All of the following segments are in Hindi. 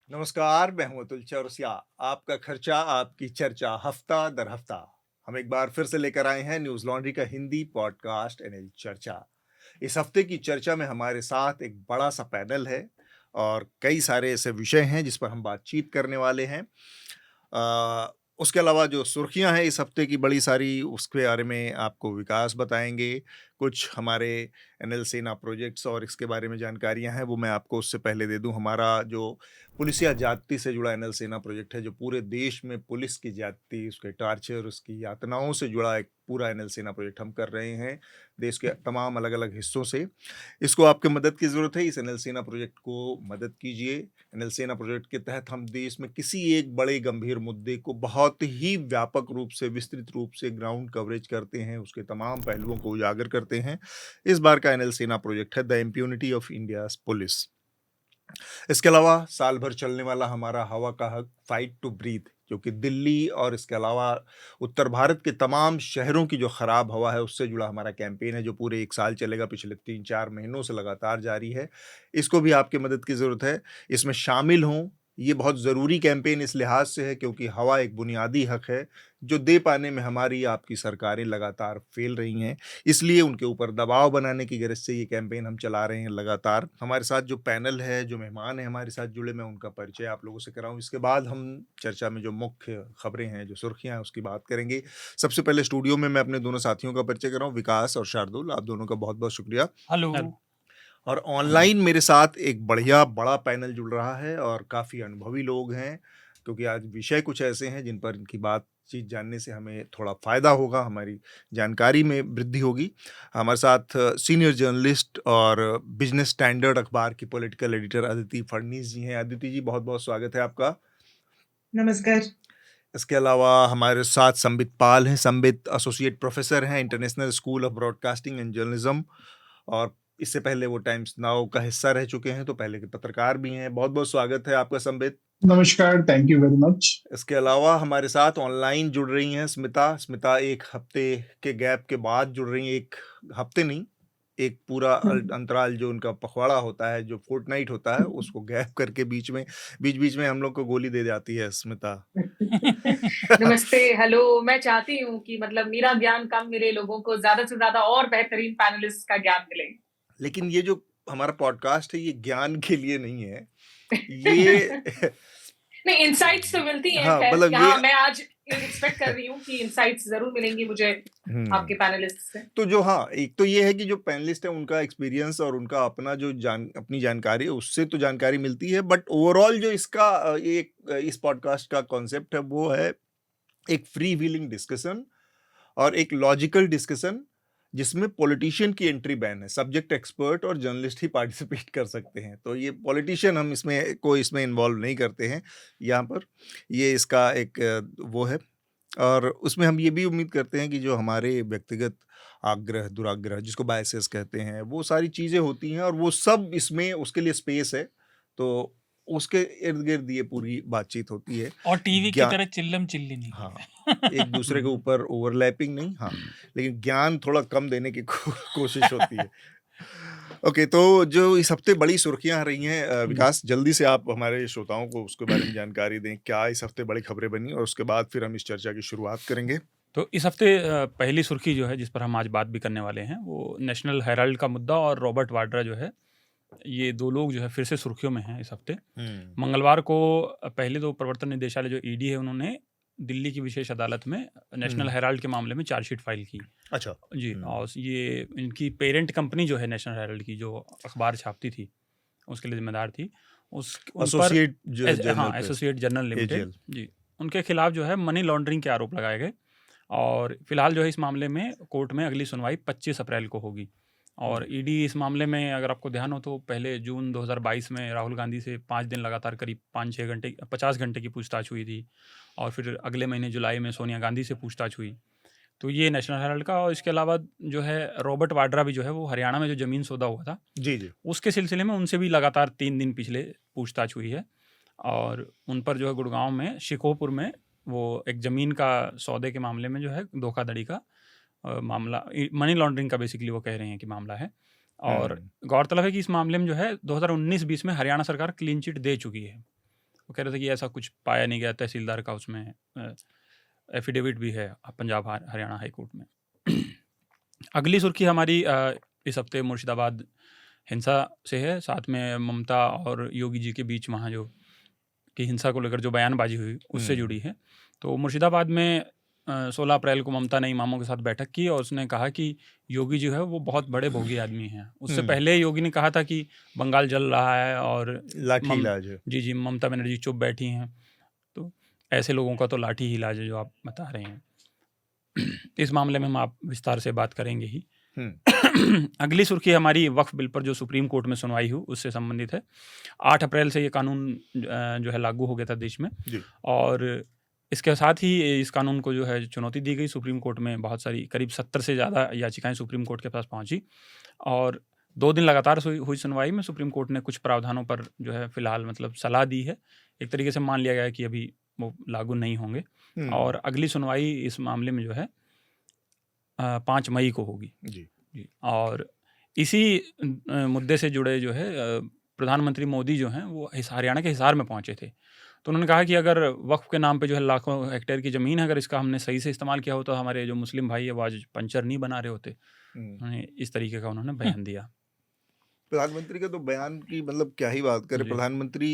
नमस्कार, मैं हूं अतुल चौरसिया। आपका खर्चा आपकी चर्चा हफ्ता दर हफ्ता हम एक बार फिर से लेकर आए हैं न्यूज लॉन्ड्री का हिंदी पॉडकास्ट एनएल चर्चा। इस हफ्ते की चर्चा में हमारे साथ एक बड़ा सा पैनल है और कई सारे ऐसे विषय हैं जिस पर हम बातचीत करने वाले हैं। अ, उसके अलावा जो सुर्खियां हैं इस हफ्ते की बड़ी सारी, उसके बारे में आपको विकास बताएंगे। कुछ हमारे एनएल सेना प्रोजेक्ट्स और इसके बारे में जानकारियां हैं, वो मैं आपको उससे पहले दे दूं। हमारा जो पुलिसिया जाति से जुड़ा एनएल सेना प्रोजेक्ट है, जो पूरे देश में पुलिस की जाति, उसके टार्चर, उसकी यातनाओं से जुड़ा एक पूरा एनएल सेना प्रोजेक्ट हम कर रहे हैं देश के तमाम अलग अलग हिस्सों से। इसको आपके मदद की ज़रूरत है। इस एनएल सेना प्रोजेक्ट को मदद कीजिए। एनएल सेना प्रोजेक्ट के तहत हम देश में किसी एक बड़े गंभीर मुद्दे को बहुत ही व्यापक रूप से, विस्तृत रूप से ग्राउंड कवरेज करते हैं, उसके तमाम पहलुओं को उजागर करते हैं। इस बार का एनएल सेना प्रोजेक्ट है the impunity of India's police. इसके अलावा साल भर चलने वाला हमारा हवा का हक, फाइट टू ब्रीथ, जो कि दिल्ली और इसके अलावा उत्तर भारत के तमाम शहरों की जो खराब हवा है उससे जुड़ा हमारा कैंपेन है, जो पूरे 1 साल चलेगा, पिछले 3-4 महीनों से लगातार जारी है। इसको भी आपकी मदद की ज़रूरत है। इसमें शामिल हों। ये बहुत ज़रूरी कैंपेन इस लिहाज से है क्योंकि हवा एक बुनियादी हक है जो दे पाने में हमारी आपकी सरकारें लगातार फेल रही हैं। इसलिए उनके ऊपर दबाव बनाने की गरज से ये कैंपेन हम चला रहे हैं लगातार। हमारे साथ जो पैनल है, जो मेहमान हैं हमारे साथ जुड़े, मैं उनका परिचय आप लोगों से कराऊँ। इसके बाद हम चर्चा में जो मुख्य खबरें हैं, जो सुर्खियाँ हैं, उसकी बात करेंगे। सबसे पहले स्टूडियो में मैं अपने दोनों साथियों का परिचय कराऊँ, विकास और शार्दुल, आप दोनों का बहुत-बहुत शुक्रिया। हेलो। हेलो। और ऑनलाइन मेरे साथ एक बढ़िया बड़ा पैनल जुड़ रहा है और काफ़ी अनुभवी लोग हैं, क्योंकि आज विषय कुछ ऐसे हैं जिन पर इनकी बातचीत जानने से हमें थोड़ा फ़ायदा होगा, हमारी जानकारी में वृद्धि होगी। हमारे साथ सीनियर जर्नलिस्ट और बिजनेस स्टैंडर्ड अखबार की पॉलिटिकल एडिटर अदिति फडनीस जी हैं। अदिति जी, बहुत-बहुत स्वागत है आपका। नमस्कार। इसके अलावा हमारे साथ संबित पाल हैं। संबित एसोसिएट प्रोफेसर हैं international school of broadcasting and journalism, और इससे पहले वो टाइम्स नाउ का हिस्सा रह चुके हैं, तो पहले के पत्रकार भी हैं। बहुत-बहुत स्वागत है आपका संबित। नमस्कार, थैंक यू वेरी मच। इसके अलावा हमारे साथ ऑनलाइन जुड़ रही हैं स्मिता। स्मिता एक हफ्ते के गैप के बाद जुड़ रही हैं। एक हफ्ते नहीं, एक पूरा अंतराल जो उनका पखवाड़ा होता है, जो फोर्टनाइट होता है, उसको गैप करके बीच-बीच में हम लोग को गोली दे जाती है स्मिता। नमस्ते, हेलो। मैं चाहती हूँ कि मतलब मेरा ज्ञान कम मिले, लोगों को ज़्यादा से ज़्यादा और बेहतरीन पैनलिस्ट का ज्ञान मिले। लेकिन ये जो हमारा पॉडकास्ट है, ये ज्ञान के लिए नहीं है। ये नहीं, इनसाइट्स तो मिलती हैं हाँ, खैर। मतलब ये यहाँ मैं आज एक्सपेक्ट कर रही हूँ कि इनसाइट्स ज़रूर मिलेंगी मुझे आपके पैनलिस्ट से। तो जो हाँ, एक तो ये है कि जो पैनलिस्ट है उनका एक्सपीरियंस और उनका अपना जो अपनी जानकारी है, उससे तो जानकारी मिलती है, बट ओवरऑल जो इसका इस पॉडकास्ट का कॉन्सेप्ट है, वो है एक फ्री व्हीलिंग डिस्कशन और एक लॉजिकल डिस्कशन, जिसमें पॉलिटिशियन की एंट्री बैन है। सब्जेक्ट एक्सपर्ट और जर्नलिस्ट ही पार्टिसिपेट कर सकते हैं। तो ये पॉलिटिशियन हम इसमें इन्वॉल्व नहीं करते हैं यहाँ पर। ये इसका एक वो है। और उसमें हम ये भी उम्मीद करते हैं कि जो हमारे व्यक्तिगत आग्रह, दुराग्रह, जिसको बायसेस कहते हैं, वो सारी चीज़ें होती हैं और वो सब इसमें उसके लिए स्पेस है। तो उसके इर्द-गिर्द ये पूरी बातचीत होती है। और टीवी की ज्ञा तरह चिल्लम चिल्ली नहीं हाँ, है। एक दूसरे के ऊपर ओवरलैपिंग नहीं, हाँ, लेकिन ज्ञान थोड़ा कम देने की कोशिश होती है। ओके, तो जो इस हफ्ते बड़ी सुर्खियाँ रही हैं, विकास, जल्दी से आप हमारे श्रोताओं को उसके बारे में जानकारी दें। क्या इस हफ्ते बड़ी खबरें बनी, और उसके बाद फिर हम इस चर्चा की शुरुआत करेंगे। तो इस हफ्ते पहली सुर्खी जो है जिस पर हम आज बात भी करने वाले हैं, वो नेशनल हेराल्ड का मुद्दा और रॉबर्ट वाड्रा जो है, ये दो लोग जो है फिर से सुर्खियों में हैं इस हफ्ते। मंगलवार को पहले तो प्रवर्तन निदेशालय जो ईडी है, उन्होंने दिल्ली की विशेष अदालत में नेशनल हेराल्ड के मामले में चार्जशीट फाइल की। अच्छा। जी, और ये इनकी पेरेंट कंपनी जो है नेशनल हेराल्ड की, जो अखबार छापती थी, उसके लिए जिम्मेदार थी, उन पर एसोसिएट जर्नल लिमिटेड जी, उनके खिलाफ जो है मनी लॉन्ड्रिंग के आरोप लगाए गए। और फिलहाल जो है इस मामले में कोर्ट में अगली सुनवाई 25 अप्रैल को होगी। और ईडी इस मामले में, अगर आपको ध्यान हो तो, पहले जून 2022 में राहुल गांधी से 5 दिन लगातार करीब 5-6 घंटे 50 घंटे की पूछताछ हुई थी। और फिर अगले महीने जुलाई में सोनिया गांधी से पूछताछ हुई। तो ये नेशनल हेराल्ड का। और इसके अलावा जो है रॉबर्ट वाड्रा भी जो है, वो हरियाणा में जो ज़मीन सौदा हुआ था, जी, उसके सिलसिले में उनसे भी लगातार 3 दिन पिछले पूछताछ हुई है। और उन पर जो है गुड़गांव में शिकोहपुर में वो एक ज़मीन का सौदे के मामले में जो है धोखाधड़ी का मामला, मनी लॉन्ड्रिंग का बेसिकली वो कह रहे हैं कि मामला है। और गौरतलब है कि इस मामले में जो है 2019-20 में हरियाणा सरकार क्लीन चिट दे चुकी है। वो कह रहे थे कि ऐसा कुछ पाया नहीं गया, तहसीलदार का उसमें एफिडेविट भी है पंजाब हरियाणा हाई कोर्ट में। अगली सुर्खी हमारी इस हफ्ते मुर्शिदाबाद हिंसा से है, साथ में ममता और योगी जी के बीच वहाँ जो कि हिंसा को लेकर जो बयानबाजी हुई उससे जुड़ी है। तो मुर्शिदाबाद में 16 अप्रैल को ममता ने इमामों के साथ बैठक की और उसने कहा कि योगी जो है वो बहुत बड़े भोगी आदमी हैं। उससे पहले योगी ने कहा था कि बंगाल जल रहा है और लाठी इलाज है। जी, ममता बनर्जी चुप बैठी हैं, तो ऐसे लोगों का तो लाठी ही इलाज है जो आप बता रहे हैं। इस मामले में हम आप विस्तार से बात करेंगे ही। अगली सुर्खी हमारी वक्फ बिल पर जो सुप्रीम कोर्ट में सुनवाई हुई उससे संबंधित है। 8 अप्रैल से ये कानून जो है लागू हो गया था देश में, और इसके साथ ही इस कानून को जो है चुनौती दी गई सुप्रीम कोर्ट में। बहुत सारी करीब 70 से ज़्यादा याचिकाएं सुप्रीम कोर्ट के पास पहुंची और 2 दिन लगातार हुई सुनवाई में सुप्रीम कोर्ट ने कुछ प्रावधानों पर जो है फिलहाल मतलब सलाह दी है। एक तरीके से मान लिया गया है कि अभी वो लागू नहीं होंगे और अगली सुनवाई इस मामले में जो है 5 मई को होगी। जी। और इसी मुद्दे से जुड़े जो है प्रधानमंत्री मोदी जो हैं वो हरियाणा के हिसार में पहुंचे थे। तो उन्होंने कहा कि अगर वक्फ के नाम पे जो है लाखों हेक्टेयर की ज़मीन है, अगर इसका हमने सही से इस्तेमाल किया हो तो हमारे जो मुस्लिम भाई है वो आज पंचर नहीं बना रहे होते। उन्होंने इस तरीके का उन्होंने बयान दिया। प्रधानमंत्री का तो बयान की मतलब क्या ही बात करें। प्रधानमंत्री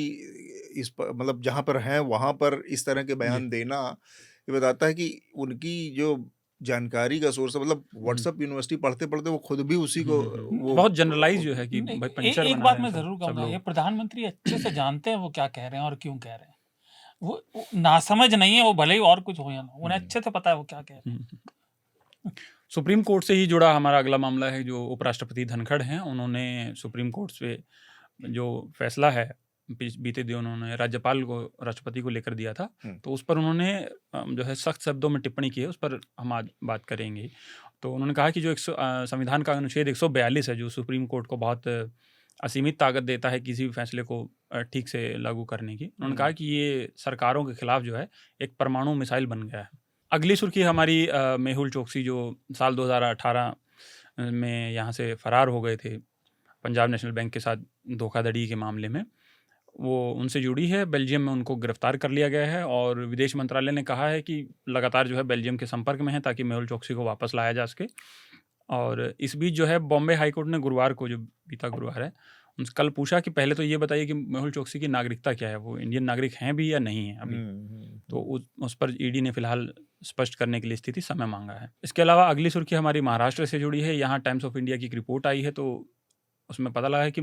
इस पर मतलब जहाँ पर हैं वहाँ पर इस तरह के बयान देना ये बताता है कि उनकी जो जानकारी का सोर्स है, मतलब व्हाट्सएप यूनिवर्सिटी पढ़ते पढ़ते वो खुद भी उसी को वो बहुत जनरलाइज जो है कि भाई पंचर एक बात मैं जरूर कहूँगा, ये प्रधानमंत्री अच्छे से जानते हैं वो क्या कह रहे हैं और क्यों कह रहे हैं। वो नासमझ नहीं है, वो भले ही और कुछ हो या ना, उन्हें अच्छे से पता है वो क्या कह रहे हैं। सुप्रीम कोर्ट से ही जुड़ा हमारा अगला मामला है जो उपराष्ट्रपति धनखड़ हैं। उन्होंने सुप्रीम कोर्ट से जो फैसला है बीते दिन उन्होंने राज्यपाल को राष्ट्रपति को लेकर दिया था, तो उस पर उन्होंने जो है सख्त शब्दों में टिप्पणी की है, उस पर हम आज बात करेंगे। तो उन्होंने कहा कि जो संविधान का अनुच्छेद 142 है जो सुप्रीम कोर्ट को बहुत असीमित ताकत देता है किसी भी फैसले को ठीक से लागू करने की, उन्होंने कहा कि ये सरकारों के खिलाफ जो है एक परमाणु मिसाइल बन गया है। अगली सुर्खी हमारी मेहुल चोकसी जो साल 2018 में यहाँ से फरार हो गए थे पंजाब नेशनल बैंक के साथ धोखाधड़ी के मामले में, वो उनसे जुड़ी है। बेल्जियम में उनको गिरफ्तार कर लिया गया है और विदेश मंत्रालय ने कहा है कि लगातार जो है बेल्जियम के संपर्क में है ताकि मेहुल चोकसी को वापस लाया जा सके। और इस बीच जो है बॉम्बे हाई कोर्ट ने गुरुवार को, जो बीता गुरुवार है, उनसे कल पूछा कि पहले तो ये बताइए कि मेहुल चोकसी की नागरिकता क्या है, वो इंडियन नागरिक हैं भी या नहीं है अभी। तो उस पर ईडी ने फिलहाल स्पष्ट करने के लिए स्थिति समय मांगा है। इसके अलावा अगली सुर्खी हमारी महाराष्ट्र से जुड़ी है। यहाँ टाइम्स ऑफ इंडिया की एक रिपोर्ट आई है, तो उसमें पता लगा है कि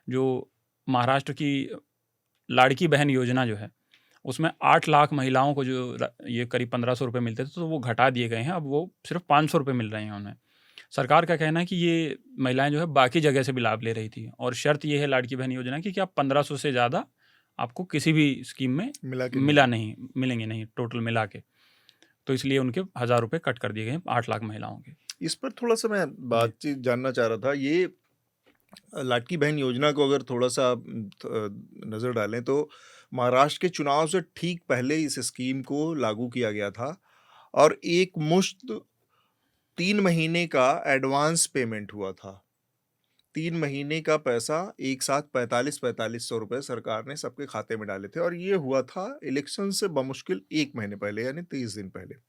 जो महाराष्ट्र की लाड़की बहन योजना जो है उसमें 8 लाख महिलाओं को जो ये करीब 1500 रुपये मिलते थे तो वो घटा दिए गए हैं, अब वो सिर्फ 500 रुपये मिल रहे हैं उन्हें। सरकार का कहना है कि ये महिलाएं जो है बाकी जगह से भी लाभ ले रही थी और शर्त ये है लाड़की बहन योजना की कि आप 1500 से ज़्यादा आपको किसी भी स्कीम में मिलेंगे नहीं टोटल मिला के, तो इसलिए उनके 1000 रुपये कट कर दिए गए 8 लाख महिलाओं के। इस पर थोड़ा सा मैं बातचीत जानना चाह रहा था। ये लाड़की बहन योजना को अगर थोड़ा सा नज़र डालें तो महाराष्ट्र के चुनाव से ठीक पहले इस स्कीम को लागू किया गया था और एक मुश्त 3 महीने का एडवांस पेमेंट हुआ था। 3 महीने का पैसा एक साथ 4500 रुपये सरकार ने सबके खाते में डाले थे और ये हुआ था इलेक्शन से बमुश्किल 1 महीने पहले, यानी 30 दिन पहले।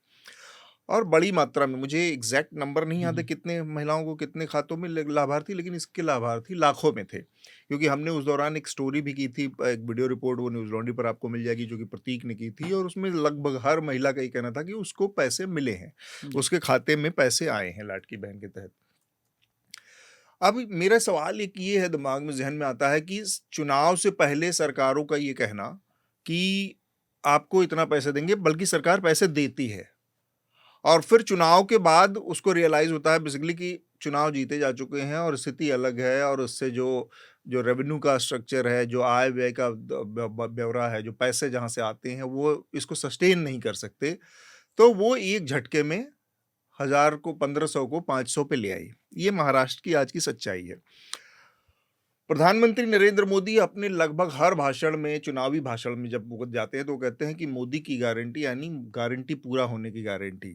और बड़ी मात्रा में, मुझे एग्जैक्ट नंबर नहीं याद है कितने महिलाओं को कितने खातों में लाभार्थी, लेकिन इसके लाभार्थी लाखों में थे, क्योंकि हमने उस दौरान एक स्टोरी भी की थी, एक वीडियो रिपोर्ट वो न्यूज़ लॉन्ड्री पर आपको मिल जाएगी जो कि प्रतीक ने की थी, और उसमें लगभग हर महिला का ये कहना था कि उसको पैसे मिले हैं, उसके खाते में पैसे आए हैं लाड़की बहन के तहत। अब मेरा सवाल एक ये है, दिमाग में जहन में आता है कि चुनाव से पहले सरकारों का ये कहना कि आपको इतना पैसे देंगे, बल्कि सरकार पैसे देती है और फिर चुनाव के बाद उसको रियलाइज होता है बेसिकली कि चुनाव जीते जा चुके हैं और स्थिति अलग है, और उससे जो रेवेन्यू का स्ट्रक्चर है, जो आय व्यय का ब्यौरा है, जो पैसे जहाँ से आते हैं वो इसको सस्टेन नहीं कर सकते, तो वो एक झटके में 1000 को 1500 को 500 पे ले आई। ये महाराष्ट्र की आज की सच्चाई है। प्रधानमंत्री नरेंद्र मोदी अपने लगभग हर भाषण में, चुनावी भाषण में जब वो जाते हैं तो कहते हैं कि मोदी की गारंटी, यानी गारंटी पूरा होने की गारंटी।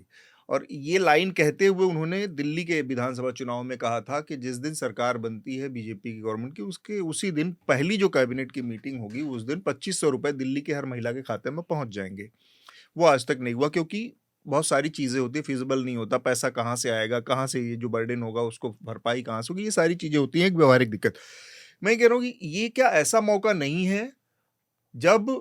और ये लाइन कहते हुए उन्होंने दिल्ली के विधानसभा चुनाव में कहा था कि जिस दिन सरकार बनती है बीजेपी की गवर्नमेंट की, उसके उसी दिन पहली जो कैबिनेट की मीटिंग होगी उस दिन 2500 रुपए दिल्ली के हर महिला के खाते में पहुंच जाएंगे। वो आज तक नहीं हुआ, क्योंकि बहुत सारी चीजें होती है, फिजिबल नहीं होता, पैसा कहाँ से आएगा, कहाँ से ये जो बर्डन होगा उसको भरपाई कहाँ से होगी, ये सारी चीजें होती हैं, एक व्यवहारिक दिक्कत। मैं कह रहा हूँ कि ये क्या ऐसा मौका नहीं है जब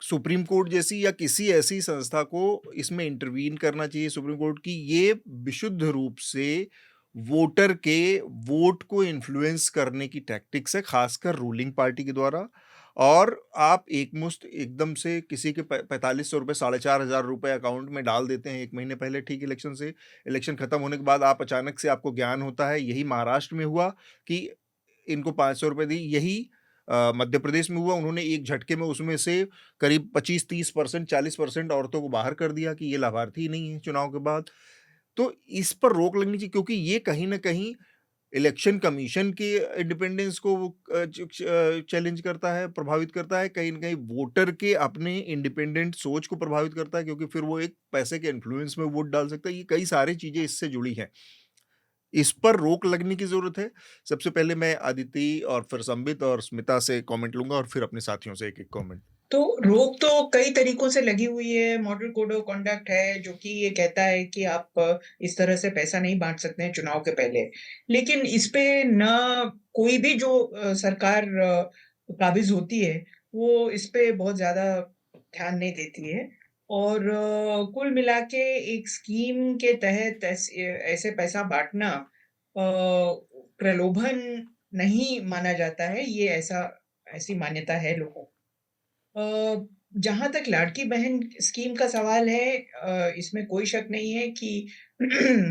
सुप्रीम कोर्ट जैसी या किसी ऐसी संस्था को इसमें इंटरवीन करना चाहिए, सुप्रीम कोर्ट की, ये विशुद्ध रूप से वोटर के वोट को इन्फ्लुएंस करने की टैक्टिक्स है, खासकर रूलिंग पार्टी के द्वारा। और आप एक मुश्त एकदम से किसी के 4500 रुपये 4500 रुपये अकाउंट में डाल देते हैं 1 महीने पहले, ठीक इलेक्शन से, इलेक्शन खत्म होने के बाद आप अचानक से आपको ज्ञान होता है, यही महाराष्ट्र में हुआ कि इनको 500 रुपये दी, यही मध्य प्रदेश में हुआ, उन्होंने एक झटके में उसमें से करीब 25-30% 40% औरतों को बाहर कर दिया कि ये लाभार्थी नहीं है चुनाव के बाद। तो इस पर रोक लगनी चाहिए, क्योंकि ये कहीं ना कहीं इलेक्शन कमीशन के इंडिपेंडेंस को चैलेंज करता है, प्रभावित करता है, कहीं ना कहीं वोटर के अपने इंडिपेंडेंट सोच को प्रभावित करता है, क्योंकि फिर वो एक पैसे के इन्फ्लुएंस में वोट डाल सकता है। ये कई सारी चीजें इससे जुड़ी हैं, इस पर रोक लगने की जरूरत है। सबसे पहले मैं आदिति और फिर संबित और स्मिता से कमेंट लूंगा और फिर अपने साथियों से एक एक कमेंट। तो रोक तो कई तरीकों से लगी हुई है। मॉडल कोड ऑफ कंडक्ट है जो कि ये कहता है कि आप इस तरह से पैसा नहीं बांट सकते हैं चुनाव के पहले, लेकिन इस पे न कोई भी जो सरकार काबिज होती है वो इस पे बहुत ज्यादा ध्यान नहीं देती है। और कुल मिला के एक स्कीम के तहत ऐसे पैसा बांटना प्रलोभन नहीं माना जाता है, ये ऐसी मान्यता है लोगों। जहाँ तक लाड़की बहन स्कीम का सवाल है, इसमें कोई शक नहीं है कि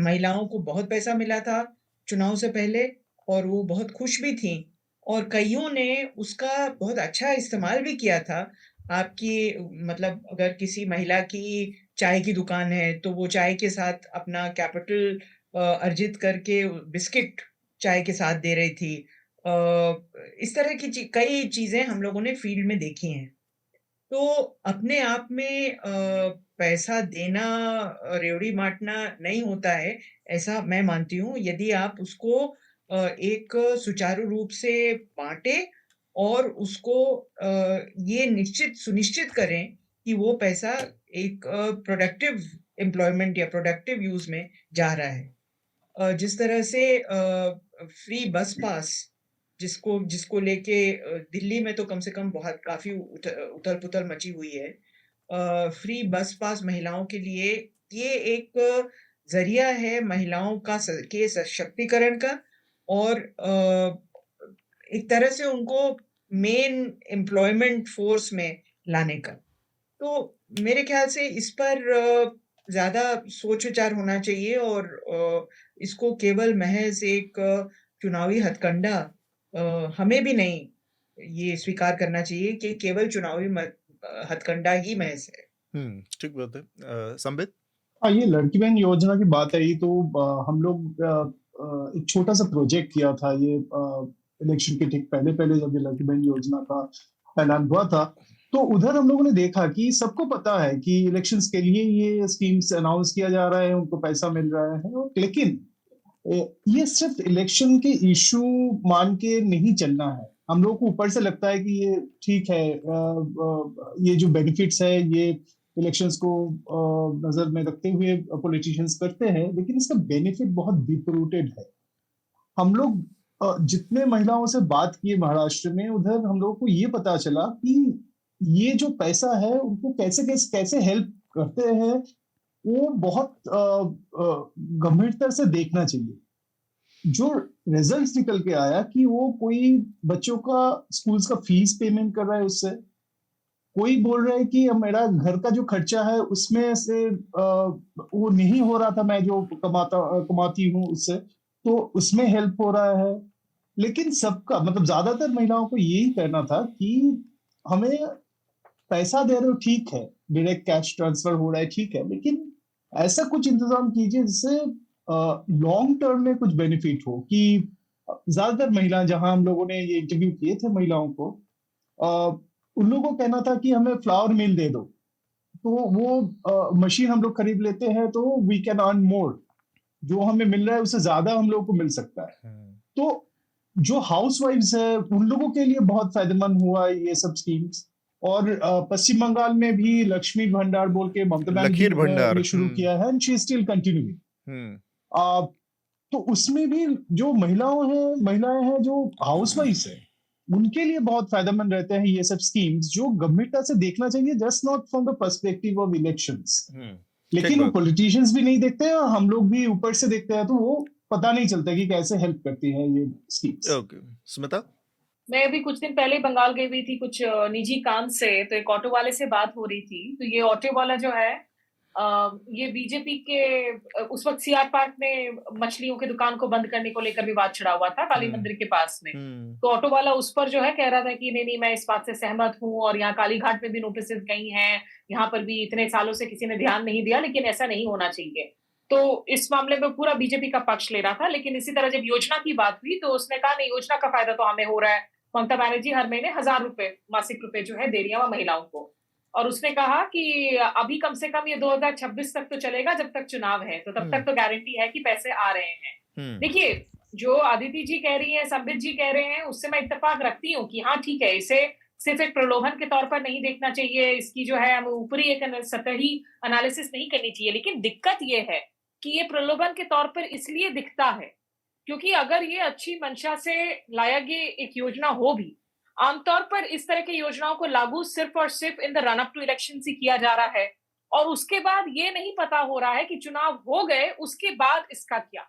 महिलाओं को बहुत पैसा मिला था चुनाव से पहले और वो बहुत खुश भी थीं, और कईयों ने उसका बहुत अच्छा इस्तेमाल भी किया था। आपकी मतलब अगर किसी महिला की चाय की दुकान है तो वो चाय के साथ अपना कैपिटल अर्जित करके बिस्किट चाय के साथ दे रही थी। इस तरह की कई चीजें हम लोगों ने फील्ड में देखी हैं। तो अपने आप में पैसा देना रेवड़ी बाँटना नहीं होता है, ऐसा मैं मानती हूँ। यदि आप उसको एक सुचारू रूप से बाँटें और उसको ये सुनिश्चित करें कि वो पैसा एक प्रोडक्टिव एम्प्लॉयमेंट या प्रोडक्टिव यूज़ में जा रहा है। जिस तरह से फ्री बस पास जिसको लेके दिल्ली में तो कम से कम बहुत काफ़ी उथल-पुथल मची हुई है। फ्री बस पास महिलाओं के लिए ये एक ज़रिया है महिलाओं का के सशक्तिकरण का और एक तरह से उनको मेन एम्प्लॉयमेंट फ़ोर्स में लाने का। तो मेरे ख़्याल से इस पर ज़्यादा सोच-विचार होना चाहिए और इसको केवल महज़ एक चुनावी हथकंडा हमें भी नहीं ये स्वीकार करना चाहिए कि केवल चुनावी हथकंडा ही महज है। ठीक बात है। संबित? हाँ, ये लड़की बहन योजना की बात आई तो हम लोग एक छोटा सा प्रोजेक्ट किया था ये इलेक्शन के ठीक पहले जब ये लड़की बहन योजना का ऐलान हुआ था, तो उधर हम लोगों ने देखा कि सबको पता है कि इलेक्शंस के लिए ये स्कीम्स अनाउंस किया जा रहा है, उनको पैसा मिल रहा है, लेकिन ये सिर्फ इलेक्शन के इशू मान के नहीं चलना है। हम लोगों को ऊपर से लगता है कि ये ठीक है, ये जो बेनिफिट्स है ये इलेक्शंस को नजर में रखते हुए पॉलिटिशियंस करते हैं, लेकिन इसका बेनिफिट बहुत डीप रूटेड है। हम लोग जितने महिलाओं से बात किए महाराष्ट्र में, उधर हम लोगों को ये पता चला कि ये जो पैसा है उनको कैसे हेल्प करते हैं, वो बहुत गंभीरता से देखना चाहिए। जो रिजल्ट्स निकल के आया कि वो कोई बच्चों का स्कूल्स का फीस पेमेंट कर रहा है उससे, कोई बोल रहा है कि मेरा घर का जो खर्चा है उसमें से वो नहीं हो रहा था, मैं जो कमाती हूँ उससे, तो उसमें हेल्प हो रहा है। लेकिन सबका मतलब ज्यादातर महिलाओं को यही कहना था कि हमें पैसा दे रहे हो ठीक है, डायरेक्ट कैश ट्रांसफर हो रहा है ठीक है, लेकिन ऐसा कुछ इंतजाम कीजिए जिससे लॉन्ग टर्म में कुछ बेनिफिट हो। कि ज्यादातर महिला, जहां हम लोगों ने ये इंटरव्यू किए थे महिलाओं को, उन लोगों को कहना था कि हमें फ्लावर मिल दे दो, तो वो मशीन हम लोग खरीद लेते हैं तो वी कैन अर्न मोर, जो हमें मिल रहा है उससे ज्यादा हम लोग को मिल सकता है। तो जो हाउसवाइफ्स है उन लोगों के लिए बहुत फायदेमंद हुआ ये सब स्कीम्स। और पश्चिम बंगाल में भी लक्ष्मी भंडार बोल के ममता बनर्जी ने शुरू किया है, एंड शी स्टिल कंटिन्यूइंग। तो उसमें भी जो महिलाएं हैं जो हाउसवाइफ्स है, उनके लिए बहुत फायदेमंद रहते हैं ये सब स्कीम्स, जो गवर्नमेंट से देखना चाहिए, just not from the perspective of elections. लेकिन वो पॉलिटिशियंस भी नहीं देखते हैं, हम लोग भी ऊपर से देखते हैं, तो वो पता नहीं चलता कि कैसे हेल्प करती है ये स्कीम्स। ओके, स्मिता? मैं अभी कुछ दिन पहले बंगाल गई हुई थी कुछ निजी काम से, तो एक ऑटो वाले से बात हो रही थी। तो ये ऑटो वाला जो है ये बीजेपी के उस वक्त सीआर पार्क में मछलियों की दुकान को बंद करने को लेकर विवाद छिड़ा हुआ था काली मंदिर के पास में। तो ऑटो वाला उस पर जो है कह रहा था कि नहीं मैं इस बात से सहमत हूँ, और यहाँ काली घाट में भी नोटिस गई हैं, यहाँ पर भी इतने सालों से किसी ने ध्यान नहीं दिया, लेकिन ऐसा नहीं होना चाहिए। तो इस मामले में पूरा बीजेपी का पक्ष ले रहा था। लेकिन इसी तरह जब योजना की बात हुई तो उसने कहा नहीं, योजना का फायदा तो हमें हो रहा है, ममता बनर्जी हर महीने 1000 रुपए मासिक रुपए जो है दे रही है महिलाओं को। और उसने कहा कि अभी कम से कम ये 2026 तक तो चलेगा जब तक चुनाव है, तो तब तक तो गारंटी है कि पैसे आ रहे हैं। देखिए, जो अदिति जी कह रही है, संबित जी कह रहे हैं, उससे मैं इत्तेफाक रखती हूँ कि हाँ ठीक है, इसे सिर्फ एक प्रलोभन के तौर पर नहीं देखना चाहिए, इसकी जो है ऊपरी एक सतही एनालिसिस नहीं करनी चाहिए। लेकिन दिक्कत ये है कि ये प्रलोभन के तौर पर इसलिए दिखता है क्योंकि अगर ये अच्छी मंशा से लाया गया एक योजना हो भी, आमतौर पर इस तरह की योजनाओं को लागू सिर्फ और सिर्फ in the run up to election से किया जा रहा है, और उसके बाद ये नहीं पता हो रहा है कि चुनाव हो गए उसके बाद इसका क्या।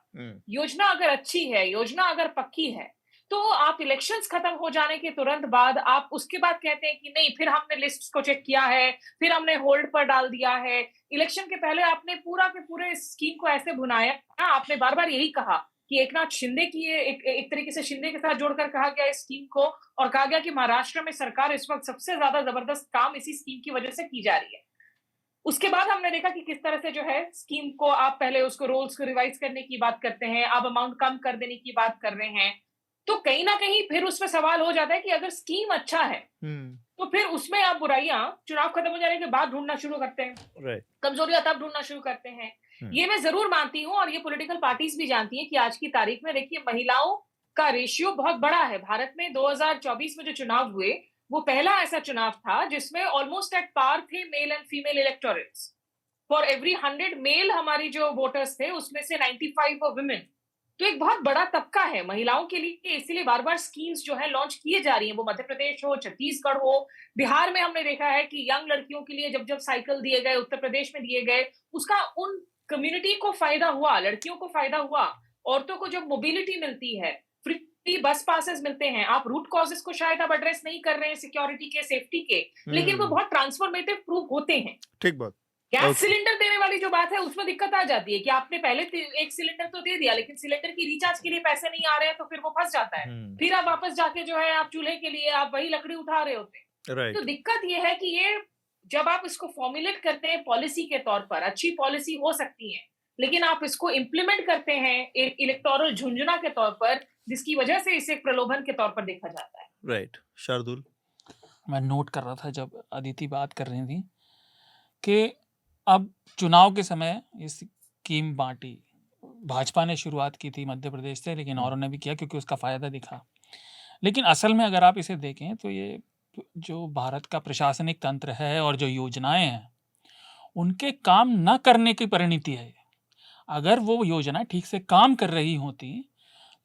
योजना अगर अच्छी है, योजना अगर पक्की है, तो आप इलेक्शंस खत्म हो जाने के तुरंत बाद आप उसके बाद कहते हैं कि नहीं फिर हमने लिस्ट को चेक किया है, फिर हमने होल्ड पर डाल दिया है। इलेक्शन के पहले आपने पूरा के पूरे स्कीम को ऐसे भुनाया, आपने बार बार यही कहा कि एकनाथ शिंदे की एक तरीके से शिंदे के साथ जोड़कर कहा गया इस स्कीम को, और कहा गया कि महाराष्ट्र में सरकार इस वक्त सबसे ज्यादा जबरदस्त काम इसी स्कीम की वजह से की जा रही है। उसके बाद हमने देखा कि किस तरह से जो है स्कीम को आप पहले उसको रोल्स को रिवाइज करने की बात करते हैं, आप अमाउंट कम कर देने की बात कर रहे हैं। तो कहीं ना कहीं फिर उसमें सवाल हो जाता है कि अगर स्कीम अच्छा है तो फिर उसमें आप बुराइयां चुनाव खत्म हो जाने के बाद ढूंढना शुरू करते हैं, कमजोरियां तब ढूंढना शुरू करते हैं। ये मैं जरूर मानती हूँ, और ये पॉलिटिकल पार्टीज भी जानती हैं कि आज की तारीख में देखिए महिलाओं का रेशियो बहुत बड़ा है। भारत में 2024 में जो चुनाव हुए वो पहला ऐसा चुनाव था जिसमें ऑलमोस्ट एट पार थे male and female electorates. For every 100 male हमारी जो वोटर्स थे उसमें से 95 वर वुमेन। तो एक बहुत बड़ा तबका है महिलाओं के लिए, इसीलिए बार बार स्कीम्स जो है लॉन्च किए जा रही हैं, वो मध्य प्रदेश हो, छत्तीसगढ़ हो, बिहार में हमने देखा है कि यंग लड़कियों के लिए जब जब साइकिल दिए गए, उत्तर प्रदेश में दिए गए, उसका उन कम्युनिटी को फायदा हुआ, लड़कियों को फायदा हुआ। औरतों को जब मोबिलिटी मिलती है, फ्री बस पासेस मिलते हैं, आप रूट कॉजेस को शायद आप एड्रेस नहीं कर रहे हैं सिक्योरिटी के, सेफ्टी के, लेकिन वो बहुत ट्रांसफॉर्मेटिव प्रूफ होते हैं। ठीक बात। गैस सिलेंडर देने वाली जो बात है उसमें दिक्कत आ जाती है कि आपने पहले एक सिलेंडर तो दे दिया, लेकिन सिलेंडर की रिचार्ज के लिए पैसे नहीं आ रहे हैं, तो फिर वो फंस जाता है। फिर आप वापस जाके जो है आप चूल्हे के लिए आप वही लकड़ी उठा रहे होते हैं। तो दिक्कत ये है कि ये जब आप इसको फॉर्मुलेट करते हैं पॉलिसी के तौर पर, अच्छी पॉलिसी हो सकती है, लेकिन आप इसको इम्प्लीमेंट करते हैं एक इलेक्टोरल झुंझुना के तौर पर, जिसकी वजह से इसे एक प्रलोभन के तौर पर देखा जाता है। राइट। शार्दुल? मैं नोट कर रहा था जब अदिति बात कर रही थी कि अब चुनाव के समय ये स्कीम बांटी, भाजपा ने शुरुआत की थी मध्य प्रदेश से, लेकिन औरों ने भी किया क्योंकि उसका फायदा दिखा। लेकिन असल में अगर आप इसे देखें तो ये जो भारत का प्रशासनिक तंत्र है और जो योजनाएं हैं उनके काम न करने की परिणति है। अगर वो योजना ठीक से काम कर रही होती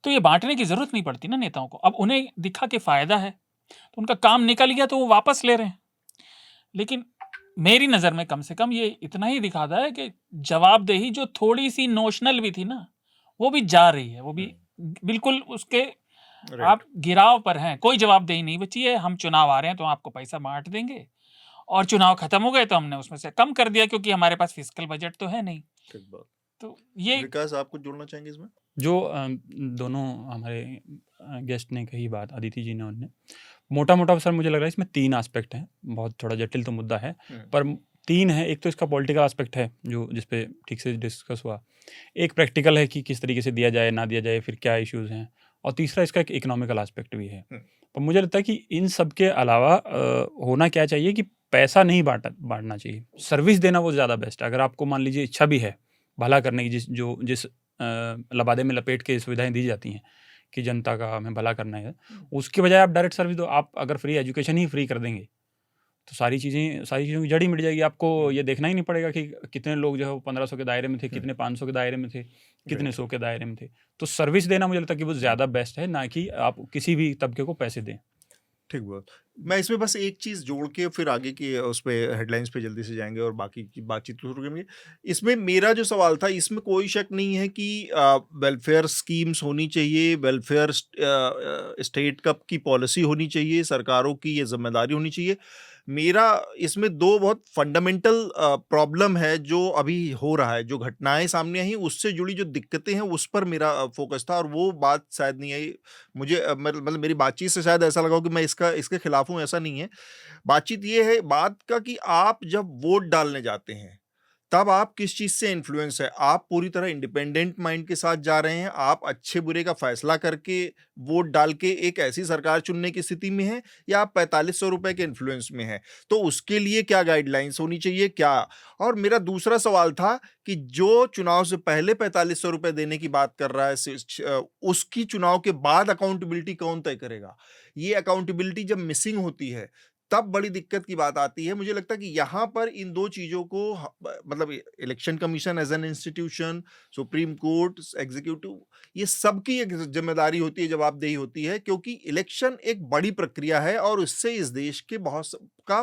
तो ये बांटने की जरूरत नहीं पड़ती ना नेताओं को। अब उन्हें दिखा कि फायदा है तो उनका काम निकल गया तो वो वापस ले रहे हैं। लेकिन मेरी नज़र में कम से कम ये इतना ही दिखाता है कि जवाबदेही जो थोड़ी सी नोशनल भी थी ना, वो भी जा रही है, वो भी बिल्कुल उसके आप गिराव पर हैं। कोई जवाबदेही नहीं बची है। हम चुनाव आ रहे हैं तो आपको पैसा बांट देंगे, और चुनाव खत्म हो गए तो हमने उसमें से कम कर दिया क्योंकि हमारे पास फिस्कल बजट तो है नहीं। तो ये विकास, आप कुछ जोड़ना चाहेंगे इसमें? जो दोनों हमारे गेस्ट ने कही बात, अदिति जी ने, उन्होंने मोटा मोटा सर मुझे लग रहा है इसमें 3 एस्पेक्ट हैं। बहुत थोड़ा जटिल तो मुद्दा है पर 3 है। एक तो इसका पॉलिटिकल एस्पेक्ट है जो जिस पे ठीक से डिस्कस हुआ, एक प्रैक्टिकल है कि किस तरीके से दिया जाए ना दिया जाए, फिर क्या इश्यूज़ हैं, और तीसरा इसका एक इकोनॉमिकल एस्पेक्ट भी है। पर मुझे लगता है कि इन सब के अलावा होना क्या चाहिए कि पैसा नहीं बांटना चाहिए, सर्विस देना वो ज़्यादा बेस्ट है। अगर आपको मान लीजिए इच्छा भी है भला करने की, जिस लबादे में लपेट के सुविधाएं दी जाती हैं कि जनता का हमें भला करना है, उसके बजाय आप डायरेक्ट सर्विस दो। आप अगर फ्री एजुकेशन ही फ्री कर देंगे तो सारी चीज़ों की जड़ ही मिट जाएगी। आपको ये देखना ही नहीं पड़ेगा कि कितने लोग जो है वो 1500 के दायरे में थे, कितने 500 के दायरे में थे, कितने 100 के दायरे में थे। तो सर्विस देना मुझे लगता है कि वो ज़्यादा बेस्ट है, ना कि आप किसी भी तबके को पैसे दें। ठीक बात। मैं इसमें बस एक चीज़ जोड़ के फिर आगे की उस पे हेडलाइंस पे जल्दी से जाएंगे और बाकी की बातचीत शुरू करेंगे। इसमें मेरा जो सवाल था, इसमें कोई शक नहीं है कि वेलफेयर स्कीम्स होनी चाहिए, वेलफेयर स्टेट कप की पॉलिसी होनी चाहिए, सरकारों की ये जिम्मेदारी होनी चाहिए। मेरा इसमें दो बहुत फंडामेंटल प्रॉब्लम है जो अभी हो रहा है, जो घटनाएं सामने आई उससे जुड़ी जो दिक्कतें हैं उस पर मेरा फोकस था, और वो बात शायद नहीं आई मुझे। मतलब मेरी बातचीत से शायद ऐसा लगा हो कि मैं इसके खिलाफ हूँ, ऐसा नहीं है। बातचीत ये है बात का कि आप जब वोट डालने जाते हैं तब आप किस चीज से इन्फ्लुएंस है। आप पूरी तरह इंडिपेंडेंट माइंड के साथ जा रहे हैं, आप अच्छे बुरे का फैसला करके वोट डाल के एक ऐसी सरकार चुनने की स्थिति में है, या आप 4500 रुपए के इन्फ्लुएंस में है। तो उसके लिए क्या गाइडलाइंस होनी चाहिए क्या। और मेरा दूसरा सवाल था कि जो चुनाव से पहले 4500 रुपए देने की बात कर रहा है, उसकी चुनाव के बाद अकाउंटेबिलिटी कौन तय करेगा। ये अकाउंटेबिलिटी जब मिसिंग होती है तब बड़ी दिक्कत की बात आती है। मुझे लगता है कि यहाँ पर इन दो चीजों को, मतलब election commission as an institution, supreme court, executive, ये सबकी एक जिम्मेदारी होती है, जवाबदेही होती है, क्योंकि इलेक्शन एक बड़ी प्रक्रिया है और इससे इस देश के बहुत का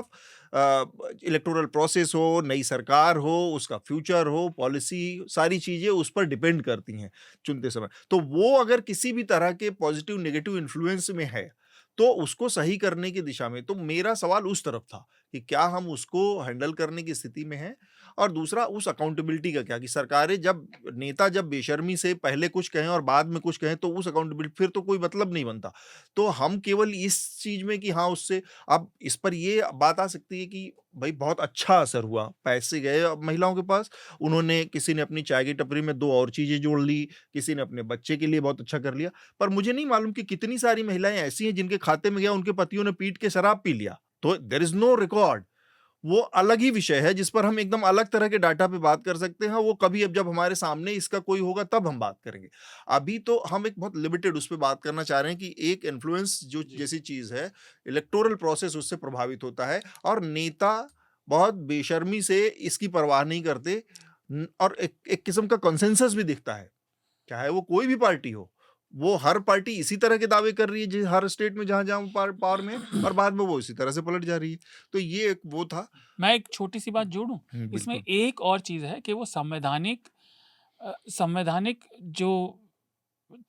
इलेक्टोरल प्रोसेस हो, नई सरकार हो, उसका फ्यूचर हो, पॉलिसी, सारी चीजें उस पर डिपेंड करती हैं चुनते समय। तो वो अगर किसी भी तरह के पॉजिटिव नेगेटिव इन्फ्लुएंस में है तो उसको सही करने की दिशा में, तो मेरा सवाल उस तरफ था कि क्या हम उसको हैंडल करने की स्थिति में हैं। और दूसरा उस अकाउंटेबिलिटी का क्या, कि सरकारें जब नेता जब बेशर्मी से पहले कुछ कहें और बाद में कुछ कहें तो उस अकाउंटेबिलिटी फिर तो कोई मतलब नहीं बनता। तो हम केवल इस चीज में कि हाँ उससे, अब इस पर ये बात आ सकती है कि भाई बहुत अच्छा असर हुआ, पैसे गए महिलाओं के पास, उन्होंने, किसी ने अपनी चाय की टपरी में 2 और चीजें जोड़ ली, किसी ने अपने बच्चे के लिए बहुत अच्छा कर लिया। पर मुझे नहीं मालूम कि कितनी सारी महिलाएं ऐसी हैं जिनके खाते में गया उनके पतियों ने पीट के शराब पी लिया। तो देयर इज नो रिकॉर्ड। वो अलग ही विषय है जिस पर हम एकदम अलग तरह के डाटा पे बात कर सकते हैं। वो कभी अब जब हमारे सामने इसका कोई होगा तब हम बात करेंगे। अभी तो हम एक बहुत लिमिटेड उस पर बात करना चाह रहे हैं कि एक इन्फ्लुएंस जो जैसी चीज है, इलेक्टोरल प्रोसेस उससे प्रभावित होता है और नेता बहुत बेशर्मी से इसकी परवाह नहीं करते, और एक किस्म का कंसेंसस भी दिखता है, चाहे वो कोई भी पार्टी हो। वो हर पार्टी इसी तरह के दावे कर रही है हर स्टेट में जहां जहां पावर में, और बाद में वो इसी तरह से पलट जा रही है। तो ये एक वो था। मैं एक छोटी सी बात जोड़ूं इसमें, एक और चीज है कि वो संवैधानिक जो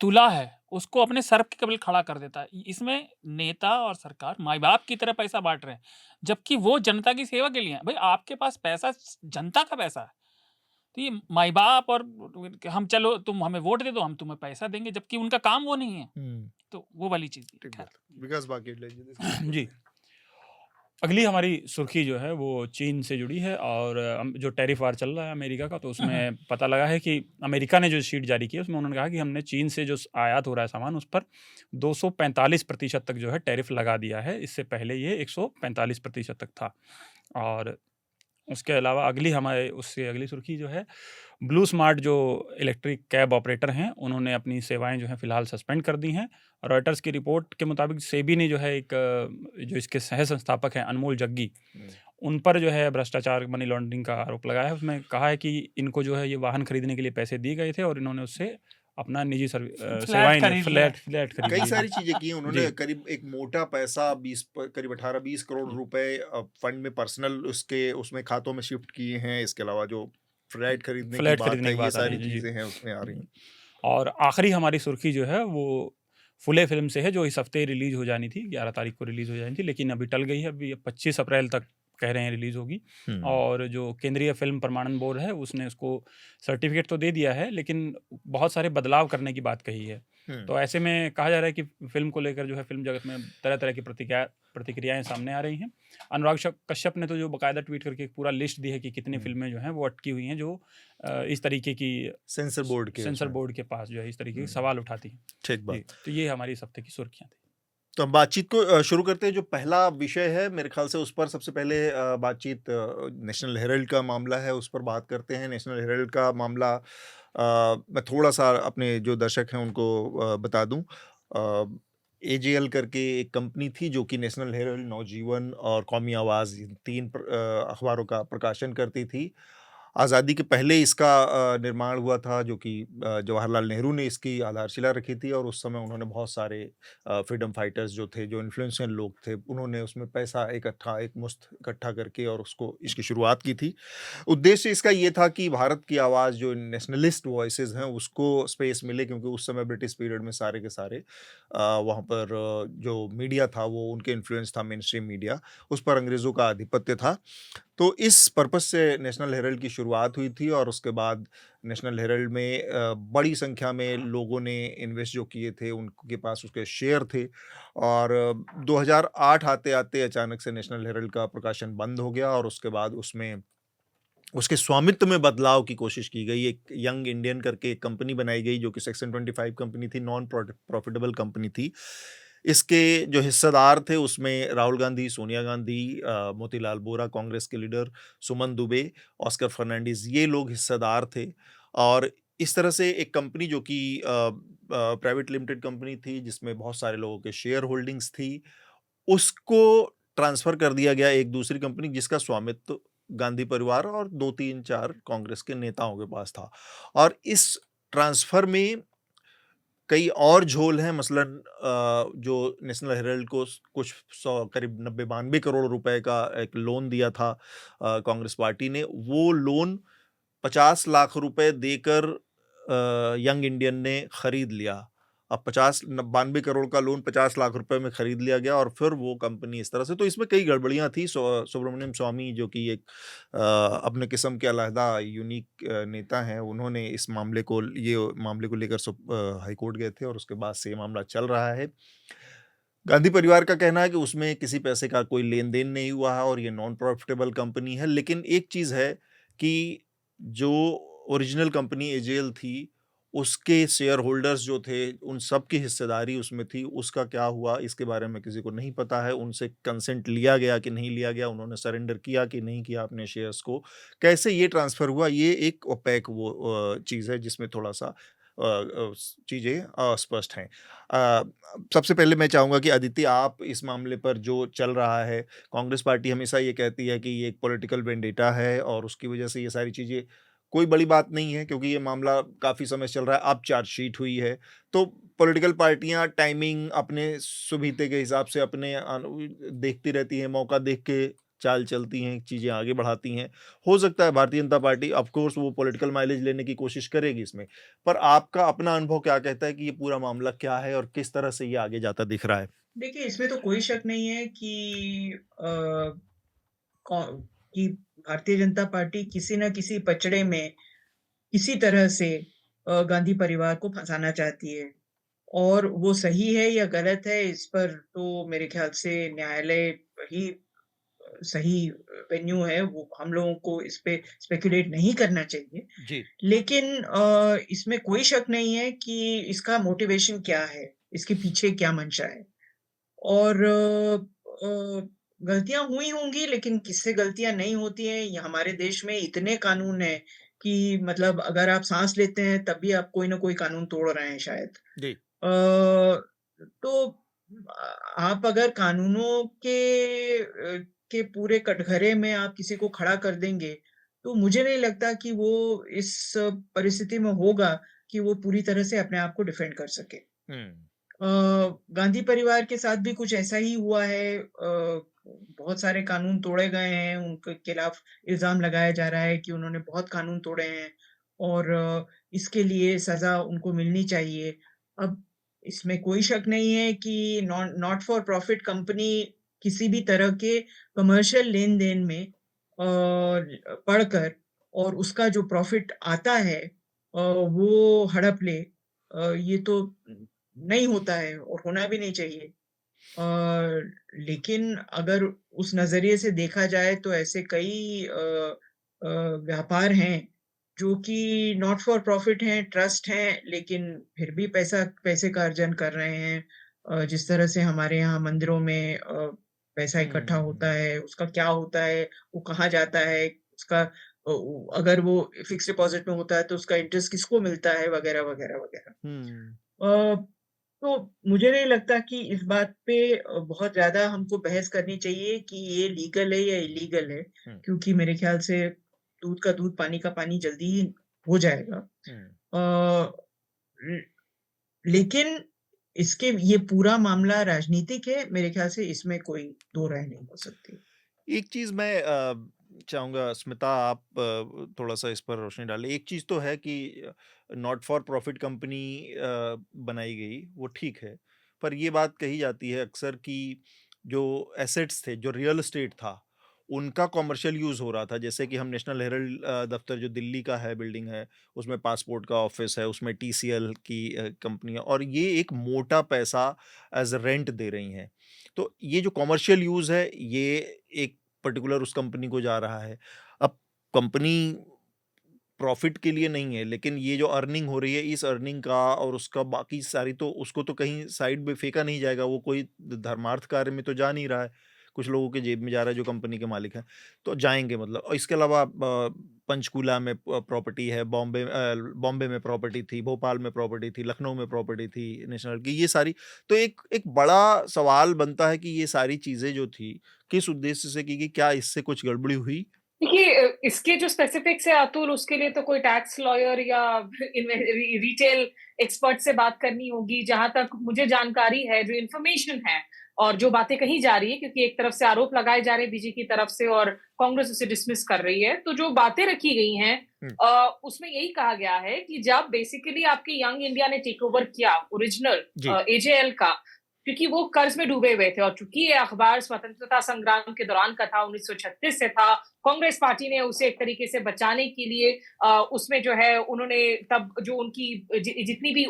तुला है उसको अपने सर के कबल खड़ा कर देता है। इसमें नेता और सरकार माई बाप की तरह पैसा बांट रहे हैं, जबकि वो जनता की सेवा के लिए है। भाई आपके पास पैसा जनता का पैसा है, तो ये माई बाप और हम, चलो तुम हमें वोट दे दो, हम तुम्हें पैसा देंगे, जबकि उनका काम वो नहीं है। तो वो वाली चीज विकास बाकी जी। अगली हमारी सुर्खी जो है वो चीन से जुड़ी है, और जो टैरिफ वार चल रहा है अमेरिका का, तो उसमें पता लगा है कि अमेरिका ने जो शीट जारी की है उसमें उन्होंने कहा कि हमने चीन से जो आयात हो रहा है सामान उस पर 245% तक जो है टैरिफ लगा दिया है। इससे पहले ये 145% तक था। और उसके अलावा उससे अगली सुर्खी जो है, ब्लू स्मार्ट जो इलेक्ट्रिक कैब ऑपरेटर हैं उन्होंने अपनी सेवाएं जो हैं फिलहाल सस्पेंड कर दी हैं। रॉयटर्स की रिपोर्ट के मुताबिक सेबी ने जो है जो इसके सह संस्थापक हैं अनमोल जग्गी, उन पर जो है भ्रष्टाचार, मनी लॉन्ड्रिंग का आरोप लगाया है। उसमें कहा है कि इनको जो है ये वाहन खरीदने के लिए पैसे दिए गए थे और इन्होंने उससे अपना निजी सेवाएं फ्लैट खरीद, कई सारी चीजें की उन्होंने। करीब एक मोटा पैसा करीब 18-20 करोड़ रुपए फंड में पर्सनल उसमें खातों में शिफ्ट किए हैं। इसके अलावा जो फ्लैट खरीदने की बात, ये सारी चीजें हैं उसमें आ रही हैं। और आखिरी हमारी सुर्खी जो है वो फुले फिल्म से है, जो इस हफ्ते रिलीज हो जानी थी, 11 तारीख को रिलीज हो जानी थी, लेकिन अभी टल गई है। अभी 25 अप्रैल तक कह रहे हैं रिलीज होगी। और जो केंद्रीय फिल्म प्रमाणन बोर्ड है उसने उसको सर्टिफिकेट तो दे दिया है, लेकिन बहुत सारे बदलाव करने की बात कही है। तो ऐसे में कहा जा रहा है कि फिल्म को लेकर जो है फिल्म जगत में तरह तरह की प्रतिक्रियाएं सामने आ रही हैं। अनुराग कश्यप ने तो जो बाकायदा ट्वीट करके एक पूरा लिस्ट दी है कि कितनी फिल्में जो हैं वो अटकी हुई हैं, जो इस तरीके की सेंसर बोर्ड के पास जो है इस तरीके के सवाल उठाती हैं। ठीक बात। तो ये हमारी इस हफ्ते की सुर्खियां थी। तो हम बातचीत को शुरू करते हैं। जो पहला विषय है मेरे ख्याल से उस पर सबसे पहले बातचीत नेशनल हेराल्ड का मामला है, उस पर बात करते हैं। नेशनल हेराल्ड का मामला मैं थोड़ा-सा अपने जो दर्शक हैं उनको बता दूँ। एजेएल करके एक कंपनी थी जो कि नेशनल हेराल्ड, नवजीवन और कौमी आवाज़, इन 3 अखबारों का प्रकाशन करती थी। आज़ादी के पहले इसका निर्माण हुआ था, जो कि जवाहरलाल नेहरू ने इसकी आधारशिला रखी थी, और उस समय उन्होंने बहुत सारे फ्रीडम फाइटर्स जो थे, जो इन्फ्लुएंशियल लोग थे, उन्होंने उसमें पैसा एक मुश्त इकट्ठा करके और उसको इसकी शुरुआत की थी। उद्देश्य इसका ये था कि भारत की आवाज़, जो नेशनलिस्ट वॉइसेस हैं, उसको स्पेस मिले, क्योंकि उस समय ब्रिटिश पीरियड में सारे के सारे वहाँ पर जो मीडिया था वो उनके इन्फ्लुएंस था, मेन स्ट्रीम मीडिया, उस पर अंग्रेज़ों का आधिपत्य था। तो इस पर्पस से नेशनल हेराल्ड की शुरुआत हुई थी, और उसके बाद नेशनल हेराल्ड में बड़ी संख्या में लोगों ने इन्वेस्ट जो किए थे, उनके पास उसके शेयर थे, और 2008 आते-आते अचानक से नेशनल हेराल्ड का प्रकाशन बंद हो गया, और उसके बाद उसमें उसके स्वामित्व में बदलाव की कोशिश की गई। एक यंग इंडियन करके एक कंपनी बनाई गई, जो कि सेक्शन 25 कंपनी थी, नॉन प्रॉफिटेबल कंपनी थी। इसके जो हिस्सेदार थे उसमें राहुल गांधी, सोनिया गांधी, मोतीलाल वोरा कांग्रेस के लीडर, सुमन दुबे, ऑस्कर फर्नांडीज, ये लोग हिस्सेदार थे। और इस तरह से एक कंपनी जो कि प्राइवेट लिमिटेड कंपनी थी, जिसमें बहुत सारे लोगों के शेयर होल्डिंग्स थी, उसको ट्रांसफर कर दिया गया एक दूसरी कंपनी, जिसका स्वामित्व गांधी परिवार और 2-3-4 कांग्रेस के नेताओं के पास था। और इस ट्रांसफर में कई और झोल हैं। मसलन जो नेशनल हेराल्ड को कुछ 100 करीब 90-92 करोड़ रुपए का एक लोन दिया था कांग्रेस पार्टी ने, वो लोन 50 लाख रुपए देकर यंग इंडियन ने खरीद लिया। अब 92 करोड़ का लोन 50 लाख रुपए में खरीद लिया गया, और फिर वो कंपनी इस तरह से, तो इसमें कई गड़बड़ियां थी। सुब्रमण्यम स्वामी, जो कि एक अपने किस्म के अलहदा यूनिक नेता हैं, उन्होंने इस मामले को लेकर हाई कोर्ट गए थे, और उसके बाद से ये मामला चल रहा है। गांधी परिवार का कहना है कि उसमें किसी पैसे का कोई लेन देन नहीं हुआ है, और ये नॉन प्रॉफिटेबल कंपनी है। लेकिन एक चीज है कि जो ओरिजिनल कंपनी एजेएल थी, उसके शेयर होल्डर्स जो थे, उन सब की हिस्सेदारी उसमें थी। उसका क्या हुआ, इसके बारे में किसी को नहीं पता है। उनसे कंसेंट लिया गया कि नहीं लिया गया, उन्होंने सरेंडर किया कि नहीं किया अपने शेयर्स को, कैसे ये ट्रांसफर हुआ, ये एक ओपेक वो चीज़ है, जिसमें थोड़ा सा चीज़ें अस्पष्ट हैं। सबसे पहले मैं चाहूँगा कि अदिति, आप इस मामले पर जो चल रहा है, कांग्रेस पार्टी हमेशा ये कहती है कि ये एक पॉलिटिकल वेंडेटा है, और उसकी वजह से ये सारी चीज़ें, कोई बड़ी बात नहीं है, क्योंकि ये मामला काफ़ी समय से चल रहा है। अब चार्जशीट हुई है, तो पॉलिटिकल पार्टियां टाइमिंग अपने सुविधे के हिसाब से अपने देखती रहती हैं, मौका देख के चाल चलती हैं, चीज़ें आगे बढ़ाती हैं। हो सकता है Bharatiya Janata party, of course, वो पॉलिटिकल माइलेज लेने की कोशिश करेगी इसमें, पर आपका अपना अनुभव क्या कहता है कि ये पूरा मामला क्या है और किस तरह से ये आगे जाता दिख रहा है? देखिए, इसमें तो कोई शक नहीं है कि कि भारतीय जनता पार्टी किसी न किसी पचड़े में किसी तरह से गांधी परिवार को फंसाना चाहती है, और वो सही है या गलत है, इस पर तो मेरे ख्याल से न्यायालय ही सही वेन्यू है। वो हम लोगों को इस पे स्पेकुलेट नहीं करना चाहिए। जी। लेकिन इसमें कोई शक नहीं है कि इसका मोटिवेशन क्या है, इसके पीछे क्या मंशा है। और गलतियाँ हुई होंगी, लेकिन किससे गलतियाँ नहीं होती हैं, ये हमारे देश में इतने कानून हैं कि मतलब अगर आप साँस लेते हैं तब भी आप कोई न कोई कानून तोड़ रहे हैं शायद। जी। तो आप अगर कानूनों के पूरे कटघरे में आप किसी को खड़ा कर देंगे, तो मुझे नहीं लगता कि वो इस परिस्थिति में होगा कि वो पूरी तरह से अपने आप को डिफेंड कर सके। गांधी परिवार के साथ भी कुछ ऐसा ही हुआ है। बहुत सारे कानून तोड़े गए हैं, उनके खिलाफ इल्ज़ाम लगाया जा रहा है कि उन्होंने बहुत कानून तोड़े हैं, और इसके लिए सज़ा उनको मिलनी चाहिए। अब इसमें कोई शक नहीं है कि नॉट फॉर प्रॉफिट कंपनी किसी भी तरह के कमर्शियल लेन-देन में पढ़कर, और उसका जो प्रॉफिट आता है वो हड़प ले, ये तो नहीं होता है और होना भी नहीं चाहिए। लेकिन अगर उस नज़रिए से देखा जाए तो ऐसे कई अ, व्यापार हैं जो कि नॉट फॉर प्रॉफिट हैं, ट्रस्ट हैं, लेकिन फिर भी पैसे का अर्जन कर रहे हैं। जिस तरह से हमारे यहाँ मंदिरों में पैसा इकट्ठा होता है, उसका क्या होता है, वो कहाँ जाता है, उसका अगर वो फिक्स डिपॉजिट में होता है तो उसका इंटरेस्ट किसको मिलता है, वगैरह वगैरह वगैरह। तो मुझे नहीं लगता कि इस बात पे बहुत ज्यादा हमको बहस करनी चाहिए कि ये लीगल है या इलीगल है, क्योंकि मेरे ख्याल से दूध का दूध, पानी का पानी जल्दी ही हो जाएगा। लेकिन इसके ये पूरा मामला राजनीतिक है, मेरे ख्याल से इसमें कोई दो राय नहीं हो सकती। एक चीज मैं चाहूंगा स्मिता, आप थोड़ा सा इस पर रोशनी डालें। एक चीज तो है कि नॉट फॉर प्रॉफिट कंपनी बनाई गई, वो ठीक है, पर ये बात कही जाती है अक्सर कि जो एसेट्स थे, जो रियल एस्टेट था, उनका कॉमर्शियल यूज हो रहा था। जैसे कि हम नेशनल हेराल्ड दफ्तर जो दिल्ली का है, बिल्डिंग है, उसमें पासपोर्ट का ऑफिस है, उसमें TCL की कंपनी है, और ये एक मोटा पैसा एज रेंट दे रही हैं। तो ये जो कॉमर्शियल यूज है, ये एक पर्टिकुलर उस कंपनी को जा रहा है। अब कंपनी प्रॉफिट के लिए नहीं है, लेकिन ये जो अर्निंग हो रही है, इस अर्निंग का और उसका बाकी सारी, तो उसको तो कहीं साइड में फेंका नहीं जाएगा, वो कोई धर्मार्थ कार्य में तो जा नहीं रहा है, कुछ लोगों के जेब में जा रहा है जो कंपनी के मालिक हैं, तो जाएंगे मतलब। और इसके अलावा पंचकूला में प्रॉपर्टी है, बॉम्बे में प्रॉपर्टी थी, भोपाल में प्रॉपर्टी थी, लखनऊ में प्रॉपर्टी थी नेशनल की, ये सारी। तो एक बड़ा सवाल बनता है कि ये सारी चीजें जो थी, किस उद्देश्य से की गई, क्या इससे कुछ गड़बड़ी हुई? देखिए, इसके जो स्पेसिफिक्स है अतुल, उसके लिए तो कोई टैक्स लॉयर या रिटेल एक्सपर्ट से बात करनी होगी। जहां तक मुझे जानकारी है, जो इन्फॉर्मेशन है और जो बातें कही जा रही है, क्योंकि एक तरफ से आरोप लगाए जा रहे हैं बीजेपी की तरफ से और कांग्रेस उसे डिसमिस कर रही है, तो जो बातें रखी गई हैं उसमें यही कहा गया है कि जब बेसिकली आपके यंग इंडिया ने टेक ओवर किया ओरिजिनल AJL का, क्योंकि वो कर्ज में डूबे हुए थे, और चूंकि ये अखबार स्वतंत्रता संग्राम के दौरान का था, 1936 से था, कांग्रेस पार्टी ने उसे एक तरीके से बचाने के लिए उसमें जो है उन्होंने तब जो उनकी जितनी भी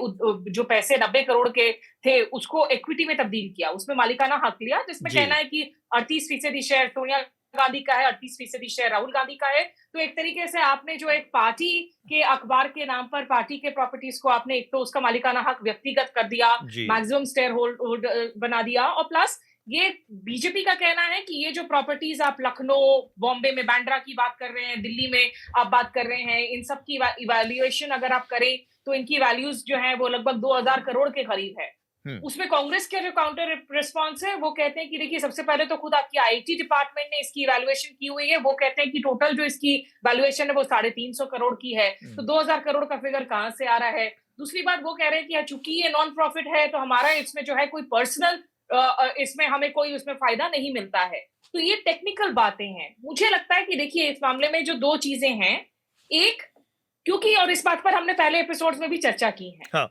जो पैसे 90 करोड़ के थे, उसको इक्विटी में तब्दील किया, उसमें मालिकाना हक लिया, जिसमें कहना है कि 38% शेयर सोनिया गांधी का है, 38% शेयर राहुल गांधी का है। तो एक तरीके से आपने जो एक पार्टी के अखबार के नाम पर पार्टी के प्रॉपर्टीज को आपने एक तो उसका मालिकाना हक व्यक्तिगत कर दिया, मैक्सिमम शेयर होल्ड बना दिया, और प्लस ये बीजेपी का कहना है कि ये जो प्रॉपर्टीज आप लखनऊ, बॉम्बे में बांद्रा की बात कर रहे हैं, दिल्ली में आप बात कर रहे हैं, इन सब की इवैल्यूएशन अगर आप करें तो इनकी वैल्यूज जो है वो लगभग 2000 करोड़ के करीब है। उसमें कांग्रेस का जो काउंटर रिस्पॉन्स है, वो कहते हैं कि देखिए, सबसे पहले तो खुद आपकी IT डिपार्टमेंट ने इसकी वैल्यूएशन की हुई है, वो कहते हैं कि टोटल जो इसकी वैल्यूएशन है वो 350 करोड़ की है, तो 2000 करोड़ का फिगर कहां से आ रहा है। दूसरी बात, वो कह रहे हैं कि चूंकि ये नॉन प्रॉफिट है, तो हमारा इसमें जो है कोई पर्सनल इसमें हमें कोई उसमें फायदा नहीं मिलता है। तो ये टेक्निकल बातें हैं। मुझे लगता है कि देखिए, इस मामले में जो दो चीजें हैं, एक, क्योंकि और इस बात पर हमने पहले एपिसोड्स में भी चर्चा की है, हाँ,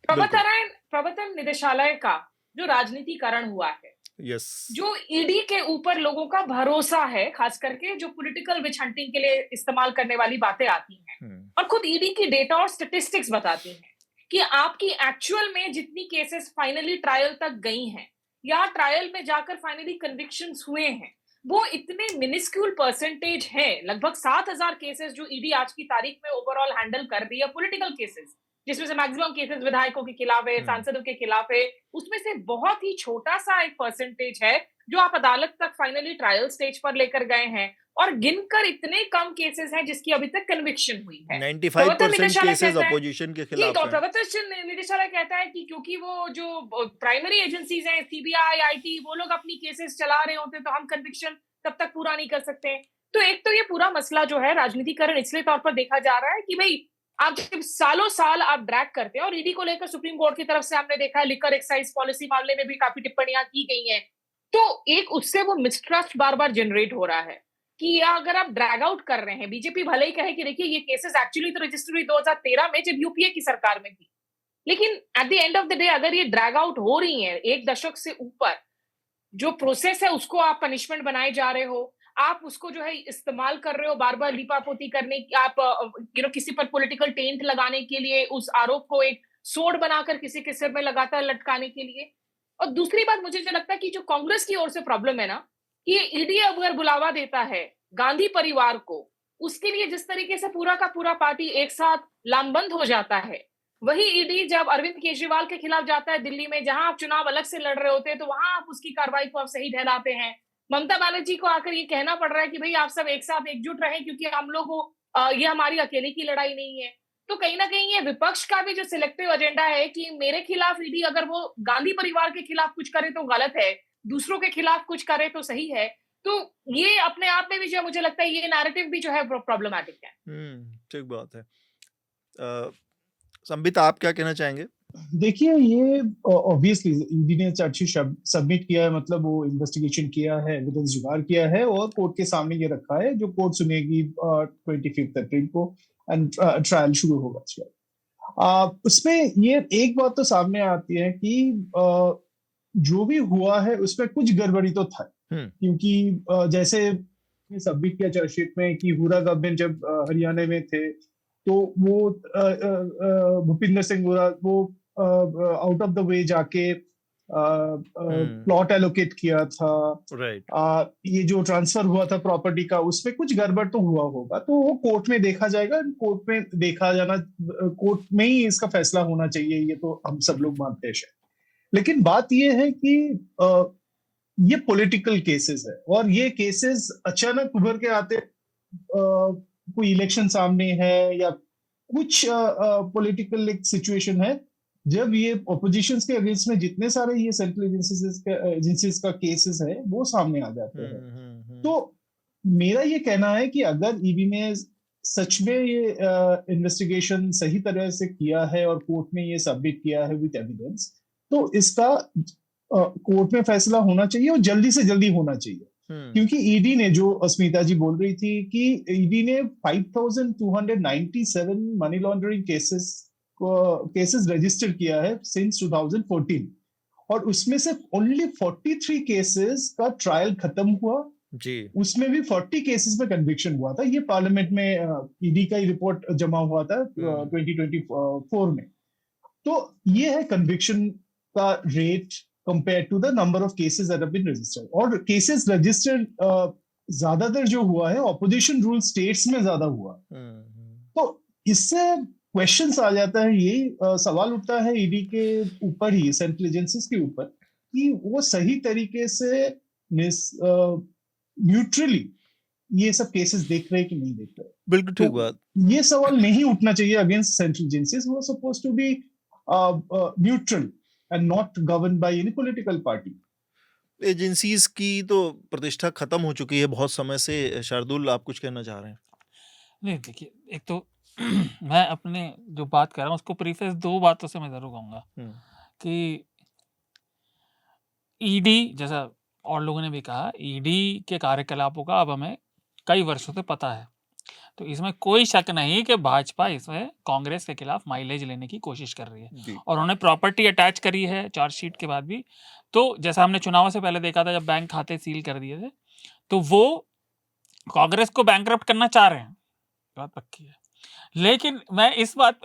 प्रवर्तन निदेशालय का जो राजनीतिकरण हुआ है, जो ईडी के ऊपर लोगों का भरोसा है, खास करके जो पॉलिटिकल विच हंटिंग के लिए इस्तेमाल करने वाली बातें आती हैं, और खुद ईडी की डेटा और स्टैटिस्टिक्स बताती हैं कि आपकी एक्चुअल में जितनी केसेस फाइनली ट्रायल तक गई हैं या ट्रायल में जाकर फाइनली कन्विक्शंस हुए हैं, वो इतने मिनिस्क्यूल परसेंटेज है, लगभग 7000 केसेस जो ईडी आज की तारीख में ओवरऑल हैंडल कर रही है, पॉलिटिकल केसेस, जिसमें से मैक्सिमम केसेस विधायकों के खिलाफ है, सांसदों के खिलाफ है, उसमें से बहुत ही छोटा सा एक परसेंटेज है जो आप अदालत तक फाइनली ट्रायल स्टेज पर लेकर गए हैं, और गिनकर इतने कम केसेस हैं जिसकी अभी तक कन्विक्शन हुई है। 95% केसेस अपोजिशन के खिलाफ हैं। प्रवर्तन निदेशालय कहता है कि क्योंकि वो जो प्राइमरी एजेंसीज हैं, CBI, IT, वो लोग अपनी केसेस चला रहे होते हैं, तो हम कन्विक्शन तब तक पूरा नहीं कर सकते। तो एक तो ये पूरा मसला जो है राजनीतिकरण इसलिए तौर पर देखा जा रहा है कि भाई आप जब सालों साल आप ड्रैग करते हैं, और ईडी को लेकर सुप्रीम कोर्ट की तरफ से हमने देखा है, लिकर एक्साइज पॉलिसी मामले में भी काफी टिप्पणियां की गई हैं, तो एक उससे वो मिसट्रस्ट बार बार जनरेट हो रहा है कि अगर आप ड्रैग आउट कर रहे हैं, बीजेपी भले ही कहे कि देखिए ये केसेस एक्चुअली तो रजिस्टर हुई 2013 में जब यूपीए की सरकार में थी, लेकिन at the end of the day अगर ये ड्रैग आउट हो रही है एक दशक से ऊपर, जो प्रोसेस है उसको आप पनिशमेंट बनाए जा रहे हो, आप उसको जो है इस्तेमाल कर रहे हो बार बार लीपापोती करने की, आप किसी पर पॉलिटिकल टेंट लगाने के लिए, उस आरोप को एक सोड़ बनाकर किसी के सिर में लगातार लटकाने के लिए। और दूसरी बात, मुझे जो लगता है कि जो कांग्रेस की ओर से प्रॉब्लम है ना, कि ईडी अगर बुलावा देता है गांधी परिवार को, उसके लिए जिस तरीके से पूरा का पूरा पार्टी एक साथ लामबंद हो जाता है, वही ईडी जब अरविंद केजरीवाल के खिलाफ जाता है दिल्ली में, जहां आप चुनाव अलग से लड़ रहे होते हैं, तो वहां आप उसकी कार्रवाई को आप सही ठहराते हैं। ममता बनर्जी को आकर ये कहना पड़ रहा है कि भाई आप सब एक साथ एकजुट रहें, क्योंकि हम लोग ये हमारी अकेले की लड़ाई नहीं है। तो कहीं ना कहीं ये विपक्ष का भी जो सिलेक्टिव एजेंडा है कि मेरे खिलाफ ईडी अगर वो गांधी परिवार के खिलाफ कुछ करे तो गलत है, दूसरों के खिलाफ कुछ करे तो सही है। तो ये अपने आप में भी जो मुझे लगता है ये नैरेटिव भी जो है प्रॉब्लमैटिक है। ठीक बात है। संबित, आप क्या कहना चाहेंगे? देखिए, ये ऑब्वियसली ईडी ने चार्जशीट सबमिट किया है, मतलब वो इन्वेस्टिगेशन किया है, एविडेंस जुगाड़ किया है और कोर्ट के सामने ये रखा है, जो कोर्ट सुनेगी 25 अप्रैल को एंड ट्रायल शुरू होगा। उसमें ये एक बात तो सामने आती है कि जो भी हुआ है उसमें कुछ गड़बड़ी तो था, क्योंकि जैसे सबमिट किया चार्जशीट में कि हुर्रा गवर्नमेंट जब हरियाणा में थे तो वो भूपिंदर सिंह हुर्रा वो आउट ऑफ द वे जाके प्लॉट एलोकेट किया था। राइट। ये जो ट्रांसफर हुआ था प्रॉपर्टी का, उसमें कुछ गड़बड़ तो हुआ होगा, तो वो कोर्ट में देखा जाएगा। कोर्ट में देखा जाना, कोर्ट में ही इसका फैसला होना चाहिए, ये तो हम सब लोग मानते हैं। लेकिन बात ये है कि ये पॉलिटिकल केसेस है और ये केसेस अचानक उभर के आते, कोई इलेक्शन सामने है या कुछ पॉलिटिकल एक सिचुएशन है, जब ये ऑपोजिशंस के अगेंस्ट में जितने सारे ये सेंट्रल एजेंसीज का केसेस है वो सामने आ जाते हैं। तो मेरा ये कहना है कि अगर ईडी ने सच में ये इन्वेस्टिगेशन सही तरह से किया है और कोर्ट में ये सबमिट किया है विद एविडेंस, तो इसका कोर्ट में फैसला होना चाहिए और जल्दी से जल्दी होना चाहिए। क्योंकि ईडी ने, जो अस्मिता जी बोल रही थी कि ईडी ने 5297 मनी लॉन्ड्रिंग केसेस रजिस्टर किया है सिंस 2014 और उसमें से ओनली 43 केसेस का ट्रायल खत्म हुआ जी। उसमें भी 40 केसेस में कन्विक्शन हुआ था। ये पार्लियामेंट में ईडी का ही रिपोर्ट जमा हुआ था 2024 में। तो ये है कन्विक्शन का rate compared to the number of cases that have been registered। और cases registered ज्यादातर जो हुआ है ऑपोजिशन रूल स्टेट्स में ज्यादा हुआ। तो इससे क्वेश्चंस आ जाता है, यही सवाल उठता है ईडी के ऊपर ही, सेंट्रल एजेंसीज के ऊपर, कि वो सही तरीके से न्यूट्रली ये सब केसेस देख रहे कि नहीं देख रहे। बिल्कुल ठीक बात। ये सवाल नहीं उठना चाहिए अगेंस्ट सेंट्रल एजेंसीज। वो suppose to be neutral and not governed by any political party। Agencies की तो प्रतिष्ठा खत्म हो चुकी है बहुत समय से। शार्दुल, आप कुछ कहना चाह रहे हैं? नहीं, देखिए, एक तो मैं अपने जो बात कर रहा हूँ उसको प्रीफेस 2 बातों से मैं जरूर कहूंगा कि ईडी, जैसा और लोगों ने भी कहा, ईडी के कार्यकलापों का अब हमें कई वर्षों से पता है। तो इसमें कोई शक नहीं कि भाजपा इसमें कांग्रेस के खिलाफ माइलेज लेने की कोशिश कर रही है और उन्होंने प्रॉपर्टी अटैच करी है चार्जशीट के बाद भी। तो जैसा हमने चुनाव से पहले देखा था, जब बैंक खाते सील कर दिए थे, तो वो कांग्रेस को बैंकरप्ट करना चाह रहे हैं, बात पक्की है। लेकिन मैं इस बात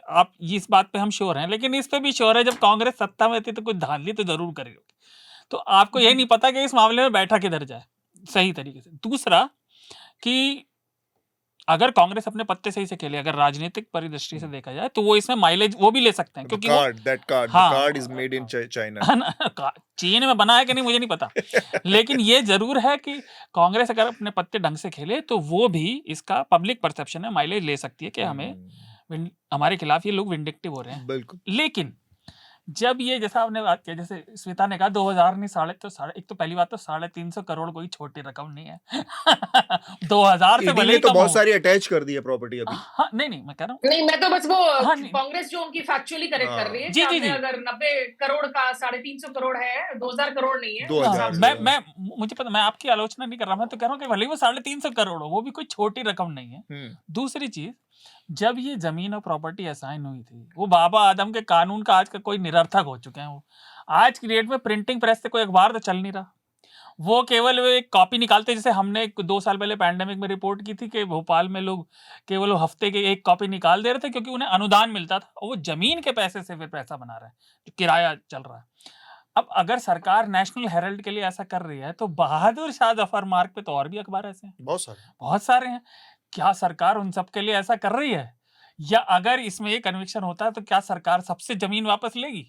पे हम श्योर हैं, लेकिन इस पे भी श्योर है जब कांग्रेस सत्ता में थी तो कुछ धांधली तो जरूर करी होगी। तो आपको यही नहीं पता कि इस मामले में बैठा किधर जाए सही तरीके से। दूसरा कि अगर कांग्रेस अपने पत्ते सही से खेले, अगर राजनीतिक परिदृष्टि से देखा जाए, तो वो इसमें माइलेज वो भी ले सकते हैं, क्योंकि card is made in China. चीन में बना है कि नहीं मुझे नहीं पता, लेकिन ये जरूर है कि कांग्रेस अगर अपने पत्ते ढंग से खेले तो वो भी इसका पब्लिक परसेप्शन है माइलेज ले सकती है कि हमें हमारे खिलाफ ये लोग विंडिक्टिव हो रहे हैं। बिल्कुल। लेकिन जब ये, जैसा आपने बात किया, जैसे स्मिता ने कहा 2000 नहीं, एक तो पहली बात तो 350 करोड़ कोई छोटी रकम नहीं है। 2000 से भले ही तो बहुत सारी अटैच कर दी है प्रॉपर्टी अभी। हाँ, नहीं मैं कह रहा हूँ, नहीं, मैं तो बस वो कांग्रेस जो उनकी फैक्चुअली करेक्ट कर रही है। जी। अगर 90 करोड़ का 350 करोड़ है, 2000 करोड़ नहीं है। मैं मुझे पता, मैं आपकी आलोचना नहीं कर रहा, मैं तो कह रहा हूँ कि भले वो 350 करोड़ हो, वो भी कोई छोटी रकम नहीं है। दूसरी चीज, जब ये जमीन और प्रॉपर्टी असाइन हुई थी, वो बाबा आदम के कानून का आज का कोई निरर्थक हो चुके हैं। वो आज की डेट में प्रिंटिंग प्रेस से कोई अखबार तो चल नहीं रहा, वो केवल एक कॉपी निकालते। जैसे हमने 2 साल पहले पैंडेमिक में रिपोर्ट की थी कि भोपाल में लोग केवल हफ्ते के 1 कॉपी निकाल दे रहे थे, क्योंकि उन्हें अनुदान मिलता था, और वो जमीन के पैसे से फिर पैसा बना रहा है, जो किराया चल रहा है। अब अगर सरकार नेशनल हेराल्ड के लिए ऐसा कर रही है, तो बहादुर शाह जफर मार्ग पे तो और भी अखबार ऐसे हैं, बहुत सारे हैं। क्या सरकार उन सब के लिए ऐसा कर रही है या अगर इसमें ये कन्विक्शन होता है तो क्या सरकार सबसे जमीन वापस लेगी?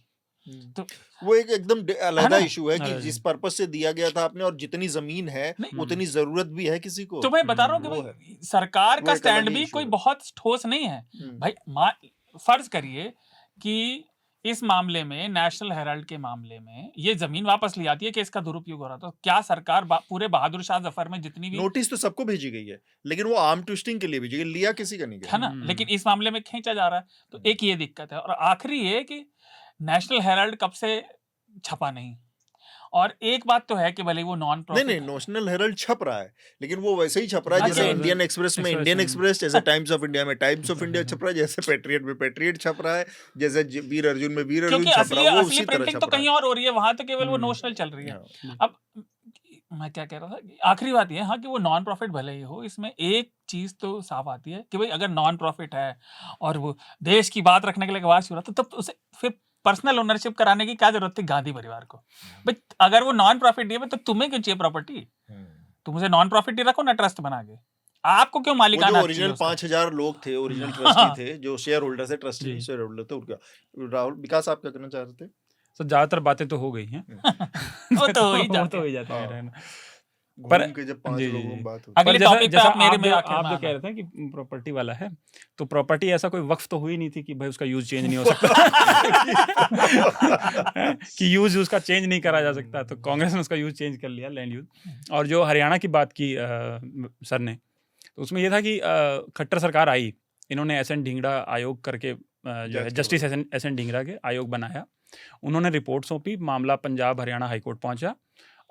तो वो एक एकदम अलग इशू है कि जिस पर्पज से दिया गया था आपने, और जितनी जमीन है उतनी जरूरत भी है किसी को। तो मैं बता रहा हूँ कि भाई सरकार का स्टैंड भी कोई बहुत ठोस नहीं है भाई। फर्ज करिए कि इस मामले में, नेशनल हेराल्ड के मामले में, ये जमीन वापस ली जाती है कि इसका दुरुपयोग हो रहा था, तो क्या सरकार पूरे बहादुर शाह जफर में जितनी भी नोटिस तो सबको भेजी गई है, लेकिन वो आर्म ट्विस्टिंग के लिए भेजी गई, लिया किसी का नहीं गया है ना, लेकिन इस मामले में खींचा जा रहा है। तो एक ये दिक्कत है। और आखिरी ये कि नेशनल हेराल्ड कब से छपा नहीं, और एक बात तो है कि भले वो नॉन प्रॉफिट नहीं नेशनल हेराल्ड छप रहा है, लेकिन वो वैसे ही छप रहा है जैसे इंडियन एक्सप्रेस में इंडियन एक्सप्रेस, जैसे टाइम्स ऑफ इंडिया में टाइम्स ऑफ इंडिया छप रहा है, जैसे पैट्रियट में पैट्रियट छप रहा है, जैसे वीर अर्जुन में वीर अर्जुन छप रहा है, वो उसी तरह छप तो कहीं और हो रही है, वहां तो केवल वो नोशनल चल रही है। अब मैं क्या कह रहा था, आखिरी बात ये हाँ कि वो नॉन प्रॉफिट भले ही हो, इसमें एक चीज तो साफ आती है कि भाई अगर नॉन प्रॉफिट है और वो देश की बात रखने के लिए बात शुरू, तो तब उसे फिर पर्सनल ओनरशिप कराने की क्या जरूरत थी गांधी परिवार को? भाई अगर वो नॉन प्रॉफिट है तो तुम्हें क्यों चाहिए प्रॉपर्टी? तुम उसे नॉन प्रॉफिट ही रखो ना, ट्रस्ट बना के। आपको क्यों मालिकाना? ओरिजिनल 5000 लोग थे, ओरिजिनल ट्रस्टी थे, जो शेयर होल्डर थे, ट्रस्टी शेयर होल्डर थे, उनका। राहुल विकास आप क्या करना चाह रहे थे? तो ज्यादातर बातें तो हो गई हैं। वो तो हो ही जाता है। पर जब 5 लोगों की बात होती अगले टॉपिक पे आप मेरे में आप जो कह रहे थे कि प्रॉपर्टी वाला है, तो प्रॉपर्टी ऐसा कोई वक्फ तो हुई नहीं थी कि भाई उसका यूज चेंज नहीं हो सकता कि यूज उसका चेंज नहीं करा जा सकता, तो कांग्रेस ने उसका यूज चेंज कर लिया, लैंड यूज। और जो हरियाणा की बात की सर ने, तो उसमें यह था कि खट्टर सरकार आई, इन्होंने एस.एन. ढींगड़ा आयोग करके जो है जस्टिस एस.एन. ढींगड़ा के आयोग बनाया, उन्होंने रिपोर्ट सौंपी, मामला पंजाब हरियाणा हाईकोर्ट पहुंचा,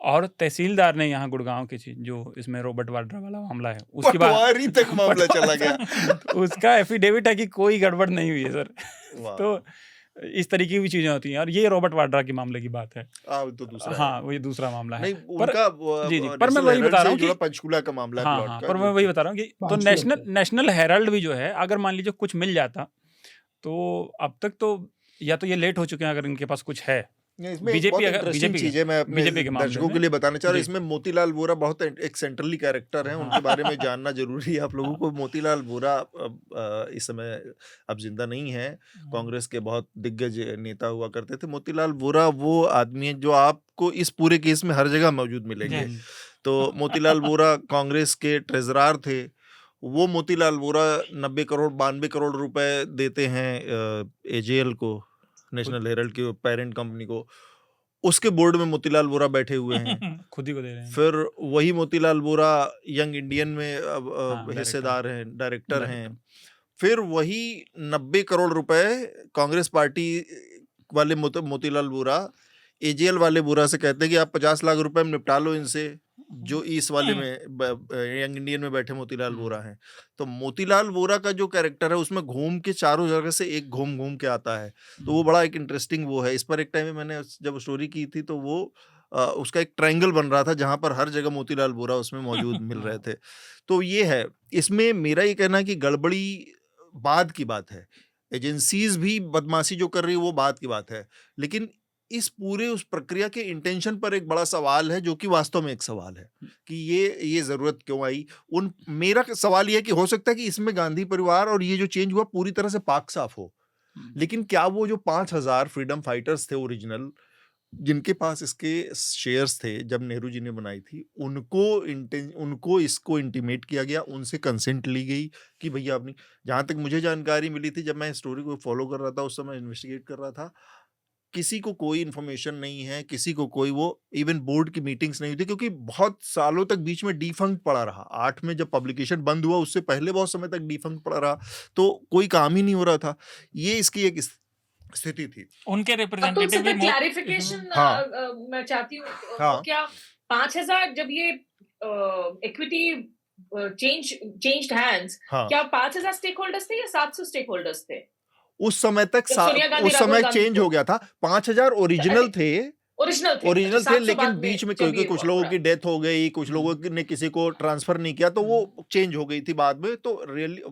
और तहसीलदार ने यहाँ गुड़गांव की चीज जो इसमें रॉबर्ट वाड्रा वाला मामला है, उसके बाद तक मामला चला गया उसका एफिडेविट है कि कोई गड़बड़ नहीं हुई है सर। तो इस तरीके की भी चीजें होती हैं, और ये रॉबर्ट वाड्रा के मामले की बात है। तो दूसरा हाँ, वो ये दूसरा मामला है। जी, पर मैं वही बता रहा हूँ कि पंचकूला का मामला है, हाँ, पर मैं वही बता रहा हूँ कि तो नेशनल हेराल्ड भी जो है, अगर मान लीजिए कुछ मिल जाता, तो अब तक तो या तो ये लेट हो चुके हैं अगर इनके पास कुछ है। बीजेपी चीज है, मैं अपने दर्शकों के लिए बताना चाह रहा हूँ, इसमें मोतीलाल वोरा बहुत एक सेंट्रली कैरेक्टर है, उनके बारे में जानना जरूरी है आप लोगों को। मोतीलाल वोरा इस समय अब जिंदा नहीं है, कांग्रेस के बहुत दिग्गज नेता हुआ करते थे। मोतीलाल वोरा वो आदमी है जो आपको इस पूरे केस में हर जगह मौजूद मिलेंगे। तो मोतीलाल वोरा कांग्रेस के ट्रेजरार थे। वो मोतीलाल वोरा 92 करोड़ रुपए देते हैं एजेएल को, नेशनल हेराल्ड के पेरेंट कंपनी को, उसके बोर्ड में मोतीलाल वोरा बैठे हुए हैं खुद ही को दे रहे हैं। फिर वही मोतीलाल वोरा यंग इंडियन में अब हिस्सेदार हैं, डायरेक्टर हैं। फिर वही 90 करोड़ रुपए कांग्रेस पार्टी वाले मोतीलाल वोरा एजेएल वाले वोरा से कहते हैं कि आप 50 लाख रुपए में निपटा लो इनसे, जो इस वाले में यंग इंडियन में बैठे मोतीलाल वोरा हैं। तो मोतीलाल वोरा का जो कैरेक्टर है उसमें घूम के चारों जगह से एक घूम के आता है, तो वो बड़ा एक इंटरेस्टिंग वो है। इस पर एक टाइम में मैंने जब स्टोरी की थी तो वो उसका एक ट्रायंगल बन रहा था जहां पर हर जगह मोतीलाल वोरा उसमें मौजूद मिल रहे थे। तो ये है, इसमें मेरा ये कहना है कि गड़बड़ी बाद की बात है, एजेंसीज भी बदमाशी जो कर रही है वो बात की बात है, लेकिन इस पूरे उस प्रक्रिया के इंटेंशन पर एक बड़ा सवाल है, जो कि वास्तव में एक सवाल है कि ये जरूरत क्यों आई। मेरा सवाल ये है कि हो सकता है कि इसमें गांधी परिवार और ये जो चेंज हुआ पूरी तरह से पाक साफ हो, लेकिन क्या वो जो 5000 फ्रीडम फाइटर्स थे ओरिजिनल, जिनके पास इसके शेयर्स थे जब नेहरू जी ने बनाई थी, उनको इसको इंटीमेट किया गया, उनसे कंसेंट ली गई कि भैया अपनी, जहां तक मुझे जानकारी मिली थी जब मैं स्टोरी को फॉलो कर रहा था, उस समय इन्वेस्टिगेट कर रहा था, किसी को कोई इन्फॉर्मेशन नहीं है, किसी को कोई वो इवन बोर्ड की मीटिंग्स नहीं हुई थी, क्योंकि बहुत सालों तक बीच में डिफंक्ट पड़ा रहा। 8 में जब पब्लिकेशन बंद हुआ उससे पहले बहुत समय तक डिफंक्ट पड़ा रहा, तो कोई काम ही नहीं हो रहा था। ये इसकी एक स्थिति थी। उनके रिप्रेजेंटेटिव भी क्लैरिफिकेशन मैं चाहती हूँ, क्या 5000 जब ये इक्विटी चेंज्ड हैंड्स, क्या 5000 स्टेक होल्डर्स थे या 700 स्टेक होल्डर्स थे? उस समय चेंज हो गया था। 5000 ओरिजिनल थे, लेकिन बीच में क्योंकि कुछ लोगों की डेथ हो गई, कुछ लोगों ने किसी को ट्रांसफर नहीं किया, तो वो चेंज हो गई थी बाद में। तो रियली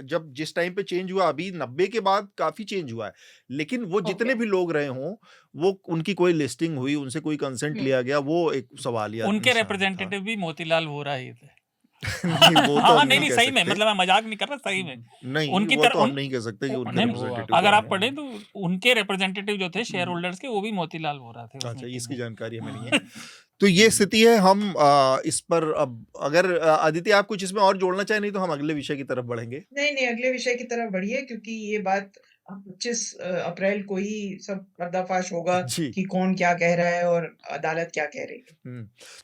जब जिस टाइम पे चेंज हुआ, अभी 90 के बाद काफी चेंज हुआ है, लेकिन वो जितने भी लोग रहे हों, वो उनकी कोई लिस्टिंग हुई, उनसे कोई कंसेंट लिया गया, वो एक सवाल। उनके रिप्रेजेंटेटिव भी मोतीलाल वोरा ही थे। नहीं वो तो हाँ हम नहीं नहीं नहीं कह सही में, सकते। मतलब मैं मजाक नहीं कर रहा, सही में नहीं उनकी वो तरह तो हम उन नहीं कह सकते कि उनके नहीं, रिप्रेजेंटेटिव अगर कौन आप है। पढ़ें तो उनके रिप्रेजेंटेटिव जो थे शेयर होल्डर्स के, वो भी मोतीलाल वोरा थे उस अच्छा, मीटिंग इसकी में। जानकारी हमें नहीं है। तो ये स्थिति है। हम इस पर अब अगर आदित्य आप कुछ इसमें और जोड़ना चाहें, नहीं तो हम अगले विषय की तरफ बढ़ेंगे। नहीं, अगले विषय की तरफ बढ़िए, क्योंकि ये बात अब 25 अप्रैल को ही सब पर्दाफाश होगा जी। कि कौन क्या कह रहा है और अदालत क्या कह रही है।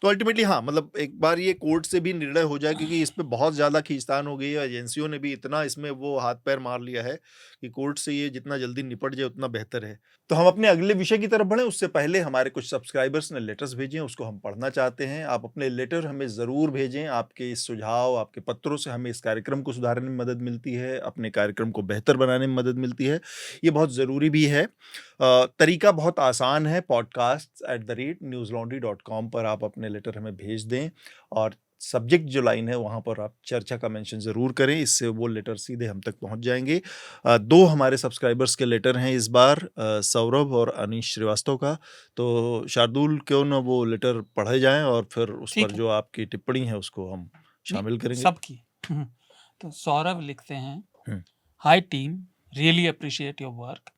तो अल्टीमेटली हाँ, मतलब एक बार ये कोर्ट से भी निर्णय हो जाए, क्योंकि इस पे बहुत ज़्यादा खींचतान हो गई है। एजेंसियों ने भी इतना इसमें वो हाथ पैर मार लिया है कि कोर्ट से ये जितना जल्दी निपट जाए उतना बेहतर है। तो हम अपने अगले विषय की तरफ बढ़ें, उससे पहले हमारे कुछ सब्सक्राइबर्स ने लेटर्स भेजे हैं, उसको हम पढ़ना चाहते हैं। आप अपने लेटर हमें ज़रूर भेजें। आपके इस सुझाव, आपके पत्रों से हमें इस कार्यक्रम को सुधारने में मदद मिलती है, अपने कार्यक्रम को बेहतर बनाने में मदद मिलती है। ये बहुत ज़रूरी भी है। तरीका बहुत आसान है। podcast@newslaundry.com पर आप अपने लेटर हमें भेज दें, और सब्जेक्ट जो लाइन है वहाँ पर आप चर्चा का मेंशन ज़रूर करें। इससे वो लेटर सीधे हम तक पहुँच जाएंगे। 2 हमारे सब्सक्राइबर्स के लेटर हैं इस बार, सौरभ और अनीश श्रीवास्तव का। तो शार्दुल, क्यों ना वो लेटर पढ़े जाएं और फिर उस ठीक पर है। जो आपकी टिप्पणी है उसको हम शामिल करेंगे। सबकी। तो सौरभ लिखते हैं, हम्म। Hi team, really appreciate your work.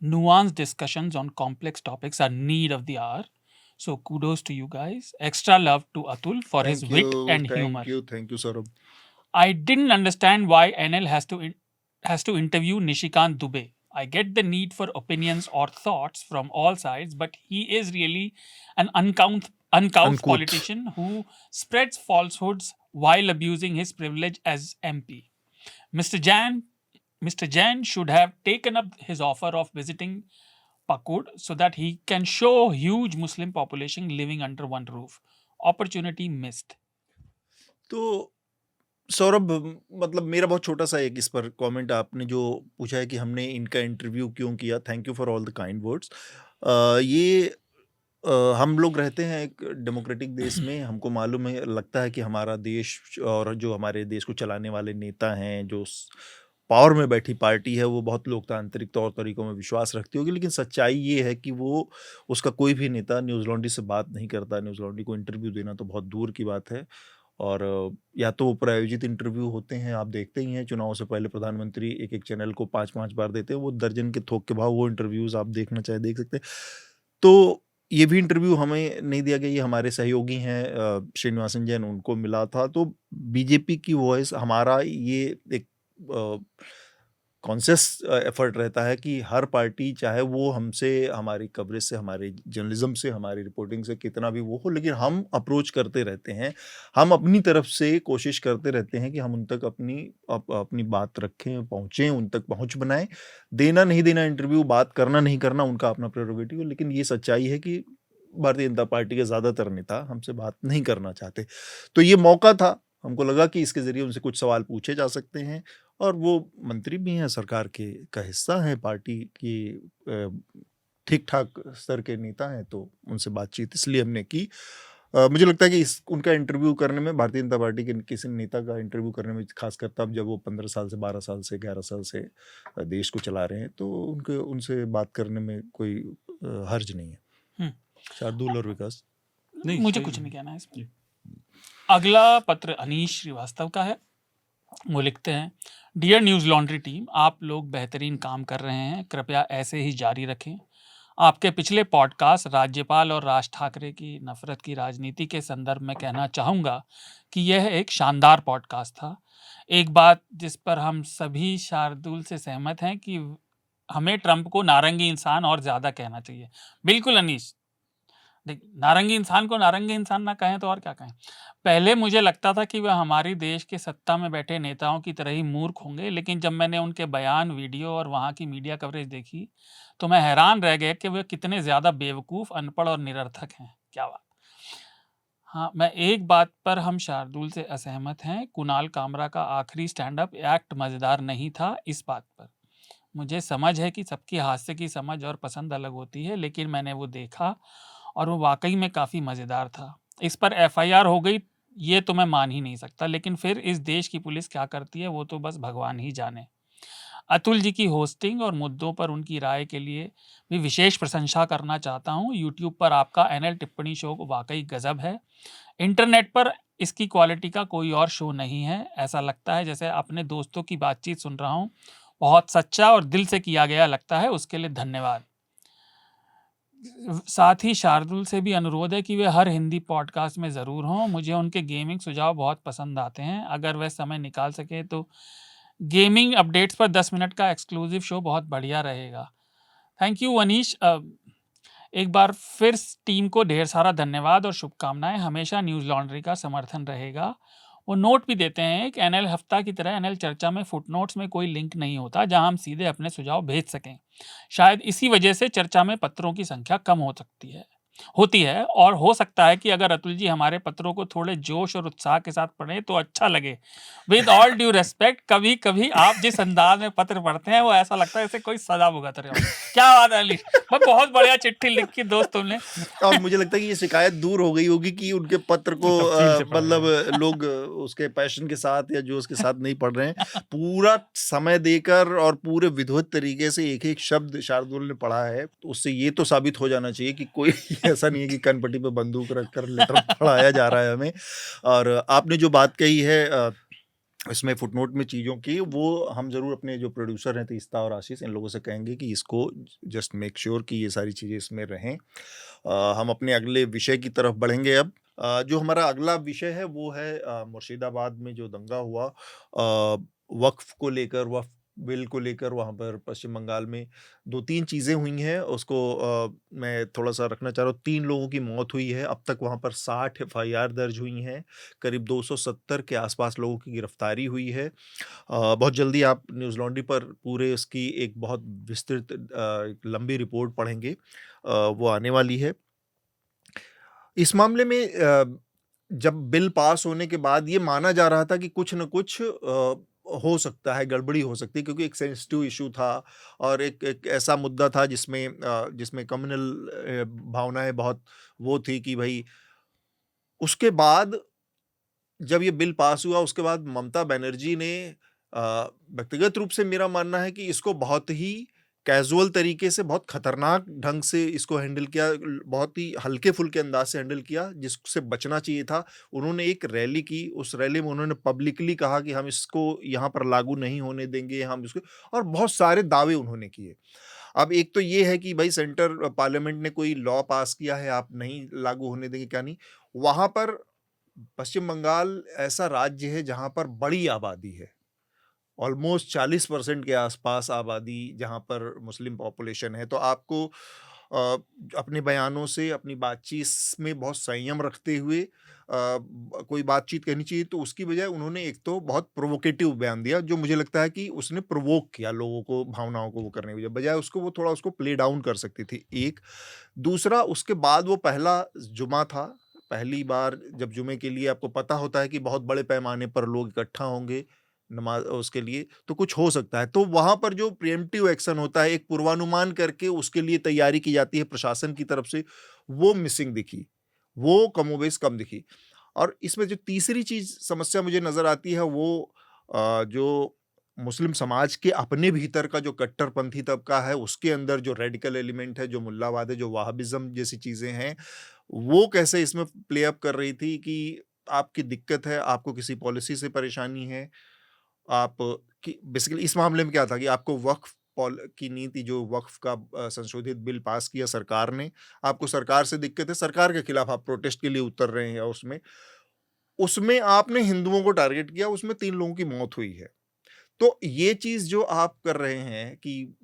Nuanced discussions on complex topics are need of the hour. So kudos to you guys. Extra love to Atul for his wit and humor. Thank you, Saurabh. I didn't understand why NL has to interview Nishikant Dubey. I get the need for opinions or thoughts from all sides, but he is really an uncouth politician who spreads falsehoods while abusing his privilege as MP. Mr. Jain should have taken up his offer of visiting Pakur so that he can show huge Muslim population living under one roof. Opportunity missed. तो सौरभ, मतलब मेरा बहुत छोटा सा एक इस पर कमेंट, आपने जो पूछा है कि हमने इनका इंटरव्यू क्यों किया, thank you for all the kind words. ये हम लोग रहते हैं एक डेमोक्रेटिक देश में, हमको मालूम है, लगता है कि हमारा देश और जो हमारे देश को चलाने वाले नेता हैं, जो पावर में बैठी पार्टी है, वो बहुत लोकतांत्रिक तौर तरीकों में विश्वास रखती होगी, लेकिन सच्चाई ये है कि वो उसका कोई भी नेता न्यूज़ लॉन्ड्री से बात नहीं करता। न्यूज़ लॉन्ड्री को इंटरव्यू देना तो बहुत दूर की बात है। और या तो वो प्रायोजित इंटरव्यू होते हैं, आप देखते ही हैं चुनाव से पहले प्रधानमंत्री एक एक चैनल को 5-5 बार देते हैं, वो दर्जन के थोक के भाव वो इंटरव्यूज़ आप देखना चाहे देख सकते हैं। तो ये भी इंटरव्यू हमें नहीं दिया गया, ये हमारे सहयोगी हैं श्रीनिवासन जैन, उनको मिला था। तो बीजेपी की वॉइस, हमारा ये एक कॉन्शियस एफर्ट रहता है कि हर पार्टी, चाहे वो हमसे, हमारी कवरेज से, हमारे जर्नलिज्म से, हमारी रिपोर्टिंग से कितना भी वो हो, लेकिन हम अप्रोच करते रहते हैं, हम अपनी तरफ से कोशिश करते रहते हैं कि हम उन तक अपनी बात रखें, पहुँचें, उन तक पहुँच बनाएं। देना नहीं देना इंटरव्यू, बात करना नहीं करना, उनका अपना प्रेरोगेटिव है, लेकिन ये सच्चाई है कि भारतीय जनता पार्टी के ज़्यादातर नेता हमसे बात नहीं करना चाहते। तो ये मौका था, हमको लगा कि इसके ज़रिए उनसे कुछ सवाल पूछे जा सकते हैं, और वो मंत्री भी हैं, सरकार का हिस्सा हैं, पार्टी की ठीक-ठाक स्तर के नेता हैं, तो उनसे बातचीत इसलिए हमने की। मुझे लगता है कि उनका इंटरव्यू करने में, भारतीय जनता पार्टी के किसी नेता का इंटरव्यू करने में, खासकर तब जब वो 15 साल से, 12 साल से, 11 साल से देश को चला रहे हैं, तो उनसे बात करने में कोई हर्ज नहीं है। शार्दुल और विकास? नहीं, मुझे कुछ नहीं कहना है इसमें। अगला पत्र अनीश श्रीवास्तव का है। वो लिखते हैं, डियर न्यूज़ लॉन्ड्री टीम, आप लोग बेहतरीन काम कर रहे हैं, कृपया ऐसे ही जारी रखें। आपके पिछले पॉडकास्ट राज्यपाल और राज ठाकरे की नफरत की राजनीति के संदर्भ में कहना चाहूँगा कि यह एक शानदार पॉडकास्ट था। एक बात जिस पर हम सभी शार्दुल से सहमत हैं कि हमें ट्रंप को नारंगी इंसान और ज़्यादा कहना चाहिए। बिल्कुल अनीश, देख, नारंगी इंसान को नारंगी इंसान ना कहें तो और क्या कहें। पहले मुझे लगता था कि वह हमारी देश के सत्ता में बैठे नेताओं की तरह ही मूर्ख होंगे, लेकिन जब मैंने उनके बयान, वीडियो और वहाँ की मीडिया कवरेज देखी तो मैं हैरान रह गया कि वे कितने ज़्यादा बेवकूफ़, अनपढ़ और निरर्थक हैं। क्या बात। हाँ, मैं एक बात पर हम शार्दुल से असहमत हैं, कुणाल कामरा का आखिरी स्टैंड अप एक्ट मज़ेदार नहीं था। इस बात पर मुझे समझ है कि सबकी हास्य की समझ और पसंद अलग होती है, लेकिन मैंने वो देखा और वो वाकई में काफ़ी मज़ेदार था। इस पर FIR हो गई, ये तो मैं मान ही नहीं सकता, लेकिन फिर इस देश की पुलिस क्या करती है वो तो बस भगवान ही जाने। अतुल जी की होस्टिंग और मुद्दों पर उनकी राय के लिए भी विशेष प्रशंसा करना चाहता हूँ। यूट्यूब पर आपका NL टिप्पणी शो वाकई गजब है। इंटरनेट पर इसकी क्वालिटी का कोई और शो नहीं है। ऐसा लगता है जैसे अपने दोस्तों की बातचीत सुन रहा हूँ। बहुत सच्चा और दिल से किया गया लगता है, उसके लिए धन्यवाद। साथ ही शार्दुल से भी अनुरोध है कि वे हर हिंदी पॉडकास्ट में ज़रूर हों। मुझे उनके गेमिंग सुझाव बहुत पसंद आते हैं। अगर वह समय निकाल सके तो गेमिंग अपडेट्स पर 10 मिनट का एक्सक्लूसिव शो बहुत बढ़िया रहेगा। Thank you Anish. एक बार फिर टीम को ढेर सारा धन्यवाद और शुभकामनाएं। हमेशा न्यूज़ लॉन्ड्री का समर्थन रहेगा। वो नोट भी देते हैं कि एनएल हफ्ता की तरह एनएल चर्चा में फुटनोट्स में कोई लिंक नहीं होता जहां हम सीधे अपने सुझाव भेज सकें। शायद इसी वजह से चर्चा में पत्रों की संख्या कम होती है और हो सकता है कि अगर अतुल जी हमारे पत्रों को थोड़े जोश और उत्साह के साथ पढ़ें तो अच्छा लगे। विद ऑल ड्यू रेस्पेक्ट, कभी कभी आप जिस अंदाज में पत्र पढ़ते हैं वो ऐसा लगता है जैसे कोई सजा भुगत रहे हो। क्या बात है अली, बहुत बढ़िया चिट्ठी लिखी दोस्त तुमने। और मुझे लगता है कि ये शिकायत दूर हो गई होगी कि उनके पत्र को मतलब लोग उसके पैशन के साथ या जोश के साथ नहीं पढ़ रहे हैं। पूरा समय देकर और पूरे विधिवत तरीके से एक एक शब्द शार्दुल ने पढ़ा है। उससे ये तो साबित हो जाना चाहिए कि कोई ऐसा नहीं है कि कनपट्टी पे बंदूक रखकर लेटर पढ़ाया जा रहा है हमें। और आपने जो बात कही है इसमें फुटनोट में चीज़ों की, वो हम ज़रूर अपने जो प्रोड्यूसर हैं तीस्ता और आशीष, इन लोगों से कहेंगे कि इसको जस्ट मेक श्योर कि ये सारी चीज़ें इसमें रहें। हम अपने अगले विषय की तरफ बढ़ेंगे अब। जो हमारा अगला विषय है वो है मुर्शिदाबाद में जो दंगा हुआ वक्फ को लेकर, वक्फ बिल को लेकर। वहाँ पर पश्चिम बंगाल में 2-3 चीज़ें हुई हैं, उसको मैं थोड़ा सा रखना चाह रहा हूँ। 3 लोगों की मौत हुई है, अब तक वहाँ पर 60 FIR दर्ज हुई हैं, करीब 270 के आसपास लोगों की गिरफ्तारी हुई है। बहुत जल्दी आप न्यूज़ लॉन्ड्री पर पूरे इसकी एक बहुत विस्तृत लंबी रिपोर्ट पढ़ेंगे, वो आने वाली है। इस मामले में जब बिल पास होने के बाद ये माना जा रहा था कि कुछ न कुछ हो सकता है, गड़बड़ी हो सकती है, क्योंकि एक सेंसिटिव इशू था और एक ऐसा मुद्दा था जिसमें कम्युनल भावनाएं बहुत वो थी कि भाई। उसके बाद जब ये बिल पास हुआ उसके बाद ममता बनर्जी ने व्यक्तिगत रूप से मेरा मानना है कि इसको बहुत ही कैजुअल तरीके से, बहुत खतरनाक ढंग से इसको हैंडल किया, बहुत ही हल्के फुल्के अंदाज से हैंडल किया, जिससे बचना चाहिए था। उन्होंने एक रैली की, उस रैली में उन्होंने पब्लिकली कहा कि हम इसको यहाँ पर लागू नहीं होने देंगे, हम इसको, और बहुत सारे दावे उन्होंने किए। अब एक तो ये है कि भाई सेंटर पार्लियामेंट ने कोई लॉ पास किया है, आप नहीं लागू होने देंगे, क्या नहीं। वहाँ पर पश्चिम बंगाल ऐसा राज्य है जहाँ पर बड़ी आबादी है, ऑलमोस्ट 40% के आसपास आबादी जहाँ पर मुस्लिम पॉपुलेशन है। तो आपको अपने बयानों से, अपनी बातचीत में बहुत संयम रखते हुए कोई बातचीत करनी चाहिए। तो उसकी बजाय उन्होंने एक तो बहुत प्रोवोकेटिव बयान दिया, जो मुझे लगता है कि उसने प्रोवोक किया लोगों को, भावनाओं को वो करने की बजाय उसको, वो थोड़ा उसको प्ले डाउन कर सकती थी। एक दूसरा, उसके बाद वो पहला जुमा था, पहली बार जब जुमे के लिए आपको पता होता है कि बहुत बड़े पैमाने पर लोग इकट्ठा होंगे नमाज उसके लिए, तो कुछ हो सकता है। तो वहां पर जो प्रिएम्प्टिव एक्शन होता है, एक पूर्वानुमान करके उसके लिए तैयारी की जाती है प्रशासन की तरफ से, वो मिसिंग दिखी, वो कमोबेश कम दिखी। और इसमें जो तीसरी चीज समस्या मुझे नजर आती है वो जो मुस्लिम समाज के अपने भीतर का जो कट्टरपंथी तबका है, उसके अंदर जो रेडिकल एलिमेंट है, जो मुल्लावाद है, जो वहाबिज्म जैसी चीजें हैं, वो कैसे इसमें प्ले अप कर रही थी कि आपकी दिक्कत है, आपको किसी पॉलिसी से परेशानी है, आप कि बेसिकली इस मामले में क्या था कि आपको वक्फ की नीति, जो वक्फ का संशोधित बिल पास किया सरकार ने, आपको सरकार से दिक्कत है, सरकार के खिलाफ आप प्रोटेस्ट के लिए उतर रहे हैं, उसमें आपने हिंदुओं को टारगेट किया, उसमें 3 लोगों की मौत हुई है। तो ये चीज जो आप कर रहे हैं कि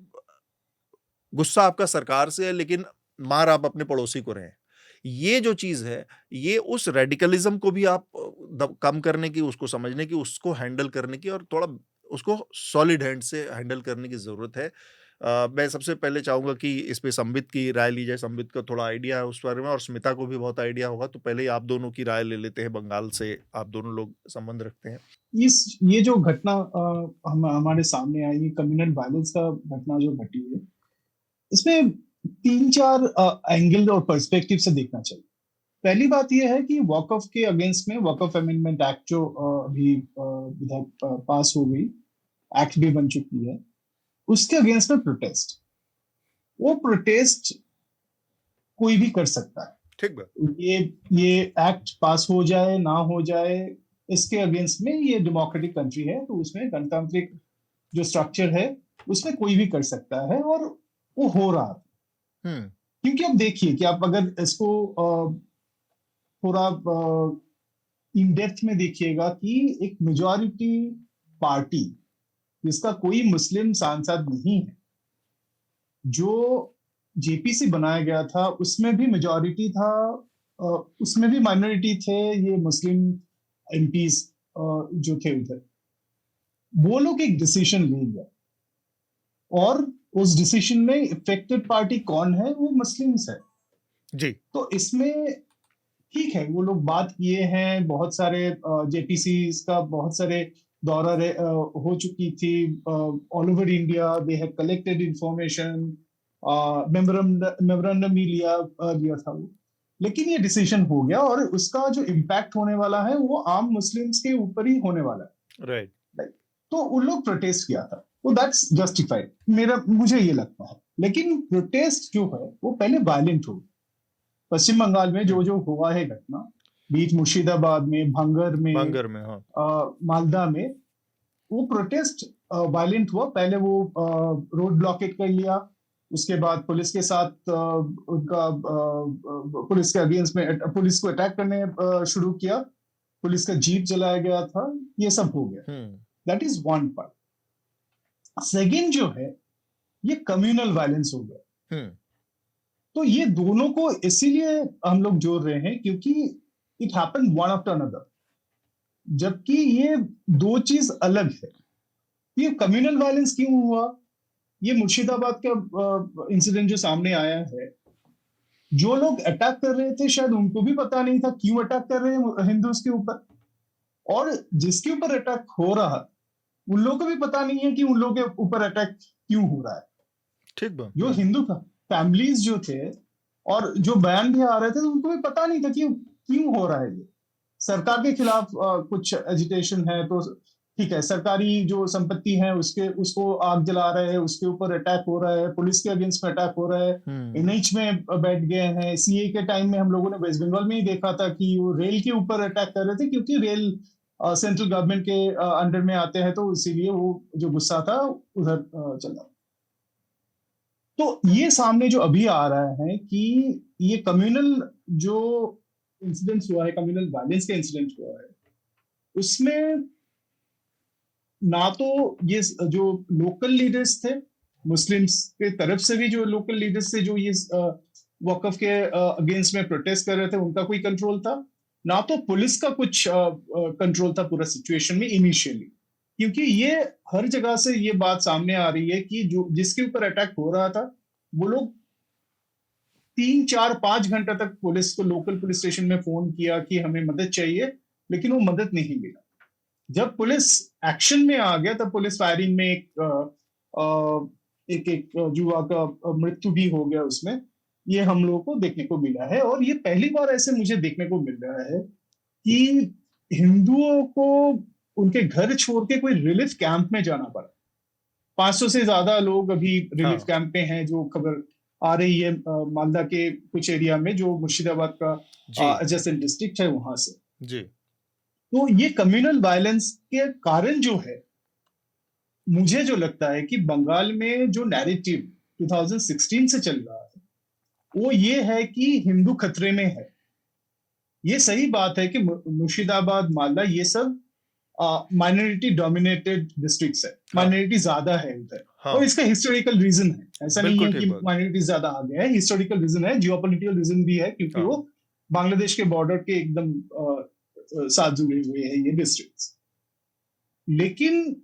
गुस्सा आपका सरकार से है लेकिन मार आप अपने पड़ोसी को रहे हैं, ये जो चीज है, ये उस रेडिकलिज्म को भी आप कम करने की, उसको समझने की, उसको हैंडल करने की, और थोड़ा उसको सॉलिड हैंड से हैंडल करने की जरूरत है। मैं सबसे पहले चाहूंगा कि इस पे संबित की राय ली जाए। संबित का थोड़ा आइडिया है उस बारे में, और स्मिता को भी बहुत आइडिया होगा। तो पहले ही आप दोनों की राय ले लेते हैं, बंगाल से आप दोनों लोग संबंध रखते हैं। ये जो घटना हमारे सामने आई, कम्युनल वायलेंस का घटना जो घटी है, इसमें 3-4 एंगल और पर्सपेक्टिव से देखना चाहिए। पहली बात यह है कि वॉकऑफ के अगेंस्ट में वॉकऑफ अमेंडमेंट एक्ट जो अभी पास हो गई, एक्ट भी बन चुकी है, उसके अगेंस्ट में प्रोटेस्ट, वो प्रोटेस्ट कोई भी कर सकता है। ठीक बा। ये एक्ट पास हो जाए ना हो जाए, इसके अगेंस्ट में ये डेमोक्रेटिक कंट्री है, तो उसमें गणतांत्रिक जो स्ट्रक्चर है उसमें कोई भी कर सकता है, और वो हो रहा है। क्योंकि अब देखिए कि आप अगर इसको थोड़ा इन डेप्थ में देखिएगा कि एक मेजॉरिटी पार्टी जिसका कोई मुस्लिम सांसद नहीं है, जो जेपीसी बनाया गया था उसमें भी मेजॉरिटी था, उसमें भी माइनॉरिटी थे ये मुस्लिम एमपीज जो थे उधर। वो लोग एक डिसीजन ले लिया, और उस डिसीजन में इफेक्टेड पार्टी कौन है? वो मुस्लिम्स है जी। तो इसमें ठीक है, वो लोग बात किए हैं, बहुत सारे जेपीसी का बहुत सारे दौरा हो चुकी थी all over India. They have collected information, memorandum भी लिया था वो। लेकिन ये डिसीजन हो गया, और उसका जो इम्पैक्ट होने वाला है वो आम मुस्लिम्स के ऊपर ही होने वाला है। राइट। तो उन लोग प्रोटेस्ट किया था, तो दैट्स जस्टिफाइड, मुझे ये लगता है। लेकिन प्रोटेस्ट जो है वो पहले वायलेंट हो। पश्चिम बंगाल में जो हुआ है घटना, बीच मुर्शिदाबाद में, भांगर में, हाँ, मालदा में, वो प्रोटेस्ट वायलेंट हुआ। पहले वो रोड ब्लॉकेट कर लिया, उसके बाद पुलिस के साथ उनका पुलिस के अगेंस्ट में पुलिस को अटैक करने शुरू किया, पुलिस का जीप जलाया गया था, ये सब हो गया। That is one part. Second जो है, ये कम्युनल वायलेंस हो गया। तो ये दोनों को इसीलिए हम लोग जोड़ रहे हैं क्योंकि it happen one after another, जबकि ये दो चीज अलग है। ये कम्युनल वायलेंस क्यों हुआ? ये मुर्शिदाबाद का इंसिडेंट जो सामने आया है, जो लोग अटैक कर रहे थे शायद उनको भी पता नहीं था क्यों अटैक कर रहे हैं हिंदूज के ऊपर, और जिसके ऊपर अटैक हो रहा उन लोगों को भी पता नहीं है कि उन लोगों के ऊपर अटैक क्यों हो रहा है। ठीक बात। जो हिंदू फैमिलीज जो थे और जो बयान भी आ रहे थे, तो उनको भी पता नहीं था कि क्यों हो रहा है। ये सरकार के खिलाफ कुछ एजिटेशन है, तो ठीक है, सरकारी जो संपत्ति है उसको आग जला रहे हैं, उसके ऊपर अटैक हो रहा है, पुलिस के अगेंस्ट में अटैक हो रहा है, एनएच में बैठ गए हैं। सीए के टाइम में हम लोगों ने वेस्ट बंगाल में ही देखा था कि वो रेल के ऊपर अटैक कर रहे थे, क्योंकि रेल सेंट्रल गवर्नमेंट के अंडर में आते हैं, तो इसीलिए वो जो गुस्सा था उधर चला। तो ये सामने जो अभी आ रहा है कि ये कम्युनल जो इंसिडेंट्स हुआ है, कम्युनल वायलेंस का इंसिडेंट हुआ है, उसमें ना तो ये जो लोकल लीडर्स थे मुस्लिम्स के तरफ से भी, जो लोकल लीडर्स थे जो ये वक्फ के अगेंस्ट में प्रोटेस्ट कर रहे थे, उनका कोई कंट्रोल था, ना तो पुलिस का कुछ कंट्रोल था पूरा सिचुएशन में इनिशियली। क्योंकि ये हर जगह से ये बात सामने आ रही है कि जो जिसके ऊपर अटैक हो रहा था, वो लोग 3, 4, 5 घंटे तक पुलिस को, लोकल पुलिस स्टेशन में फोन किया कि हमें मदद चाहिए, लेकिन वो मदद नहीं मिला। जब पुलिस एक्शन में आ गया, तब पुलिस फायरिंग में एक युवा का मृत्यु भी हो गया उसमें। ये हम लोगों को देखने को मिला है, और ये पहली बार ऐसे मुझे देखने को मिल रहा है कि हिंदुओं को उनके घर छोड़ के कोई रिलीफ कैंप में जाना पड़ा। 500 से ज्यादा लोग अभी रिलीफ कैंप में हैं, जो खबर आ रही है मालदा के कुछ एरिया में, जो मुर्शिदाबाद का एडजेसेंट डिस्ट्रिक्ट है वहां से जी। तो ये कम्युनल वायलेंस के कारण जो है, मुझे जो लगता है कि बंगाल में जो नैरेटिव 2016 से चल रहा है, वो ये है कि हिंदू खतरे में है। ये सही बात है कि मुर्शिदाबाद, मालदा, ये सब माइनॉरिटी डोमिनेटेड डिस्ट्रिक्ट्स है, माइनॉरिटी ज्यादा है उधर। और इसका हिस्टोरिकल रीजन है, ऐसा नहीं है कि माइनॉरिटी ज्यादा आ गया है, हिस्टोरिकल रीजन है, जियोपॉलिटिकल रीजन भी है, क्योंकि वो बांग्लादेश के बॉर्डर के एकदम साथ जुड़े हुए हैं ये डिस्ट्रिक्ट्स। लेकिन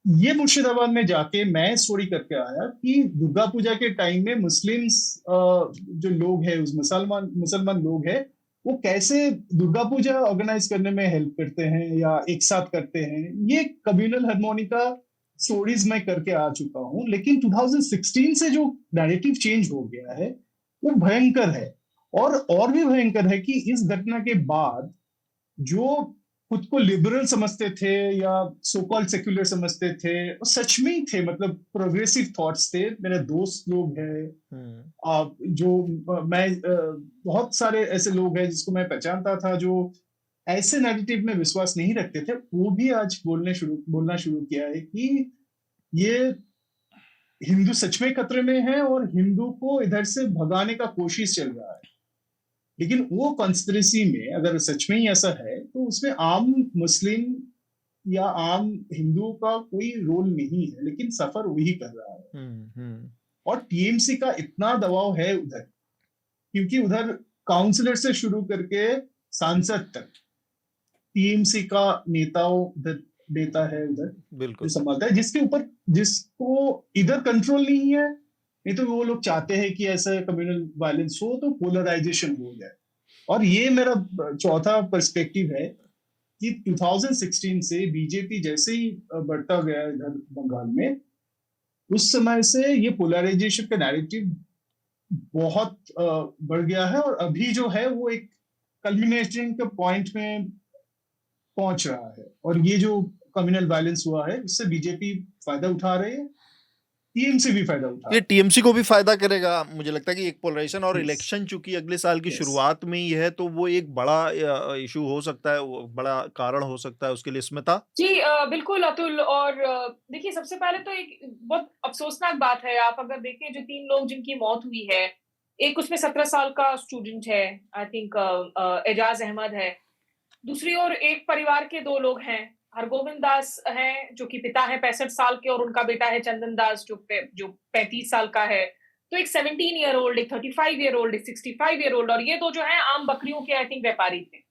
ये मुर्शिदाबाद में जाके मैं स्टोरी करके आया कि दुर्गा पूजा के टाइम में मुस्लिम्स जो लोग हैं, उस मुसलमान लोग हैं, वो कैसे दुर्गा पूजा ऑर्गेनाइज करने में हेल्प करते हैं या एक साथ करते हैं। ये कम्युनल हार्मोनी का स्टोरीज मैं करके आ चुका हूं। लेकिन 2016 से जो नैरेटिव चेंज हो गया है, वो भयंकर है। और भी भयंकर है कि इस घटना के बाद जो खुद को लिबरल समझते थे या सो कॉल्ड सेक्युलर समझते थे, वो सच में ही थे, मतलब प्रोग्रेसिव थॉट्स थे। मेरे दोस्त लोग हैं जो मैं बहुत सारे ऐसे लोग हैं जिसको मैं पहचानता था जो ऐसे नैरेटिव में विश्वास नहीं रखते थे, वो भी आज बोलना शुरू किया है कि ये हिंदू सच में खतरे में है और हिंदू को इधर से भगाने का कोशिश चल रहा है। लेकिन वो कॉन्स्पिरेसी में अगर सच में ही ऐसा है तो उसमें आम मुस्लिम या आम हिंदू का कोई रोल नहीं है, लेकिन सफर वही कर रहा है। और टीएमसी का इतना दबाव है उधर, क्योंकि उधर काउंसलर से शुरू करके सांसद तक टीएमसी का नेताओं देता है उधर, बिल्कुल संभालता है, जिसको इधर कंट्रोल नहीं है। नहीं तो वो लोग चाहते हैं कि ऐसा कम्युनल वायलेंस हो तो पोलराइजेशन हो जाए। और ये मेरा चौथा पर्सपेक्टिव है कि 2016 से बीजेपी जैसे ही बढ़ता गया इधर बंगाल में, उस समय से ये पोलराइजेशन का नैरेटिव बहुत बढ़ गया है और अभी जो है वो एक कल्मिनेशन के पॉइंट में पहुंच रहा है। और ये जो कम्युनल वायलेंस हुआ है इससे बीजेपी फायदा उठा रही है, टीएमसी भी फायदा उठा, ये टीएमसी को भी फायदा करेगा। मुझे लगता है कि एक पोलराइजेशन और इलेक्शन चूंकि अगले साल की शुरुआत में ही है तो वो एक बड़ा इशू हो सकता है, वो बड़ा कारण हो सकता है उसके लिए। स्मिता जी बिल्कुल अतुल। और देखिए, सबसे पहले तो एक बहुत अफसोसनाक बात है, आप अगर देखें जो 3 लोग जिनकी मौत हुई है, एक उसमें 17 साल का स्टूडेंट है, आई थिंक एजाज अहमद है। दूसरी ओर एक परिवार के 2 लोग हैं, हरगोविंद दास हैं जो कि पिता है 65 साल के, और उनका बेटा है चंदन दास जो 35 साल का है। तो एक 17 ईयर ओल्ड, एक 35 ईयर ओल्ड, एक 65 ईयर ओल्ड, और ये 2 जो है आम बकरियों के आई थिंक व्यापारी थे।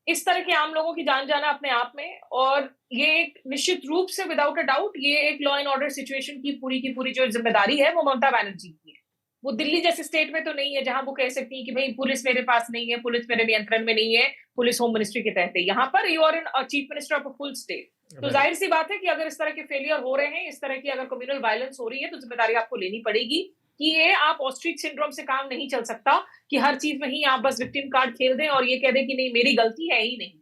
इस तरह के आम लोगों की जान जाना अपने आप में, और ये एक निश्चित रूप से विदाउट अ डाउट ये एक लॉ एंड ऑर्डर सिचुएशन की पूरी जो जिम्मेदारी है वो ममता बनर्जी की है। वो दिल्ली जैसे स्टेट में तो नहीं है जहां वो कह सकती है कि भाई पुलिस मेरे पास नहीं है, पुलिस मेरे नियंत्रण में नहीं है, पुलिस होम मिनिस्ट्री के तहत है। यहाँ पर you are in chief minister of a full state. तो जाहिर सी बात है कि अगर इस तरह के फेलियर हो रहे हैं, इस तरह की अगर कम्युनल वायलेंस हो रही है, तो जिम्मेदारी आपको लेनी पड़ेगी कि ये आप ऑस्ट्रिच सिंड्रोम से काम नहीं चल सकता कि हर चीज में ही आप बस विक्टिम कार्ड खेल दें और ये कह दें कि नहीं मेरी गलती है ही नहीं।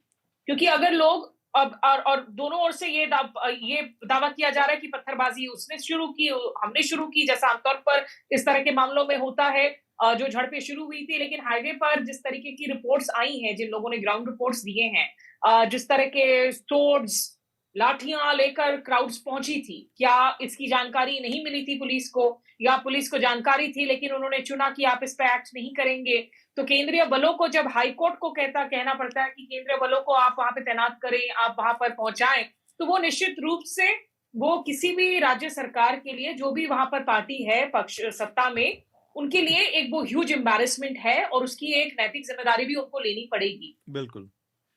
क्योंकि अगर लोग अब और दोनों ओर से ये दावा किया जा रहा है कि पत्थरबाजी उसने शुरू की, हमने शुरू की, जैसा आमतौर पर इस तरह के मामलों में होता है, जो झड़पें शुरू हुई थी। लेकिन हाईवे पर जिस तरीके की रिपोर्ट्स आई हैं, जिन लोगों ने ग्राउंड रिपोर्ट्स दिए हैं, जिस तरह के स्टोर्स लाठियां लेकर क्राउड्स पहुंची थी, क्या इसकी जानकारी नहीं मिली थी पुलिस को, या पुलिस को जानकारी थी लेकिन उन्होंने चुना कि आप इस पे एक्ट नहीं करेंगे? तो केंद्रीय बलों को जब हाईकोर्ट को कहना पड़ता है कि केंद्रीय बलों को आप वहां पे तैनात करें, आप वहां पर पहुंचाएं, तो वो निश्चित रूप से वो किसी भी राज्य सरकार के लिए, जो भी वहां पर पार्टी है पक्ष सत्ता में, उनके लिए एक वो ह्यूज एम्बैरेसमेंट है और उसकी एक नैतिक जिम्मेदारी भी उनको लेनी पड़ेगी। बिल्कुल।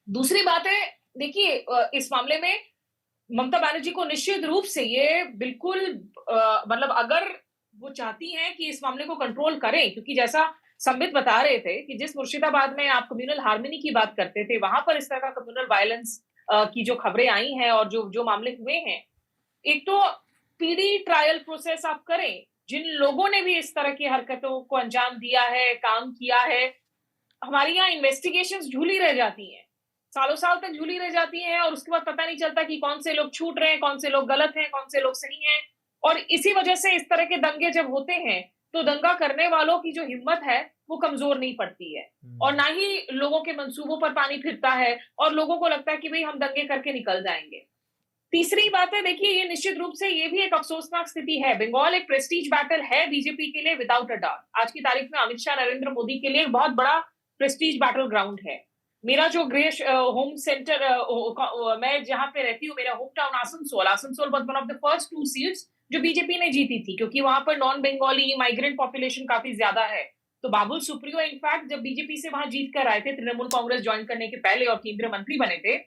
दूसरी बात है, देखिए इस मामले में ममता बनर्जी को निश्चित रूप से ये बिल्कुल मतलब अगर वो चाहती हैं कि इस मामले को कंट्रोल करें, क्योंकि जैसा संबित बता रहे थे कि जिस मुर्शिदाबाद में आप कम्युनल हार्मनी की बात करते थे, वहां पर इस तरह का कम्युनल वायलेंस की जो खबरें आई हैं और जो मामले हुए हैं, एक तो पीडी ट्रायल प्रोसेस आप करें, जिन लोगों ने भी इस तरह की हरकतों को अंजाम दिया है, काम किया है, हमारी यहाँ इन्वेस्टिगेशंस झूली रह जाती हैं, सालों साल तक झूली रह जाती हैं, और उसके बाद पता नहीं चलता कि कौन से लोग छूट रहे हैं, कौन से लोग गलत हैं, कौन से लोग सही हैं। और इसी वजह से इस तरह के दंगे जब होते हैं तो दंगा करने वालों की जो हिम्मत है वो कमजोर नहीं पड़ती है, और ना ही लोगों के मंसूबों पर पानी फिरता है और लोगों को लगता है कि भाई हम दंगे करके निकल जाएंगे। तीसरी बात है, देखिए ये निश्चित रूप से ये भी एक अफसोसनाक स्थिति है। बंगाल एक प्रेस्टीज बैटल है बीजेपी के लिए विदाउट अ डाउट। आज की तारीख में अमित शाह, नरेंद्र मोदी के लिए बहुत बड़ा प्रेस्टीज बैटल ग्राउंड है। मेरा जो गृह होम सेंटर, मैं जहां पे रहती हूँ, मेरा home town Asansol was one of the first 2 seats जो बीजेपी ने जीती थी, क्योंकि वहां पर नॉन बंगाली माइग्रेंट पॉपुलेशन काफी ज्यादा है। तो बाबुल सुप्रियो इनफैक्ट जब बीजेपी से वहां जीत कर आए थे, तृणमूल कांग्रेस ज्वाइन करने के पहले और केंद्रीय मंत्री बने थे,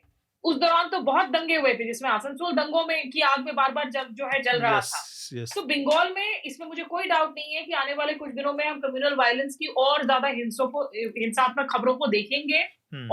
उस दौरान तो बहुत दंगे हुए थे, जिसमें आसनसोल दंगों में की आग में बार बार जल रहा था। तो बंगाल में इसमें मुझे कोई डाउट नहीं है कि आने वाले कुछ दिनों में हम कम्युनल वायलेंस की और ज्यादा हिंसात्मक खबरों को देखेंगे,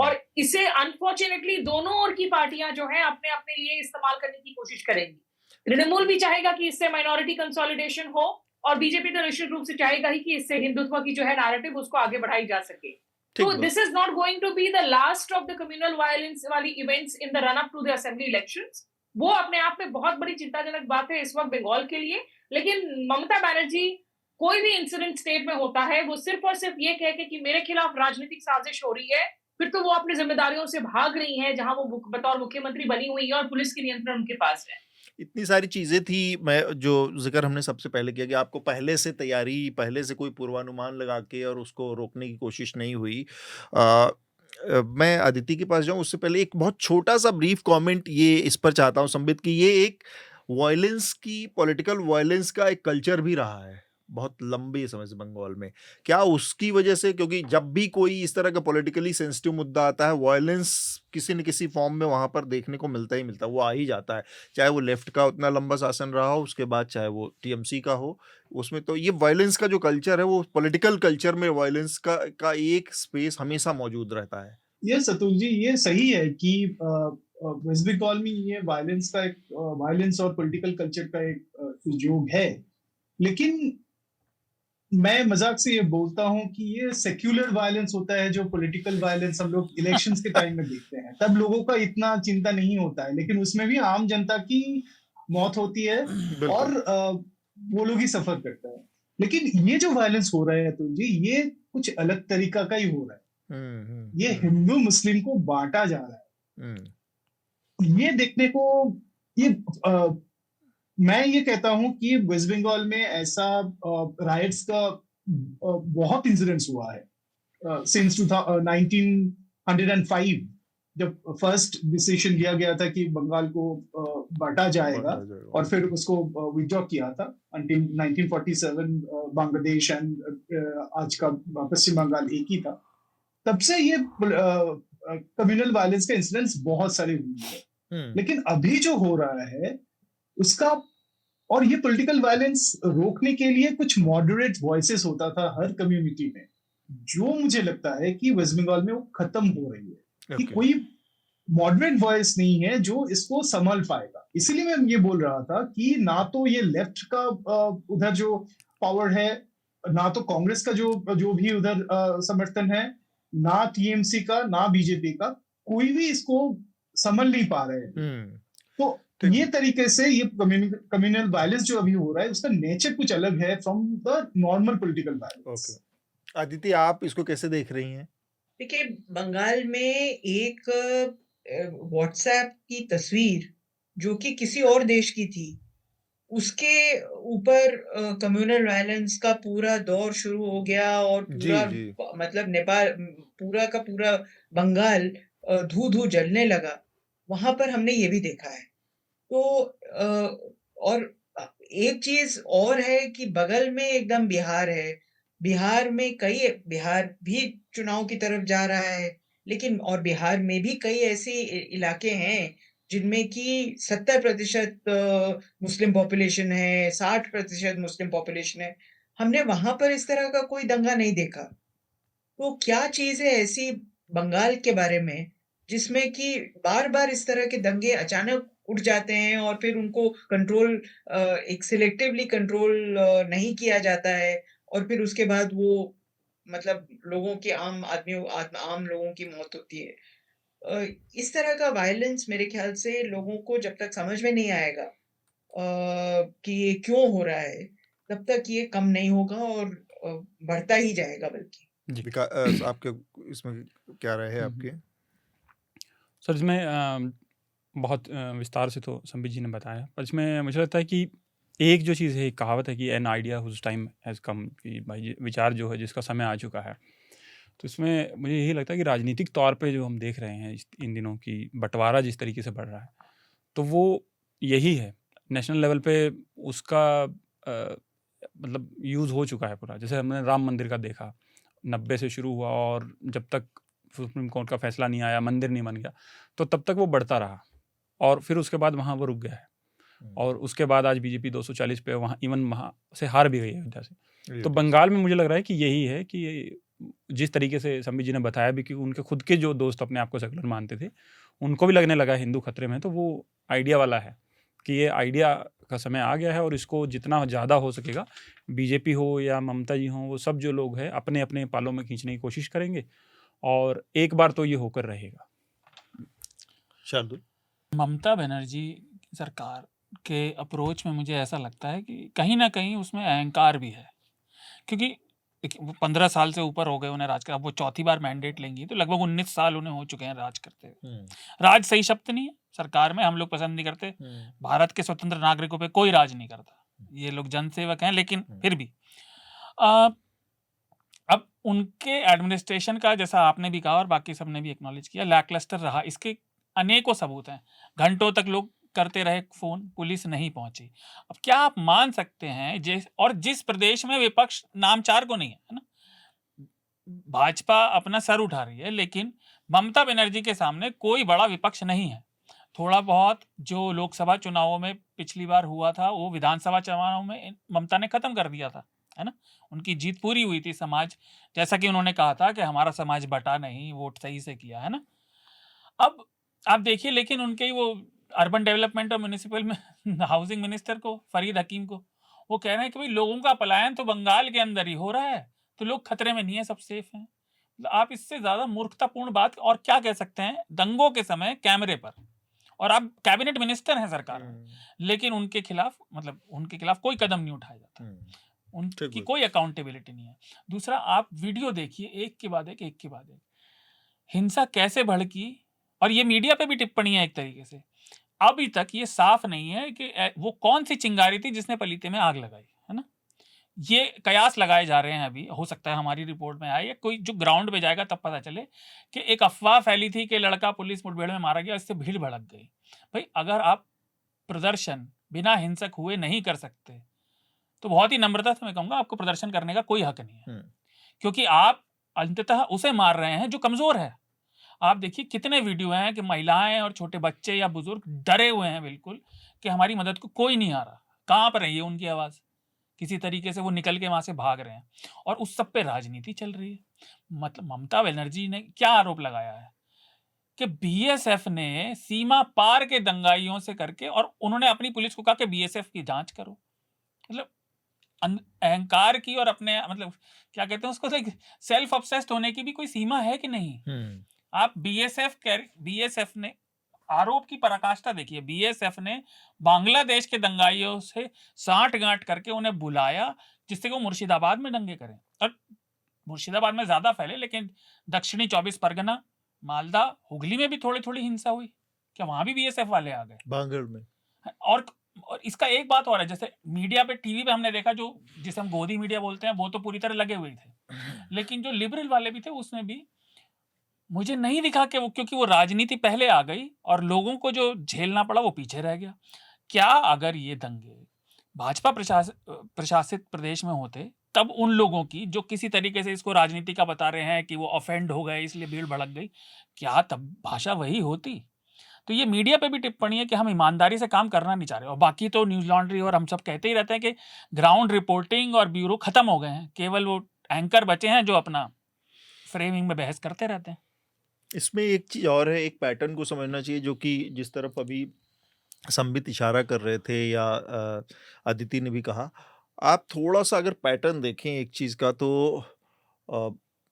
और इसे अनफॉर्चुनेटली दोनों ओर की पार्टियां जो है अपने अपने लिए इस्तेमाल करने की कोशिश करेंगी। तृणमूल भी चाहेगा कि इससे माइनॉरिटी कंसोलिडेशन हो, और बीजेपी तो निश्चित रूप से चाहेगा ही कि इससे हिंदुत्व की जो है नैरेटिव उसको आगे बढ़ाई जा सके। तो this is not going to be the last of the communal violence वाली events in the run up to the assembly elections. वो अपने आप में बहुत बड़ी चिंताजनक बात है इस वक्त बंगाल के लिए। लेकिन ममता बनर्जी कोई भी इंसिडेंट स्टेट में होता है, वो सिर्फ और सिर्फ ये कह के कि मेरे खिलाफ राजनीतिक साजिश हो रही है, फिर तो वो अपनी जिम्मेदारियों से भाग रही हैं, जहां वो बतौर मुख्यमंत्री बनी हुई है और पुलिस की नियंत्रण उनके पास है। इतनी सारी चीजें थी, मैं जो जिक्र हमने सबसे पहले किया कि आपको पहले से तैयारी, पहले से कोई पूर्वानुमान लगा के और उसको रोकने की कोशिश नहीं हुई। मैं अदिति के पास जाऊं उससे पहले एक बहुत छोटा सा ब्रीफ कमेंट ये इस पर चाहता हूं संबित, कि ये एक वायलेंस की, पॉलिटिकल वायलेंस का एक कल्चर भी रहा है बहुत लंबे समय से बंगाल में। क्या उसकी वजह से, क्योंकि जब भी कोई इस तरह का पॉलिटिकली सेंसिटिव मुद्दा आता है, वायलेंस किसी न किसी फॉर्म में वहां पर देखने को मिलता ही मिलता है, वो आ ही जाता है, चाहे वो लेफ्ट का उतना लंबा शासन रहा हो, उसके बाद चाहे वो टीएमसी का हो, उसमें तो ये वायलेंस का जो कल्चर है, वो पॉलिटिकल कल्चर में वायलेंस का एक स्पेस हमेशा मौजूद रहता है। ये सतुल जी, ये सही है कि वेस्ट बंगाल में ये वायलेंस का एक वायलेंस और पॉलिटिकल कल्चर का एक संयोग है, लेकिन मैं मजाक से ये बोलता हूं कि ये सेक्युलर वायलेंस होता है। जो पॉलिटिकल वायलेंस हम लोग इलेक्शंस के टाइम में देखते हैं, तब लोगों का इतना चिंता नहीं होता है, लेकिन उसमें भी आम जनता की मौत होती है और वो लोग ही सफर करते हैं। लेकिन ये जो वायलेंस हो रहा है तो जी, ये कुछ अलग तरीका का ही हो रहा है। ये हिंदू मुस्लिम को बांटा जा रहा है। ये देखने को, ये मैं ये कहता हूं कि वेस्ट बंगाल में ऐसा राइट्स का बहुत इंसिडेंट्स हुआ है सिंस 1905, जब फर्स्ट डिसीजन लिया गया था कि बंगाल को बांटा जाएगा और फिर उसको विथड्रॉ किया था अंटिल 1947। बांग्लादेश एंड आज का पश्चिम बंगाल एक ही था। तब से ये कम्युनल वायलेंस का इंसिडेंट्स बहुत सारे हुए हैं। लेकिन अभी जो हो रहा है उसका, और ये पॉलिटिकल वायलेंस रोकने के लिए कुछ मॉडरेट वॉइसेस होता था हर कम्युनिटी में, जो मुझे लगता है कि वेस्ट बंगाल में वो खत्म हो रही है। कि कोई मॉडरेट वॉइस नहीं है जो इसको संभाल पाएगा। इसीलिए मैं ये बोल रहा था कि ना तो ये लेफ्ट का उधर जो पावर है, ना तो कांग्रेस का जो भी उधर समर्थन है, ना टीएमसी का, ना बीजेपी का, कोई भी इसको संभल नहीं पा रहे हैं। तो ये तरीके से ये कम्युनल वायलेंस जो अभी हो रहा है, उसका नेचर कुछ अलग है from the normal political violence. Aditi, आप इसको कैसे देख रही हैं? देखिए, बंगाल में एक व्हाट्सएप की तस्वीर जो कि किसी और देश की थी, उसके ऊपर कम्युनल वायलेंस का पूरा दौर शुरू हो गया और पूरा मतलब नेपाल, पूरा का पूरा बंगाल धू जलने लगा। वहां पर हमने ये भी देखा है। तो और एक चीज और है कि बगल में एकदम बिहार है। बिहार भी चुनाव की तरफ जा रहा है, लेकिन और बिहार में भी कई ऐसे इलाके हैं जिनमें कि 70% मुस्लिम पॉपुलेशन है, 60% मुस्लिम पॉपुलेशन है। हमने वहां पर इस तरह का कोई दंगा नहीं देखा। तो क्या चीज है ऐसी बंगाल के बारे में जिसमें कि बार-बार इस तरह के दंगे अचानक उठ जाते हैं और फिर उनको कंट्रोल एक सिलेक्टिवली कंट्रोल नहीं किया जाता है और फिर उसके बाद वो मतलब लोगों की आम लोगों की मौत होती है। इस तरह का वायलेंस मेरे ख्याल से लोगों को जब तक समझ में नहीं आएगा कि ये क्यों हो रहा है, तब तक ये कम नहीं होगा और बढ़ता ही जाएगा बल्कि। आपके इसमें क्या राय है आपके? सर, इसमें बहुत विस्तार से तो संबित जी ने बताया, पर इसमें मुझे लगता है कि एक जो चीज़ है, एक कहावत है कि an idea whose time has come, कि भाई विचार जो है जिसका समय आ चुका है। तो इसमें मुझे यही लगता है कि राजनीतिक तौर पे जो हम देख रहे हैं इन दिनों की बंटवारा जिस तरीके से बढ़ रहा है, तो वो यही है। नेशनल लेवल पे उसका मतलब यूज़ हो चुका है पूरा। जैसे हमने राम मंदिर का देखा, 90 से शुरू हुआ और जब तक सुप्रीम कोर्ट का फैसला नहीं आया, मंदिर नहीं बन गया, तो तब तक वो बढ़ता रहा और फिर उसके बाद वहाँ वो रुक गया है। और उसके बाद आज बीजेपी 240 पे वहाँ इवन वहाँ से हार भी गई है अयोध्या से। तो बंगाल में मुझे लग रहा है कि यही है कि जिस तरीके से संबित जी ने बताया भी कि उनके खुद के जो दोस्त अपने आप को सेकुलर मानते थे, उनको भी लगने लगा हिंदू खतरे में। तो वो आइडिया वाला है कि ये आइडिया का समय आ गया है और इसको जितना ज़्यादा हो सकेगा, बीजेपी हो या ममता जी हो, वो सब जो लोग हैं अपने अपने पालों में खींचने की कोशिश करेंगे और एक बार तो ये होकर रहेगा। शार्दुल, ममता बनर्जी सरकार के अप्रोच में मुझे ऐसा लगता है कि कहीं ना कहीं उसमें अहंकार भी है, क्योंकि देखिए, वो 15 साल से ऊपर हो गए उन्हें राज कर, अब वो चौथी बार मैंडेट लेंगी तो लगभग 19 साल उन्हें हो चुके हैं राज करते हुए। राज सही शब्द नहीं है, सरकार में हम लोग पसंद नहीं करते, भारत के स्वतंत्र नागरिकों पे कोई राज नहीं करता, ये लोग जनसेवक हैं, लेकिन फिर भी अब उनके एडमिनिस्ट्रेशन का, जैसा आपने भी कहा और बाकी सबने भी एक्नॉलेज किया, लैकलस्टर रहा। इसके अनेकों सबूत हैं, घंटों तक लोग करते रहे फोन, पुलिस नहीं पहुंची। अब क्या आप मान सकते हैं जिस प्रदेश में विपक्ष नामचार को नहीं है ना, भाजपा अपना सर उठा रही है, लेकिन ममता बनर्जी के सामने कोई बड़ा विपक्ष नहीं है। थोड़ा बहुत जो लोकसभा चुनावों में पिछली बार हुआ था वो विधानसभा चुनावों में ममता ने खत्म कर दिया था, है ना, उनकी जीत पूरी हुई थी। समाज, जैसा कि उन्होंने कहा था कि हमारा समाज बटा नहीं, वोट सही से किया, है ना। अब आप देखिए, लेकिन उनके वो अर्बन डेवलपमेंट और म्यूनिसिपल में हाउसिंग मिनिस्टर को, फरीद हकीम को, वो कह रहे हैं कि भाई लोगों का पलायन तो बंगाल के अंदर ही हो रहा है, तो लोग खतरे में नहीं है, सब सेफ हैं। आप इससे ज्यादा मूर्खतापूर्ण बात और क्या कह सकते हैं? दंगों के समय कैमरे पर, और आप कैबिनेट मिनिस्टर हैं सरकार में, लेकिन उनके खिलाफ कोई कदम नहीं उठाया जाता, उनकी कोई अकाउंटेबिलिटी नहीं है। दूसरा, आप वीडियो देखिए, एक के बाद एक हिंसा कैसे भड़की, और ये मीडिया पे भी टिप्पणी है एक तरीके से। अभी तक ये साफ नहीं है कि वो कौन सी चिंगारी थी जिसने पलीते में आग लगाई, है ना। ये कयास लगाए जा रहे हैं, अभी हो सकता है हमारी रिपोर्ट में आए, या कोई जो ग्राउंड पे जाएगा तब पता चले कि एक अफवाह फैली थी कि लड़का पुलिस मुठभेड़ में मारा गया, इससे भीड़ भड़क गई। भाई, अगर आप प्रदर्शन बिना हिंसक हुए नहीं कर सकते तो बहुत ही नम्रता से मैं कहूंगा आपको प्रदर्शन करने का कोई हक नहीं है, क्योंकि आप अंततः उसे मार रहे हैं जो कमजोर है। आप देखिए कितने वीडियो हैं कि महिलाएं और छोटे बच्चे या बुजुर्ग डरे हुए हैं बिल्कुल कि हमारी मदद को कोई नहीं आ रहा, कांप रही है उनकी आवाज, किसी तरीके से वो निकल के वहां से भाग रहे हैं, और उस सब पे राजनीति चल रही है। मतलब ममता बनर्जी ने क्या आरोप लगाया है कि बीएसएफ ने सीमा पार के दंगाइयों से करके, और उन्होंने अपनी पुलिस को कहा कि बीएसएफ की जांच करो। मतलब अहंकार की और अपने क्या कहते हैं उसको, सेल्फ ऑब्सेस्ड होने की भी कोई सीमा है कि नहीं। आप बीएसएफ ने आरोप की पराकाष्ठा देखिए, बीएसएफ ने बांग्लादेश के दंगाइयों से साठ-गांठ करके उन्हें बुलाया जिससे वो मुर्शिदाबाद में दंगे करें, और मुर्शिदाबाद में ज्यादा फैले, लेकिन दक्षिणी 24 परगना, मालदा, हुगली में भी थोड़ी हिंसा हुई, क्या वहां भी बीएसएफ वाले आ गए? बांगड़ में। और इसका एक बात और है, जैसे मीडिया पे, टीवी पे हमने देखा, जो जिसे हम गोदी मीडिया बोलते हैं, वो तो पूरी तरह लगे हुए थे, लेकिन जो लिबरल वाले भी थे उसमें भी मुझे नहीं दिखा कि वो, क्योंकि वो राजनीति पहले आ गई और लोगों को जो झेलना पड़ा वो पीछे रह गया। क्या अगर ये दंगे भाजपा प्रशासित प्रदेश में होते, तब उन लोगों की जो किसी तरीके से इसको राजनीति का बता रहे हैं कि वो ऑफेंड हो गए इसलिए भीड़ भड़क गई, क्या तब भाषा वही होती? तो ये मीडिया पे भी टिप्पणी है कि हम ईमानदारी से काम करना नहीं चाह रहे, और बाकी तो न्यूज लॉन्ड्री और हम सब कहते ही रहते हैं कि ग्राउंड रिपोर्टिंग और ब्यूरो खत्म हो गए हैं, केवल वो एंकर बचे हैं जो अपना फ्रेमिंग में बहस करते रहते हैं। इसमें एक चीज और है, एक पैटर्न को समझना चाहिए, जो कि जिस तरफ अभी संबित इशारा कर रहे थे या अदिति ने भी कहा, आप थोड़ा सा अगर पैटर्न देखें एक चीज का, तो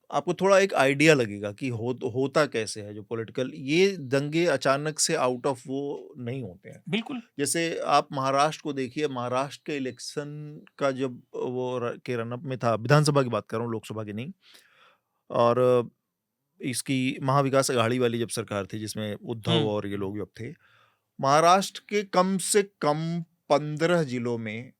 आपको थोड़ा एक आइडिया लगेगा कि होता कैसे है। जो पॉलिटिकल ये दंगे अचानक से आउट ऑफ वो नहीं होते हैं, बिल्कुल। जैसे आप महाराष्ट्र को देखिए, महाराष्ट्र के इलेक्शन का जब वो के रनअप में था, विधानसभा की बात कर रहा हूँ, लोकसभा की नहीं, और इसकी महाविकास अघाड़ी वाली जब सरकार थी जिसमें उद्धव और ये लोग जब थे, महाराष्ट्र के कम से कम 15 जिलों में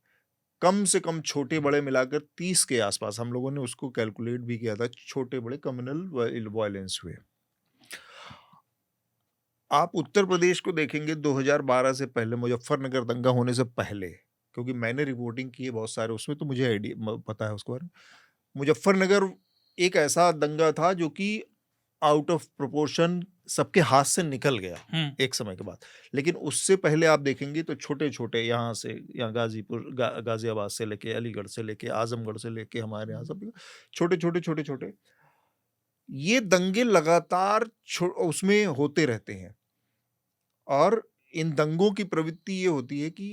कम से कम छोटे बड़े मिलाकर 30 के आसपास, हम लोगों ने उसको कैलकुलेट भी किया था, छोटे बड़े कम्युनल वायलेंस हुए। आप उत्तर प्रदेश को देखेंगे 2012 से पहले, मुजफ्फरनगर दंगा होने से पहले, क्योंकि मैंने रिपोर्टिंग की है बहुत सारे उसमें, तो मुझे आइडिया पता है उसके बारे में। मुजफ्फरनगर एक ऐसा दंगा था जो कि आउट ऑफ प्रोपोर्शन सबके हाथ से निकल गया एक समय के बाद, लेकिन उससे पहले आप देखेंगे तो छोटे छोटे, यहाँ से गाजीपुर, गाजियाबाद से लेके, अलीगढ़ से लेके, आजमगढ़ से लेके, हमारे यहाँ सब छोटे छोटे ये दंगे लगातार उसमें होते रहते हैं, और इन दंगों की प्रवृत्ति ये होती है कि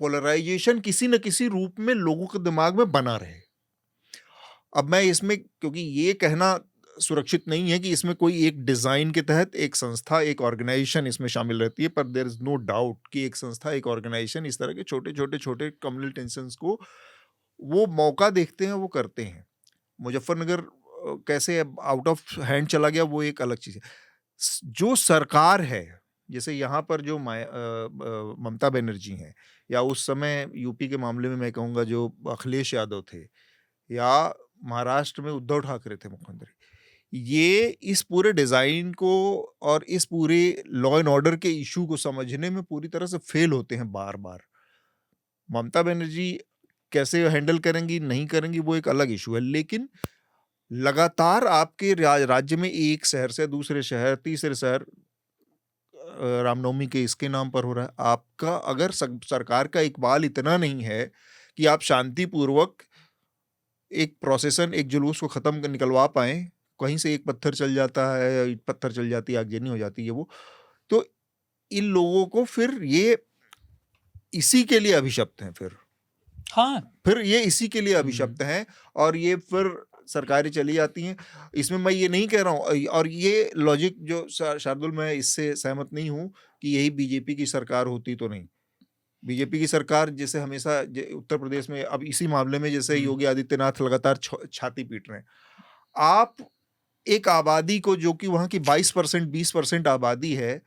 पोलराइजेशन किसी न किसी रूप में लोगों के दिमाग में बना रहे। अब मैं इसमें, क्योंकि ये कहना सुरक्षित नहीं है कि इसमें कोई एक डिजाइन के तहत एक संस्था, एक ऑर्गेनाइजेशन इसमें शामिल रहती है, पर देयर इज नो डाउट कि एक संस्था, एक ऑर्गेनाइजेशन इस तरह के छोटे कम्युनल टेंशंस को वो मौका देखते हैं, वो करते हैं। मुजफ्फरनगर कैसे आउट ऑफ हैंड चला गया वो एक अलग चीज है। जो सरकार है, जैसे यहाँ पर जो ममता बनर्जी हैं, या उस समय यूपी के मामले में मैं कहूँगा जो अखिलेश यादव थे, या महाराष्ट्र में उद्धव ठाकरे थे मुख्यमंत्री, ये इस पूरे डिजाइन को और इस पूरे लॉ एंड ऑर्डर के इशू को समझने में पूरी तरह से फेल होते हैं बार बार। ममता बनर्जी कैसे हैंडल करेंगी नहीं करेंगी वो एक अलग इशू है, लेकिन लगातार आपके राज्य में एक शहर से दूसरे शहर, तीसरे शहर रामनवमी के इसके नाम पर हो रहा है। आपका अगर सरकार का इकबाल इतना नहीं है कि आप शांतिपूर्वक एक प्रोसेसन, एक जुलूस को खत्म निकलवा पाए, कहीं से एक पत्थर चल जाता है, पत्थर चल जाती है, आगजनी हो जाती है, वो तो इन लोगों को फिर ये इसी के लिए अभिशप्त हैं। फिर ये इसी के लिए अभिशप्त हैं और ये फिर सरकारें चली जाती हैं। इसमें मैं ये नहीं कह रहा हूँ, और ये लॉजिक जो शार्दुल, मैं इससे सहमत नहीं हूँ कि यही बीजेपी की सरकार होती तो नहीं। बीजेपी की सरकार जैसे हमेशा उत्तर प्रदेश में, अब इसी मामले में जैसे योगी आदित्यनाथ लगातार छाती पीट रहे हैं। आप एक आबादी को, जो कि वहां की 22% 20% आबादी है,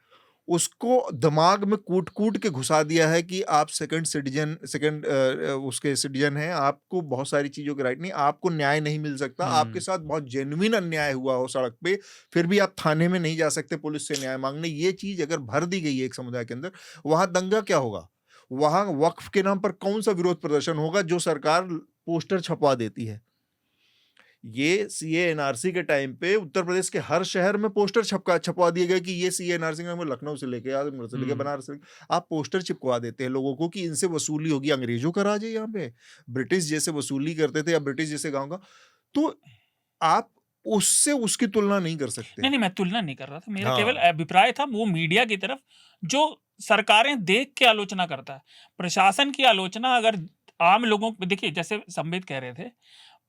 उसको दिमाग में कूट के घुसा दिया है कि आप सेकंड उसके सिटीजन हैं, आपको बहुत सारी चीजों के राइट नहीं, आपको न्याय नहीं मिल सकता, आपके साथ बहुत जेन्युइन अन्याय हुआ हो सड़क पे, फिर भी आप थाने में नहीं जा सकते पुलिस से न्याय मांगने। ये चीज अगर भर दी गई है एक समुदाय के अंदर, वहां दंगा क्या होगा? वहां वक्फ के नाम पर कौन सा विरोध प्रदर्शन होगा जो सरकार पोस्टर छपवा देती है? ये सीए एनआरसी के टाइम पे उत्तर प्रदेश के हर शहर में पोस्टर छपवा दिए गए कि ये सीए एनआरसी का, लखनऊ से लेके आजमगढ़ से लेके बनारस से, आप पोस्टर चिपकवा देते हैं लोगों को कि इनसे वसूली होगी। अंग्रेजों का राज है यहाँ पे, ब्रिटिश जैसे वसूली करते थे, या ब्रिटिश जैसे गाँव का, तो आप उससे उसकी तुलना नहीं कर सकते। नहीं, मैं तुलना नहीं कर रहा था, मेरा केवल अभिप्राय था वो मीडिया की तरफ जो सरकारें देख के आलोचना करता है। प्रशासन की आलोचना अगर आम लोगों, देखिए जैसे संबित कह रहे थे,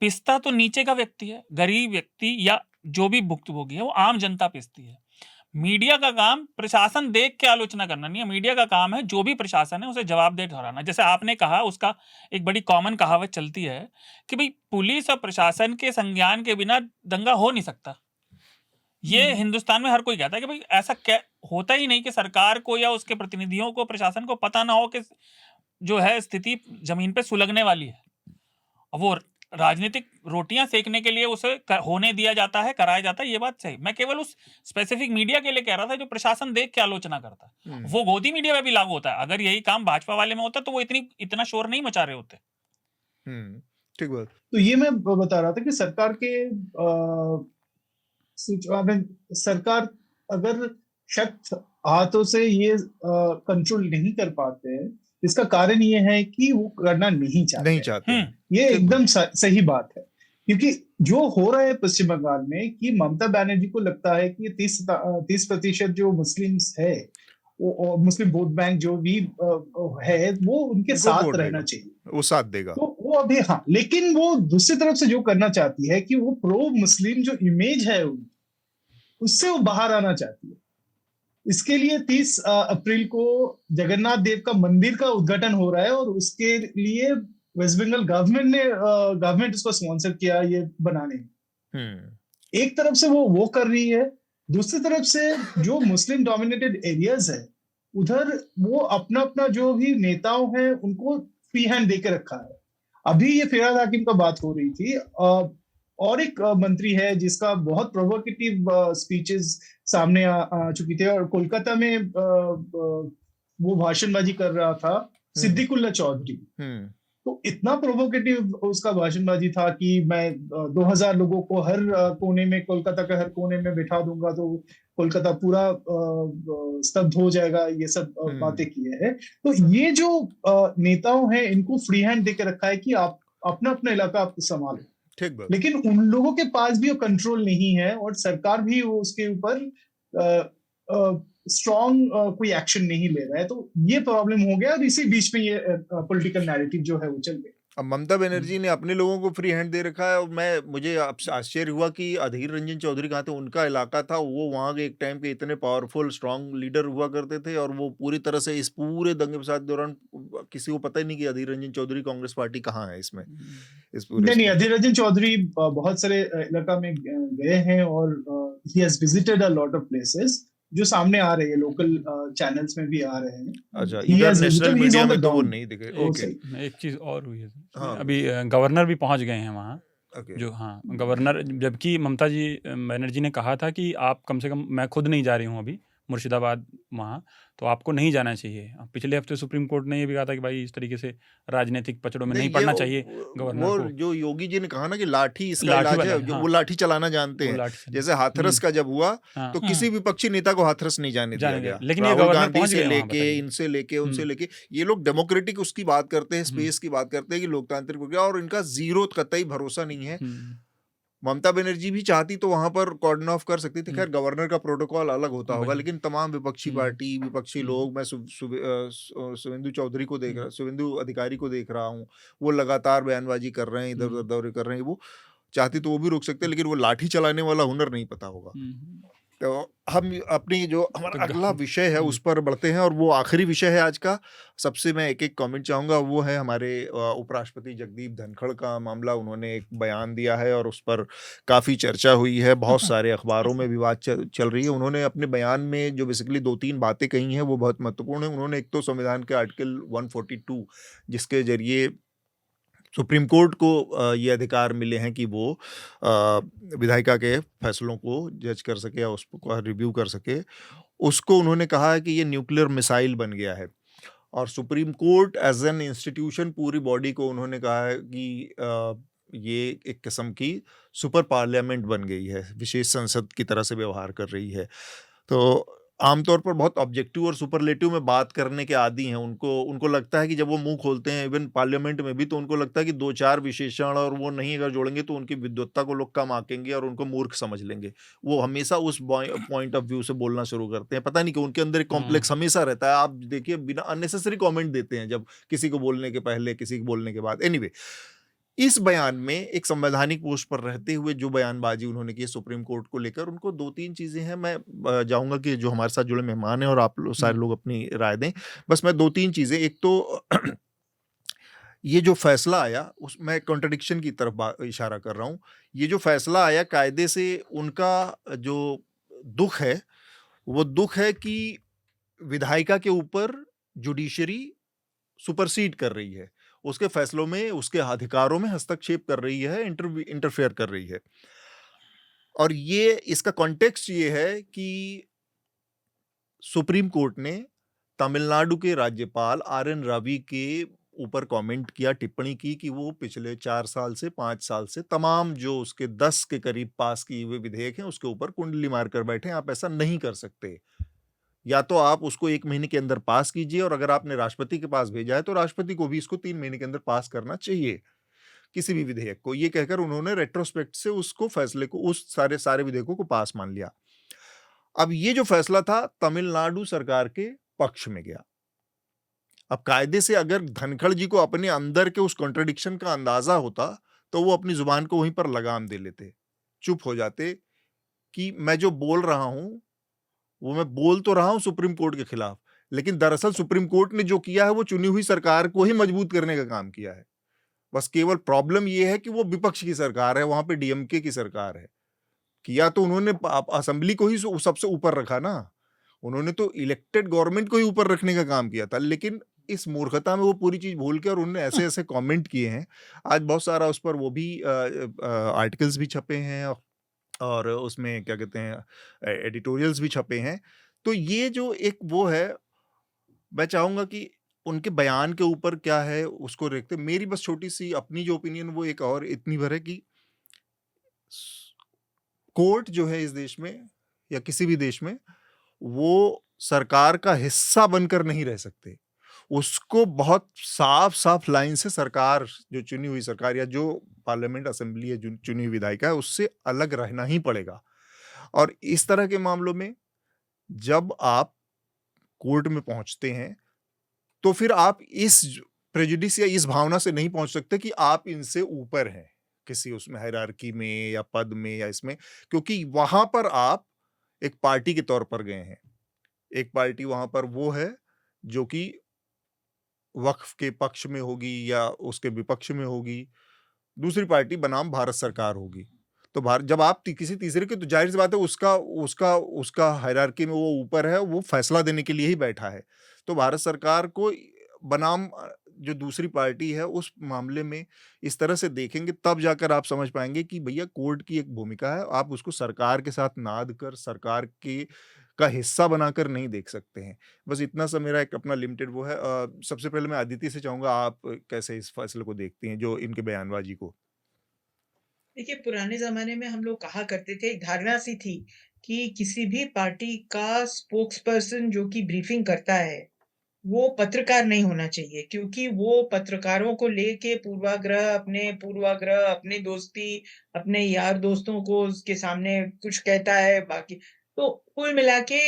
पिसता तो नीचे का व्यक्ति है, गरीब व्यक्ति या जो भी भुक्तभोगी है, वो आम जनता पिसती है। मीडिया का काम प्रशासन देख के आलोचना करना नहीं है, मीडिया का काम है जो भी प्रशासन है उसे जवाबदेह ठहराना। जैसे आपने कहा, उसका एक बड़ी कॉमन कहावत चलती है कि भाई पुलिस और प्रशासन के संज्ञान के बिना दंगा हो नहीं सकता। ये हिंदुस्तान में हर कोई कहता है कि भाई ऐसा होता ही नहीं कि सरकार को या उसके प्रतिनिधियों को, प्रशासन को पता ना हो कि जो है स्थिति जमीन पे सुलगने वाली है, वो राजनीतिक रोटियां सेकने के लिए उसे होने दिया जाता है, कराया जाता है। ये बात सही, मैं केवल उस स्पेसिफिक मीडिया के लिए कह रहा था जो प्रशासन देख के आलोचना करता है। वो गोदी मीडिया में भी लागू होता है। अगर यही काम भाजपा वाले में होता तो वो इतना शोर नहीं मचा रहे होते। ठीक बात। तो ये मैं बता रहा था कि सरकार के सरकार अगर शख्स हाथों से ये कंट्रोल नहीं कर पाते हैं, इसका कारण ये है कि वो करना नहीं चाहते। ये एकदम सही बात है, क्योंकि जो हो रहा है पश्चिम बंगाल में कि ममता बनर्जी को लगता है कि 30% जो मुस्लिम्स है, वो मुस्लिम वोट बैंक जो भी है, वो उनके साथ रहना चाहिए, वो साथ देगा। तो वो अभी, हाँ, लेकिन वो दूसरी तरफ से जो करना चाहती है कि वो प्रो मुस्लिम जो इमेज है उससे वो बाहर आना चाहती है। इसके लिए 30 अप्रैल को जगन्नाथ देव का मंदिर का उद्घाटन हो रहा है और उसके लिए वेस्ट बंगाल गवर्नमेंट उसको स्पॉन्सर किया ये बनाने में। एक तरफ से वो कर रही है, दूसरी तरफ से जो मुस्लिम डोमिनेटेड एरियाज है उधर वो अपना जो भी नेताओं हैं उनको फ्री हैंड देके रखा है। अभी ये फिराद हाकिम का बात हो रही थी, और एक मंत्री है जिसका बहुत प्रोवोकेटिव स्पीचेस सामने आ चुकी थी, और कोलकाता में वो भाषणबाजी कर रहा था, सिद्दीकुल्ला चौधरी। तो इतना प्रोवोकेटिव उसका भाषणबाजी था कि मैं 2000 लोगों को हर कोने में, कोलकाता के हर कोने में बिठा दूंगा तो कोलकाता पूरा स्तब्ध हो जाएगा, ये सब बातें किए हैं। तो ये जो नेताओं हैं इनको फ्री हैंड देके रखा है कि आप अपना इलाका आप संभालो, लेकिन उन लोगों के पास भी वो कंट्रोल नहीं है और सरकार भी वो उसके ऊपर स्ट्रॉन्ग कोई एक्शन नहीं ले रहा है। तो ये प्रॉब्लम हो गया और इसी बीच में ये पॉलिटिकल नैरेटिव जो है वो चल गया। अब ममता बनर्जी ने अपने लोगों को फ्री हैंड दे रखा है, और मुझे आश्चर्य हुआ कि अधीर रंजन चौधरी कहाँ थे, उनका इलाका था वो, वहाँ के एक टाइम के इतने पावरफुल स्ट्रांग लीडर हुआ करते थे, और वो पूरी तरह से इस पूरे दंगे फसाद दौरान किसी को पता ही नहीं कि अधीर रंजन चौधरी कांग्रेस पार्टी कहाँ है इसमें, इस पूरे नहीं, अधीर रंजन चौधरी बहुत सारे इलाका में गए हैं और he has visited a lot of places जो सामने आ रहे हैं, लोकल चैनल्स में भी आ रहे हैं। अच्छा, इधर नेशनल मीडिया में तो वो नहीं दिखे। ओके, एक चीज और हुई है, हाँ, अभी गवर्नर भी पहुंच गए हैं वहाँ, ओके, जो हाँ गवर्नर, जबकि ममता जी बनर्जी ने कहा था कि आप कम से कम, मैं खुद नहीं जा रही हूँ अभी मुर्शिदाबाद वहाँ, तो आपको नहीं जाना चाहिए। पिछले हफ्ते सुप्रीम कोर्ट ने ये भी कहा था कि भाई इस तरीके से राजनीतिक पचड़ों में नहीं पड़ना चाहिए गवर्नर वो को। जो योगी जी ने कहा ना कि लाठी इसका लाठी इलाज वाला है, है, जो हाँ, वो लाठी चलाना जानते वो हैं। लाठी चलाना। जैसे हाथरस का जब हुआ हाँ, तो किसी विपक्षी नेता को हाथरस नहीं जाने दिया जाने गया, दिया। लेकिन ये राहुल गवर्नर गांधी पहुंच से गए वहाँ, लेके, बताइए। इनसे लेके, उनसे लेके, ये लोग डेमोक्रेटिक उसकी बात करते हैं, स्पेस की बात करते हैं कि लोकतांत्रिक प्रक्रिया, और इनका जीरो कतई भरोसा नहीं है। ममता बनर्जी भी चाहती तो वहां पर कॉर्डन ऑफ कर सकती थी। खैर, गवर्नर का प्रोटोकॉल अलग होता होगा, लेकिन तमाम विपक्षी पार्टी, विपक्षी लोग, मैं शुभेंदु चौधरी को देख रहा, शुभेंदु अधिकारी को देख रहा हूँ, वो लगातार बयानबाजी कर रहे हैं, इधर उधर दौरे कर रहे हैं। वो चाहती तो वो भी रोक सकते, लेकिन वो लाठी चलाने वाला हुनर नहीं पता होगा। तो हम अपनी जो हमारा अगला विषय है उस पर बढ़ते हैं, और वो आखिरी विषय है आज का। सबसे मैं एक एक कमेंट चाहूँगा, वो है हमारे उपराष्ट्रपति जगदीप धनखड़ का मामला। उन्होंने एक बयान दिया है और उस पर काफ़ी चर्चा हुई है, बहुत सारे अखबारों में भी बात चल रही है। उन्होंने अपने बयान में जो बेसिकली 2-3 बातें कही हैं वो बहुत महत्वपूर्ण है। उन्होंने एक तो संविधान के आर्टिकल 142 जिसके जरिए सुप्रीम कोर्ट को ये अधिकार मिले हैं कि वो विधायिका के फैसलों को जज कर सके या उसको रिव्यू कर सके, उसको उन्होंने कहा है कि ये न्यूक्लियर मिसाइल बन गया है। और supreme court as an institution, पूरी बॉडी को उन्होंने कहा है कि ये एक किस्म की सुपर पार्लियामेंट बन गई है, विशेष संसद की तरह से व्यवहार कर रही है। तो आमतौर पर बहुत ऑब्जेक्टिव और सुपरलेटिव में बात करने के आदी हैं। उनको लगता है कि जब वो मुंह खोलते हैं इवन पार्लियामेंट में भी, तो उनको लगता है कि 2-4 विशेषण और वो नहीं अगर जोड़ेंगे तो उनकी विद्वत्ता को लोग कम आंकेंगे और उनको मूर्ख समझ लेंगे। वो हमेशा उस पॉइंट ऑफ व्यू से बोलना शुरू करते हैं। पता नहीं कि उनके अंदर एक कॉम्प्लेक्स हमेशा रहता है। आप देखिए, बिना अननेसेसरी कॉमेंट देते हैं जब किसी को बोलने के पहले, किसी को बोलने के बाद। एनीवे, इस बयान में एक संवैधानिक पोस्ट पर रहते हुए जो बयानबाजी उन्होंने की सुप्रीम कोर्ट को लेकर, उनको 2-3 चीजें हैं। मैं जाऊंगा कि जो हमारे साथ जुड़े मेहमान हैं और आप सारे लोग अपनी राय दें। बस मैं 2-3 चीजें, एक तो ये जो फैसला आया, मैं कॉन्ट्रडिक्शन की तरफ इशारा कर रहा हूं। ये जो फैसला आया, कायदे से उनका जो दुख है, वो दुख है कि विधायिका के ऊपर जुडिशरी सुपरसीड कर रही है, उसके फैसलों में, उसके अधिकारों में हस्तक्षेप कर रही है, इंटरफेयर कर रही है। और ये इसका कॉन्टेक्स्ट ये है कि सुप्रीम कोर्ट ने तमिलनाडु के राज्यपाल RN रवि के ऊपर कमेंट किया, टिप्पणी की कि वो पिछले 4 साल से 5 साल से तमाम जो उसके 10 के करीब पास किए हुए विधेयक हैं उसके ऊपर कुंडली मारकर बैठे। आप ऐसा नहीं कर सकते, या तो आप उसको 1 महीने के अंदर पास कीजिए, और अगर आपने राष्ट्रपति के पास भेजा है तो राष्ट्रपति को भी इसको 3 महीने के अंदर पास करना चाहिए, किसी भी विधेयक को। ये कहकर उन्होंने रेट्रोस्पेक्ट से उसको फैसले को, उस सारे विधेयकों को पास मान लिया। अब ये जो फैसला था तमिलनाडु सरकार के पक्ष में गया। अब कायदे से अगर धनखड़ जी को अपने अंदर के उस कॉन्ट्रडिक्शन का अंदाजा होता तो वो अपनी जुबान को वहीं पर लगाम दे लेते, चुप हो जाते कि मैं जो बोल रहा हूं वो मैं बोल तो रहा हूं सुप्रीम कोर्ट के खिलाफ, लेकिन दरअसल सुप्रीम कोर्ट ने जो किया है वो चुनी हुई सरकार को ही मजबूत करने का काम किया है। बस केवल प्रॉब्लम ये है कि वो विपक्ष की सरकार है, वहां पे DMK की सरकार है। किया तो उन्होंने असेंबली को ही सबसे ऊपर रखा ना, उन्होंने तो इलेक्टेड गवर्नमेंट को ही ऊपर रखने का काम किया था। लेकिन इस मूर्खता में वो पूरी चीज भूल के और उन्होंने ऐसे ऐसे कमेंट किए हैं। आज बहुत सारा उस पर वो भी आर्टिकल्स भी छपे हैं और उसमें क्या कहते हैं एडिटोरियल्स भी छपे हैं। तो ये जो एक वो है, मैं चाहूंगा कि उनके बयान के ऊपर क्या है उसको देखते। मेरी बस छोटी सी अपनी जो ओपिनियन वो एक और इतनी भर है कि कोर्ट जो है इस देश में या किसी भी देश में, वो सरकार का हिस्सा बनकर नहीं रह सकते। उसको बहुत साफ साफ लाइन से सरकार, जो चुनी हुई सरकार या जो पार्लियामेंट असेंबली है जो चुनी हुई विधायिका है, उससे अलग रहना ही पड़ेगा। और इस तरह के मामलों में जब आप कोर्ट में पहुंचते हैं तो फिर आप इस प्रेजुडिस या इस भावना से नहीं पहुंच सकते कि आप इनसे ऊपर हैं किसी उसमें हायरार्की में या पद में या इसमें, क्योंकि वहां पर आप एक पार्टी के तौर पर गए हैं। एक पार्टी वहां पर वो है जो कि वक्फ के पक्ष में होगी या उसके विपक्ष में होगी, दूसरी पार्टी बनाम भारत सरकार होगी। तो भारत जब आप किसी तीसरे के, तो जाहिर सी बात है उसका उसका उसका हायरार्की में वो ऊपर है, वो फैसला देने के लिए ही बैठा है। तो भारत सरकार को बनाम जो दूसरी पार्टी है उस मामले में इस तरह से देखेंगे, तब जाकर आप समझ पाएंगे कि भैया कोर्ट की एक भूमिका है, आप उसको सरकार के साथ नाद कर सरकार के का हिस्सा बनाकर नहीं देख सकते हैं। बस इतना सा मेरा एक अपना लिमिटेड वो है। सबसे पहले मैं अदिति से चाहूंगा, आप कैसे इस फैसले को देखती हैं, जो इनके बयानबाजी को? देखिए, पुराने ज़माने में हम लोग कहा करते थे, एक धारणा सी थी कि किसी भी पार्टी का स्पोक्स पर्सन जो कि ब्रीफिंग करता है, वो पत्रकार नहीं होना चाहिए, क्योंकि वो पत्रकारों को लेके पूर्वाग्रह, अपनी दोस्ती, अपने यार दोस्तों को उसके सामने कुछ कहता है, बाकी तो कुल मिला के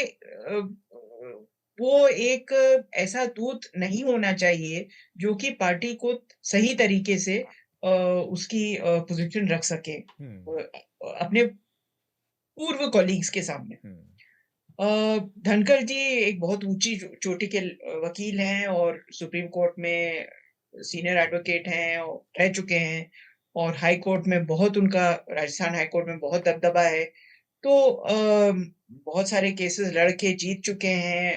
वो एक ऐसा दूत नहीं होना चाहिए, जो कि पार्टी को सही तरीके से उसकी पोज़ीशन रख सके अपने पूर्व कॉलीग्स के सामने। धनखड़ जी एक बहुत ऊँची चोटी के वकील हैं और सुप्रीम कोर्ट में सीनियर एडवोकेट हैं और रह चुके हैं, और हाई कोर्ट में बहुत उनका राजस्थान हाई कोर्ट में बहुत दबदबा है। तो बहुत सारे केसेस लड़ के जीत चुके हैं।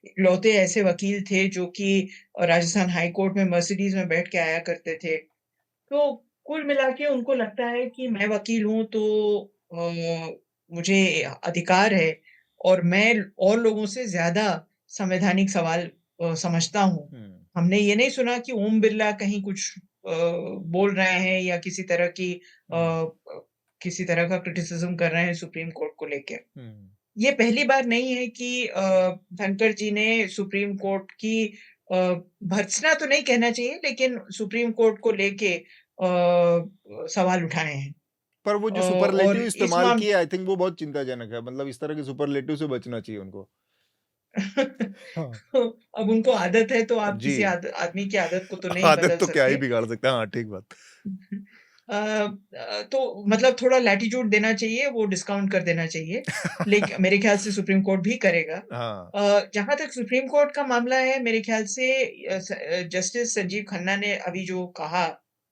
इकलौते ऐसे वकील थे जो कि राजस्थान हाई कोर्ट में मर्सिडीज़ में बैठ के आया करते थे। तो कुल मिला के उनको लगता है कि मैं वकील हूँ तो मुझे अधिकार है और मैं और लोगों से ज़्यादा संवैधानिक सवाल समझता हूँ। हमने ये नहीं सुना कि ओम बिरला कहीं कुछ बोल रहे हैं या किसी तरह का क्रिटिसिज्म कर रहे हैं सुप्रीम कोर्ट को लेके। ये पहली बार नहीं है कि धनखड़ जी ने सुप्रीम कोर्ट की भर्त्सना तो नहीं कहना चाहिए, लेकिन सुप्रीम कोर्ट को लेके सवाल उठाए हैं। पर वो जो सुपरलेटिव इस्तेमाल किए, आई थिंक वो बहुत चिंताजनक है। मतलब इस तरह के सुपरलेटिव से बचना चाहिए उनको। अब उनको आदत है, तो आप किसी आदमी की आदत को तो नहीं बदल सकते। आदत तो क्या ही बिगाड़ सकते हैं। हाँ, ठीक बात। तो मतलब थोड़ा लैटिट्यूड देना चाहिए, वो डिस्काउंट कर देना चाहिए, लेकिन मेरे ख्याल से सुप्रीम कोर्ट भी करेगा। जहां तक सुप्रीम कोर्ट का मामला है, मेरे ख्याल से जस्टिस संजीव खन्ना ने अभी जो कहा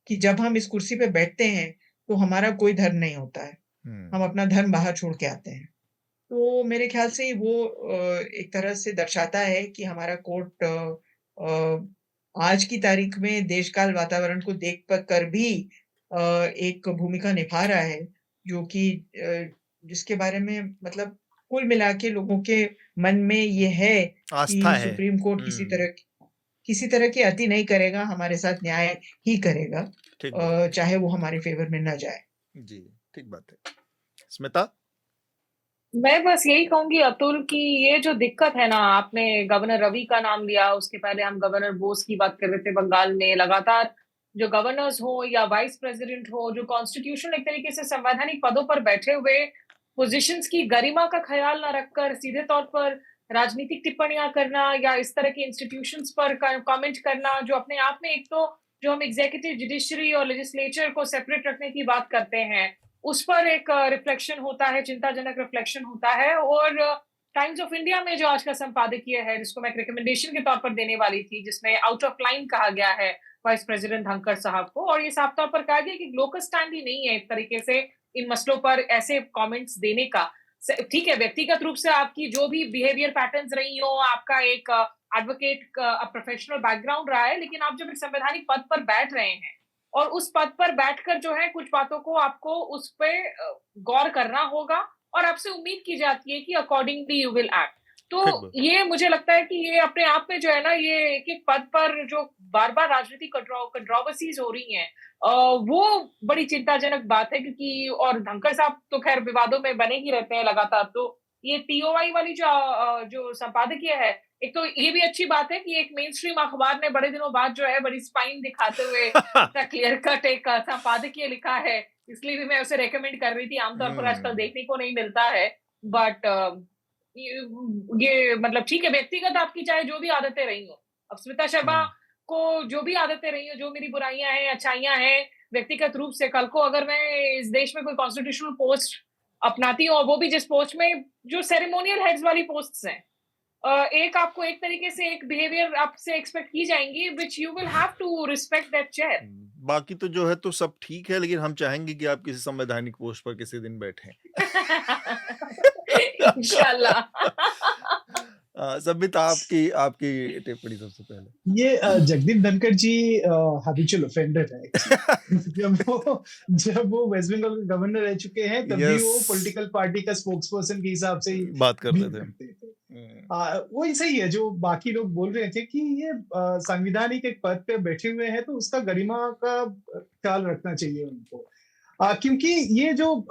कि जब हम इस कुर्सी पे बैठते हैं तो हमारा कोई धर्म नहीं होता है, हम अपना धर्म बाहर छोड़ के आते हैं। तो मेरे ख्याल से वो एक तरह से दर्शाता है कि हमारा कोर्ट आज की तारीख में देश काल वातावरण को देख कर भी एक भूमिका निभा रहा है, जो कि जिसके बारे में मतलब कुल मिला के लोगों के मन में ये है कि सुप्रीम कोर्ट किसी तरह की अति नहीं करेगा, हमारे साथ न्याय ही करेगा, चाहे वो हमारे फेवर में न जाए। जी, ठीक बात है। स्मिता? मैं बस यही कहूंगी अतुल की ये जो दिक्कत है ना, आपने गवर्नर रवि का नाम लिया, उसके पहले हम गवर्नर बोस की बात कर रहे थे। बंगाल में लगातार जो गवर्नर्स हो या वाइस प्रेसिडेंट हो, जो कॉन्स्टिट्यूशन एक तरीके से संवैधानिक पदों पर बैठे हुए पोजीशंस की गरिमा का ख्याल ना रखकर सीधे तौर पर राजनीतिक टिप्पणियां करना या इस तरह के इंस्टीट्यूशंस पर कमेंट करना, जो अपने आप में एक तो जो हम एग्जीक्यूटिव, जुडिशरी और लेजिस्लेचर को सेपरेट रखने की बात करते हैं, उस पर एक रिफ्लेक्शन होता है, चिंताजनक रिफ्लेक्शन होता है। और टाइम्स ऑफ इंडिया में जो आज का संपादकीय है, जिसको मैं एक रिकमेंडेशन के तौर पर देने वाली थी, जिसमें आउट ऑफ लाइन कहा गया है वाइस प्रेसिडेंट धनखड़ साहब को, और ये साफ तौर पर कहा गया कि लोकल स्टैंड ही नहीं है इस तरीके से इन मसलों पर ऐसे कमेंट्स देने का। ठीक है, व्यक्तिगत रूप से आपकी जो भी बिहेवियर पैटर्न्स रही हो, आपका एक एडवोकेट का प्रोफेशनल बैकग्राउंड रहा है, लेकिन आप जब एक संवैधानिक पद पर बैठ रहे हैं और उस पद पर बैठकर जो है कुछ बातों को आपको उस पे गौर करना होगा और आपसे उम्मीद की जाती है कि अकॉर्डिंगली यू विल एक्ट। तो ये मुझे लगता है कि ये अपने आप में जो है ना, ये एक एक पद पर जो बार बार राजनीतिक कंट्रोवर्सीज हो रही हैं, वो बड़ी चिंताजनक बात है। क्योंकि और धनखड़ साहब तो खैर विवादों में बने ही रहते हैं लगातार। तो ये टीओआई वाली जो संपादकीय है, एक तो ये भी अच्छी बात है कि एक मेन स्ट्रीम अखबार ने बड़े दिनों बाद जो है बड़ी स्पाइन दिखाते हुए इतना क्लियर कट एक संपादकीय लिखा है, इसलिए भी मैं उसे रेकमेंड कर रही थी। आमतौर पर आजकल देखने को नहीं मिलता है, बट ये मतलब ठीक है, व्यक्तिगत आपकी चाहे जो भी आदतें रही हो। अब स्मिता शर्मा को जो भी आदतें रही हो, जो मेरी बुराइयां हैं, अच्छाइयां हैं, व्यक्तिगत रूप से, कल को अगर मैं इस देश में कोई कॉन्स्टिट्यूशनल पोस्ट अपनाती हूँ, और वो भी जिस पोस्ट में जो सेरेमोनियल हेड्स वाली पोस्ट्स हैं, एक आपको एक तरीके से एक बिहेवियर आपसे एक्सपेक्ट की जाएंगी, which you will have to respect that chair. बाकी तो जो है तो सब ठीक है, लेकिन हम चाहेंगे कि आप किसी संवैधानिक पोस्ट पर किसी दिन बैठें। इंशाल्लाह। संबित, आपकी टिप्पणी सबसे पहले। ये जगदीप धनखड़ जी हैबिचुअल ऑफेंडर है। जब वो वेस्ट बंगाल के गवर्नर रह चुके हैं, तभी वो पॉलिटिकल पार्टी का स्पोक्सपर्सन के हिसाब से बात करते थे। वो सही है जो बाकी लोग बोल रहे थे कि ये संवैधानिक एक पद पे बैठे हुए हैं, तो उसका गरिमा का ख्याल रखना चाहिए उनको, क्योंकि ये जो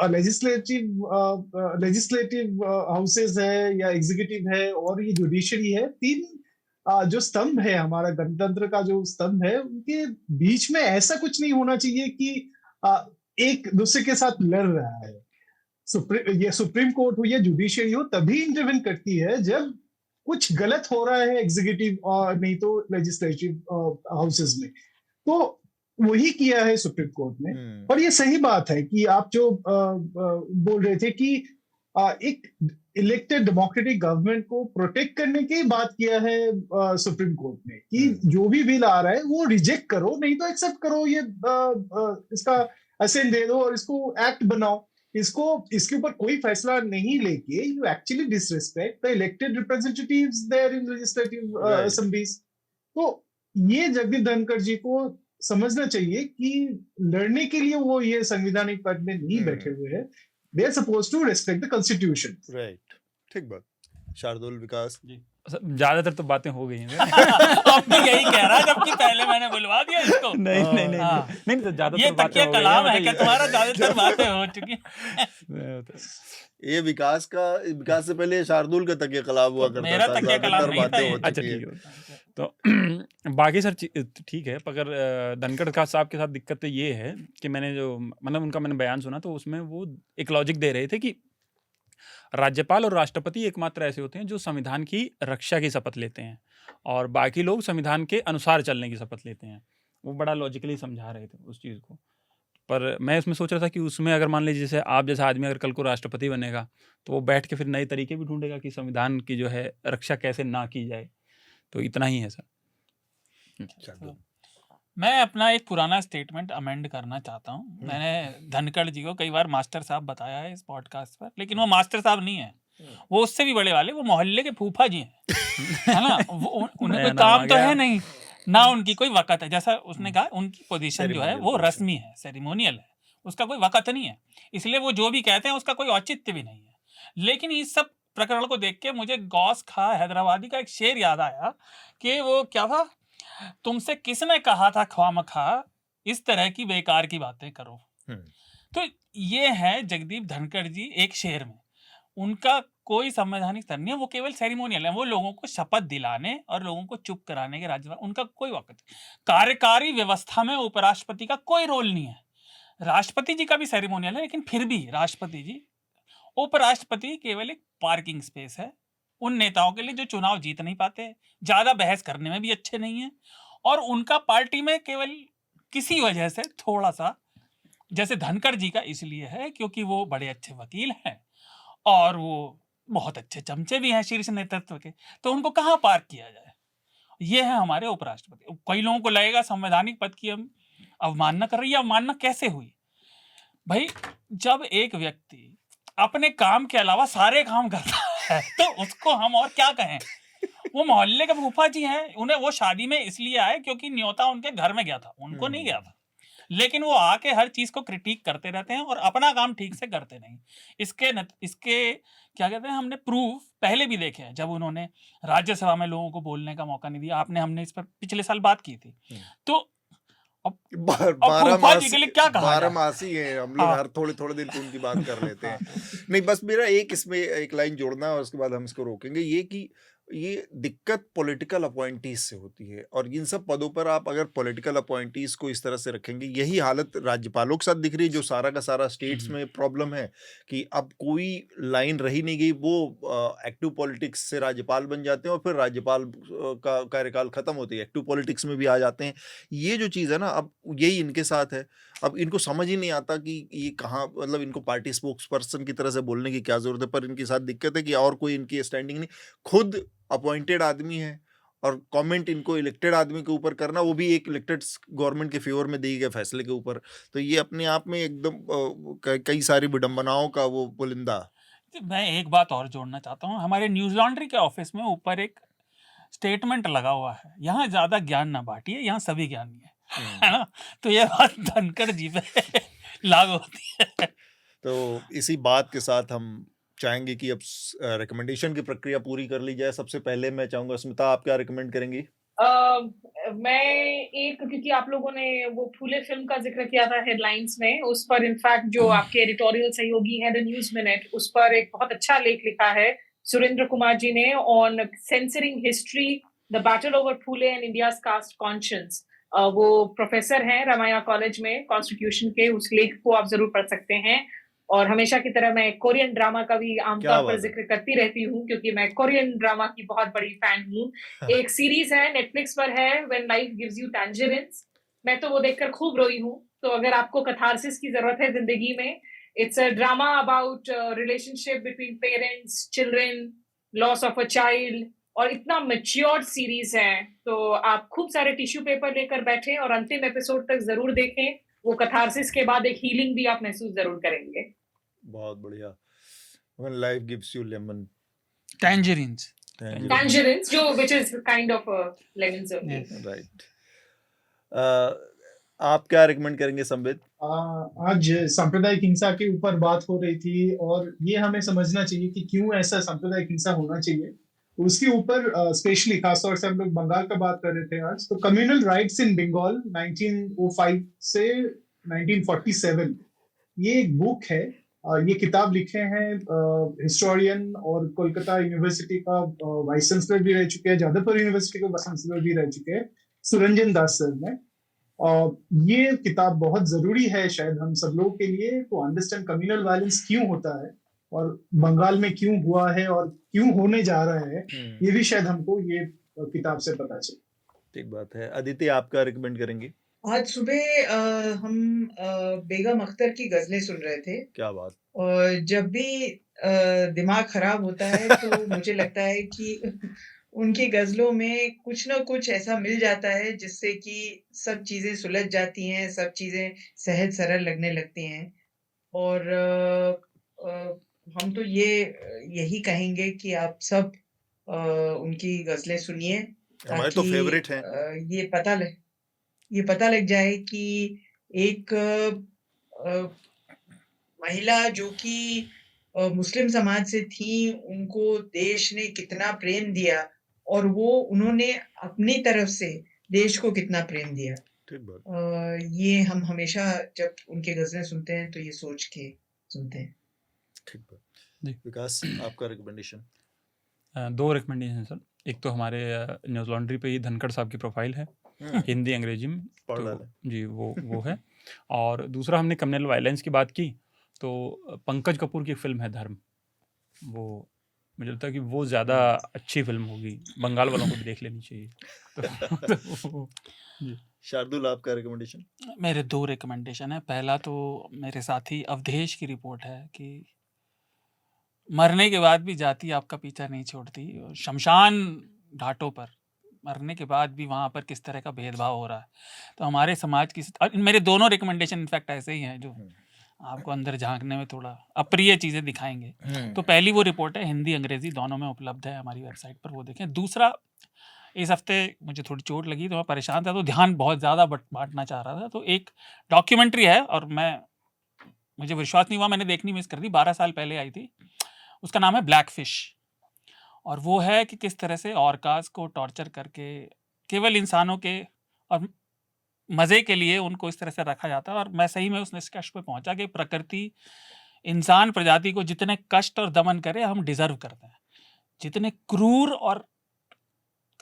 लेजिस्लेटिव हाउसेस है या एग्जीक्यूटिव है और ये जुडिशरी है, तीन जो स्तंभ है हमारा गणतंत्र का, जो स्तंभ है, उनके बीच में ऐसा कुछ नहीं होना चाहिए कि एक दूसरे के साथ लड़ रहा है। ये सुप्रीम कोर्ट हो या जुडिशरी हो, तभी इंटरवेन करती है जब कुछ गलत हो रहा है एग्जीक्यूटिव और नहीं तो लेजिस्लेटिव हाउसेस में। तो वही किया है सुप्रीम कोर्ट ने। और ये सही बात है कि आप जो बोल रहे थे कि एक इलेक्टेड डेमोक्रेटिक गवर्नमेंट को प्रोटेक्ट करने की बात किया है सुप्रीम कोर्ट ने, कि जो भी बिल आ रहा है वो रिजेक्ट करो, नहीं तो एक्सेप्ट करो, ये इसका असेंट दे दो और इसको एक्ट बनाओ। इसके ऊपर कोई फैसला नहीं लेके you actually disrespect the elected representatives there in legislative assemblies. तो ये जगदीप धनखड़ जी को समझना चाहिए कि लड़ने के लिए वो ये संवैधानिक पद में नहीं बैठे हुए हैं। They are supposed to respect the constitution. Right, ठीक बात। शार्दुल, विकास जी। ज्यादातर तो बातें हो गई हैं। अब भी यही कह रहा है, जबकि पहले मैंने बुलवा दिया इसको। नहीं तो ज्यादातर ये तकिया कलाम है क्या तुम्हारा? ज्यादातर बातें हो चुकी। ये विकास से पहले शार्दुल का तकिया कलाम हुआ करता था। मेरा तकिया कलाम नहीं था। अच्छा, ठीक है। तो बाकी सर ठीक है, मगर धनखड़ साहब के साथ दिक्कत तो ये है कि मैंने उनका बयान सुना, तो उसमें वो एक लॉजिक दे रहे थे कि राज्यपाल और राष्ट्रपति एकमात्र ऐसे होते हैं जो संविधान की रक्षा की शपथ लेते हैं, और बाकी लोग संविधान के अनुसार चलने की शपथ लेते हैं। वो बड़ा लॉजिकली समझा रहे थे उस चीज़ को। पर मैं उसमें सोच रहा था कि उसमें अगर मान लीजिए जैसे आप जैसा आदमी अगर कल को राष्ट्रपति बनेगा, तो वो बैठ के फिर नए तरीके भी ढूंढेगा कि संविधान की जो है रक्षा कैसे ना की जाए। तो इतना ही है सर। मैं अपना एक पुराना स्टेटमेंट अमेंड करना चाहता हूँ। मैंने धनखड़ जी को कई बार मास्टर साहब बताया है इस पॉडकास्ट पर, लेकिन वो मास्टर साहब नहीं है, वो उससे भी बड़े वाले, वो मोहल्ले के फूफा जी हैं, है ना। उन्हें कोई काम तो है नहीं ना, उनकी कोई वक़्त है। जैसा उसने कहा, उनकी पोजीशन जो है वो रस्मी है, सेरेमोनियल है, उसका कोई वक़्त नहीं है, इसलिए वो जो भी कहते हैं उसका कोई औचित्य भी नहीं है। लेकिन इस सब प्रकरण को देख के मुझे गौस खां हैदराबादी का एक शेर याद आया कि वो क्या था, तुमसे किसने कहा था ख्वामखा इस तरह की बेकार की बातें करो। तो ये है जगदीप धनखड़ जी एक शेर में, उनका कोई संवैधानिक स्तर नहीं है, वो केवल सेरेमोनियल है। वो लोगों को शपथ दिलाने और लोगों को चुप कराने के राज्यपाल, उनका कोई वक्त। कार्यकारी व्यवस्था में उपराष्ट्रपति का कोई रोल नहीं है। राष्ट्रपति जी का भी सेरेमोनियल है, लेकिन फिर भी राष्ट्रपति जी, उपराष्ट्रपति केवल एक पार्किंग स्पेस है उन नेताओं के लिए जो चुनाव जीत नहीं पाते, ज्यादा बहस करने में भी अच्छे नहीं है, और उनका पार्टी में केवल किसी वजह से थोड़ा सा, जैसे धनखड़ जी का इसलिए है क्योंकि वो बड़े अच्छे वकील हैं और वो बहुत अच्छे चमचे भी हैं शीर्ष नेतृत्व के, तो उनको कहाँ पार्क किया जाए। ये है हमारे उपराष्ट्रपति। कई लोगों को लगेगा संवैधानिक पद की हम अवमानना कर रही है। अवमानना कैसे हुई भाई? जब एक व्यक्ति अपने काम के अलावा सारे काम करता है तो उसको हम और क्या कहें। वो मोहल्ले के फूफा जी हैं, उन्हें वो शादी में इसलिए आए क्योंकि न्योता उनके घर में गया था, उनको नहीं गया था, लेकिन वो आके हर चीज को क्रिटिक करते रहते हैं और अपना काम ठीक से करते नहीं। इसके क्या कहते हैं, हमने प्रूफ पहले भी देखे हैं, जब उन्होंने राज्यसभा में लोगों को बोलने का मौका नहीं दिया। हमने इस पर पिछले साल बात की थी। तो बारहमासी है, हम लोग हर थोड़े दिन उनकी बात कर लेते हैं। नहीं, बस मेरा इसमें एक लाइन जोड़ना है और उसके बाद हम इसको रोकेंगे। ये कि ये दिक्कत पॉलिटिकल अपॉइंटीज से होती है, और इन सब पदों पर आप अगर पॉलिटिकल अपॉइंटीज को इस तरह से रखेंगे, यही हालत राज्यपालों के साथ दिख रही है, जो सारा का सारा स्टेट्स में प्रॉब्लम है कि अब कोई लाइन रही नहीं गई, वो एक्टिव पॉलिटिक्स से राज्यपाल बन जाते हैं और फिर राज्यपाल का कार्यकाल खत्म होती है, एक्टिव पॉलिटिक्स में भी आ जाते हैं। ये जो चीज़ है ना, अब यही इनके साथ है। अब इनको समझ ही नहीं आता कि ये कहाँ, मतलब इनको पार्टी स्पोक्स पर्सन की तरह से बोलने की क्या जरूरत है, पर इनके साथ दिक्कत है कि और कोई इनकी स्टैंडिंग नहीं, खुद अपॉइंटेड आदमी है, और कमेंट इनको इलेक्टेड आदमी के ऊपर करना, वो भी एक इलेक्टेड गवर्नमेंट के फेवर में दिए गए फैसले के ऊपर। तो ये अपने आप में एकदम कई सारी विडंबनाओं का वो पुलिंदा। मैं एक बात और जोड़ना चाहता हूँ, हमारे न्यूज लॉन्ड्री के ऑफिस में ऊपर एक स्टेटमेंट लगा हुआ है, यहाँ ज्यादा ज्ञान ना बांटिए, यहाँ सभी ज्ञानी है ना। तो ये बात धनखड़ जी पे लागू होती है। तो इसी बात के साथ हम चाहेंगे कि अब रिकमेंडेशन की प्रक्रिया पूरी कर ली जाए। सबसे पहले मैं चाहूंगा, स्मिता, आप क्या रिकमेंड करेंगी? मैं एक, क्योंकि आप लोगों ने वो फूले फिल्म का जिक्र किया था हेडलाइंस में, उस पर इनफैक्ट जो आपके एडिटोरियल सहयोगी है द न्यूज मिनट, उस पर एक बहुत अच्छा लेख लिखा है सुरेंद्र कुमार जी ने on censoring history, the battle over Phule and India's caste conscience. वो प्रोफेसर हैं रामाया कॉलेज में कॉन्स्टिट्यूशन के। उस लेख को आप जरूर पढ़ सकते हैं। और हमेशा की तरह मैं कोरियन ड्रामा का भी आमतौर पर जिक्र करती रहती हूँ, क्योंकि मैं कोरियन ड्रामा की बहुत बड़ी फैन हूँ। एक सीरीज है, नेटफ्लिक्स पर है, व्हेन लाइफ गिव्स यू टैंजरिन्स। मैं तो वो देखकर खूब रोई हूँ। तो अगर आपको कैथारसिस की जरूरत है जिंदगी में, it's a drama about relationship between parents, children, loss of a child, और इतना मैच्योर्ड सीरीज है। तो आप खूब सारे टिश्यू पेपर लेकर बैठे और अंतिम एपिसोड तक जरूर देखें। वो कैथारसिस के बाद एक हीलिंग भी आप महसूस जरूर करेंगे। बहुत बढ़िया। When life gives you lemon tangerines, जो which is kind of a lemon only. right. आप क्या रिकमेंड करेंगे संबित? आज सांप्रदायिक हिंसा के ऊपर बात हो रही थी, और ये हमें समझना चाहिए कि क्यों ऐसा सांप्रदायिक हिंसा होना चाहिए। उसके ऊपर स्पेशली खासतौर से हम लोग बंगाल का बात कर रहे थे आज। तो कम्युनल राइट्स इन बंगाल 1905 से 1947, ये एक बुक है। ये किताब लिखे हैं हिस्टोरियन और कोलकाता यूनिवर्सिटी का वाइस चांसलर भी रह चुके हैं, जादवपुर यूनिवर्सिटी का वाइस चांसलर भी रह चुके हैं, सुरंजन दास सर ने। ये किताब बहुत जरूरी है शायद हम सब लोगों के लिए, तो अंडरस्टैंड कम्युनल वायलेंस क्यों होता है और बंगाल में क्यों हुआ है और क्यों होने जा रहा है, ये भी शायद हमको ये किताब से पता चले। ठीक बात है। अदिति, आप क्या रिकमेंड करेंगे? आज सुबह हम बेगम अख्तर की गजलें सुन रहे थे। क्या बात। और जब भी दिमाग खराब होता है तो मुझे लगता है कि उनकी गजलों में कुछ ना कुछ ऐसा मिल जाता है जिससे कि सब चीजें सुलझ जाती हैं, सब चीजें सहज सरल लगने लगती हैं। और हम तो यही कहेंगे कि आप सब उनकी गजलें सुनिए, हमारे तो फेवरेट हैं। ये पता लग जाए कि एक महिला जो कि मुस्लिम समाज से थी, उनको देश ने कितना प्रेम दिया और उन्होंने अपनी तरफ से देश को कितना प्रेम दिया। ठीक बात। ये हम हमेशा जब उनके गजलें सुनते हैं तो ये सोच के सुनते हैं। ठीक बात। विकास, आपका रिकमेंडेशन? 2 recommendation sir. एक तो हमारे न्यूज़ लॉन्ड्री पे ही धनखड़ साहब की प्रोफाइल है, हिंदी अंग्रेजी में, तो जी वो है। और दूसरा, हमने कम्युनल वायलेंस की बात की, तो पंकज कपूर की फिल्म है धर्म, वो मुझे लगता है कि वो ज़्यादा अच्छी फिल्म होगी, बंगाल वालों को भी देख लेनी चाहिए। जी। शार्दुल, आपका रिकमेंडेशन? मेरे 2 रिकमेंडेशन है। पहला तो मेरे साथी अवधेश की रिपोर्ट है कि मरने के बाद भी जाति आपका पीछा नहीं छोड़ती, और शमशान घाटों पर मरने के बाद भी वहाँ पर किस तरह का भेदभाव हो रहा है। तो हमारे समाज की मेरे दोनों रिकमेंडेशन इनफैक्ट ऐसे ही हैं जो आपको अंदर झांकने में थोड़ा अप्रिय चीज़ें दिखाएंगे। तो पहली वो रिपोर्ट है, हिंदी अंग्रेजी दोनों में उपलब्ध है हमारी वेबसाइट पर, वो देखें। दूसरा, इस हफ्ते मुझे थोड़ी चोट लगी तो मैं परेशान था, तो ध्यान बहुत ज़्यादा बांटना चाह रहा था। तो एक डॉक्यूमेंट्री है, और मुझे विश्वास नहीं हुआ, मैंने देखनी मिस कर दी, 12 साल पहले आई थी। उसका नाम है ब्लैक फिश, और वो है कि किस तरह से ऑर्कास को टॉर्चर करके केवल इंसानों के और मज़े के लिए उनको इस तरह से रखा जाता है। और मैं सही में उस निष्कर्ष पे पहुंचा कि प्रकृति इंसान प्रजाति को जितने कष्ट और दमन करे हम डिजर्व करते हैं, जितने क्रूर और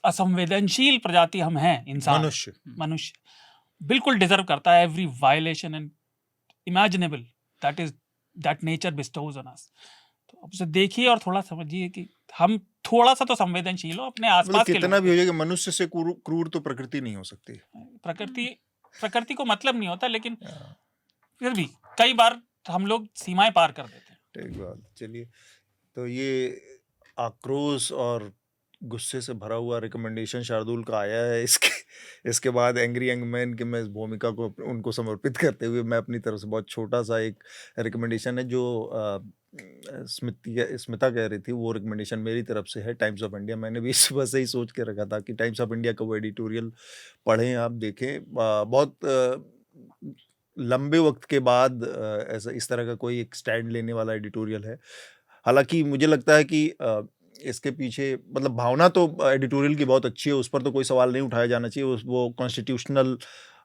असंवेदनशील प्रजाति हम हैं, इंसान, मनुष्य बिल्कुल डिजर्व करता है every violation and imaginable that nature bestows on us. तो अब उसे देखिए और थोड़ा समझिए कि हम थोड़ा सा तो संवेदनशील हो अपने आसपास के कितना भी हो जाएगा, मनुष्य से क्रूर तो प्रकृति नहीं हो सकती। प्रकृति को मतलब नहीं होता, लेकिन फिर भी कई बार हम लोग सीमाएं पार कर देते हैं। ठीक बात। चलिए, तो ये आक्रोश और गुस्से से भरा हुआ रिकमेंडेशन शार्दुल का आया है। इसके बाद एंग्री यंग मैन की मैं इस भूमिका को उनको समर्पित करते हुए मैं अपनी तरफ से बहुत छोटा सा एक रिकमेंडेशन है जो स्मिता कह रही थी, वो रिकमेंडेशन मेरी तरफ से है टाइम्स ऑफ इंडिया। मैंने भी सुबह से ही सोच के रखा था कि टाइम्स ऑफ इंडिया का वो एडिटोरियल पढ़ें, आप देखें। बहुत लंबे वक्त के बाद ऐसा इस तरह का कोई एक स्टैंड लेने वाला एडिटोरियल है। हालांकि मुझे लगता है कि इसके पीछे मतलब भावना तो एडिटोरियल की बहुत अच्छी है, उस पर तो कोई सवाल नहीं उठाया जाना चाहिए। वो कॉन्स्टिट्यूशनल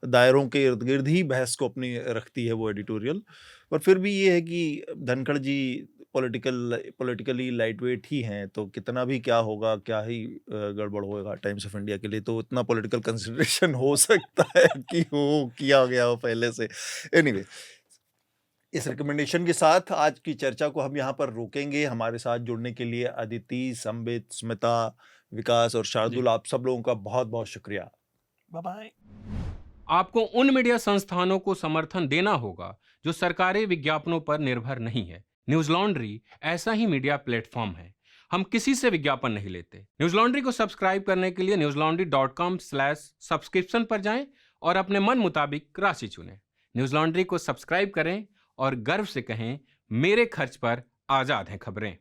दायरों के इर्द गिर्द ही बहस को अपनी रखती है वो एडिटोरियल। पर फिर भी ये है कि धनखड़ जी पॉलिटिकली लाइट वेट ही हैं, तो कितना भी क्या होगा, क्या ही गड़बड़ होगा टाइम्स ऑफ इंडिया के लिए, तो उतना पॉलिटिकल कंसिडरेशन हो सकता है कि वो किया गया हो पहले से। एनीवे, इस रिकमेंडेशन के साथ आज की चर्चा को हम यहाँ पर रोकेंगे। हमारे साथ जुड़ने के लिए अदिति, संबित, स्मिता, विकास और शार्दुल, आप सब लोगों का बहुत बहुत शुक्रिया। Bye bye. आपको उन मीडिया संस्थानों को समर्थन देना होगा जो सरकारी विज्ञापनों पर निर्भर नहीं है। न्यूज लॉन्ड्री ऐसा ही मीडिया प्लेटफॉर्म है। हम किसी से विज्ञापन नहीं लेते। न्यूज लॉन्ड्री को सब्सक्राइब करने के लिए newslaundry.com/subscription पर जाएं और अपने मन मुताबिक राशि चुनें। न्यूज लॉन्ड्री को सब्सक्राइब करें और गर्व से कहें, मेरे खर्च पर आजाद हैं खबरें।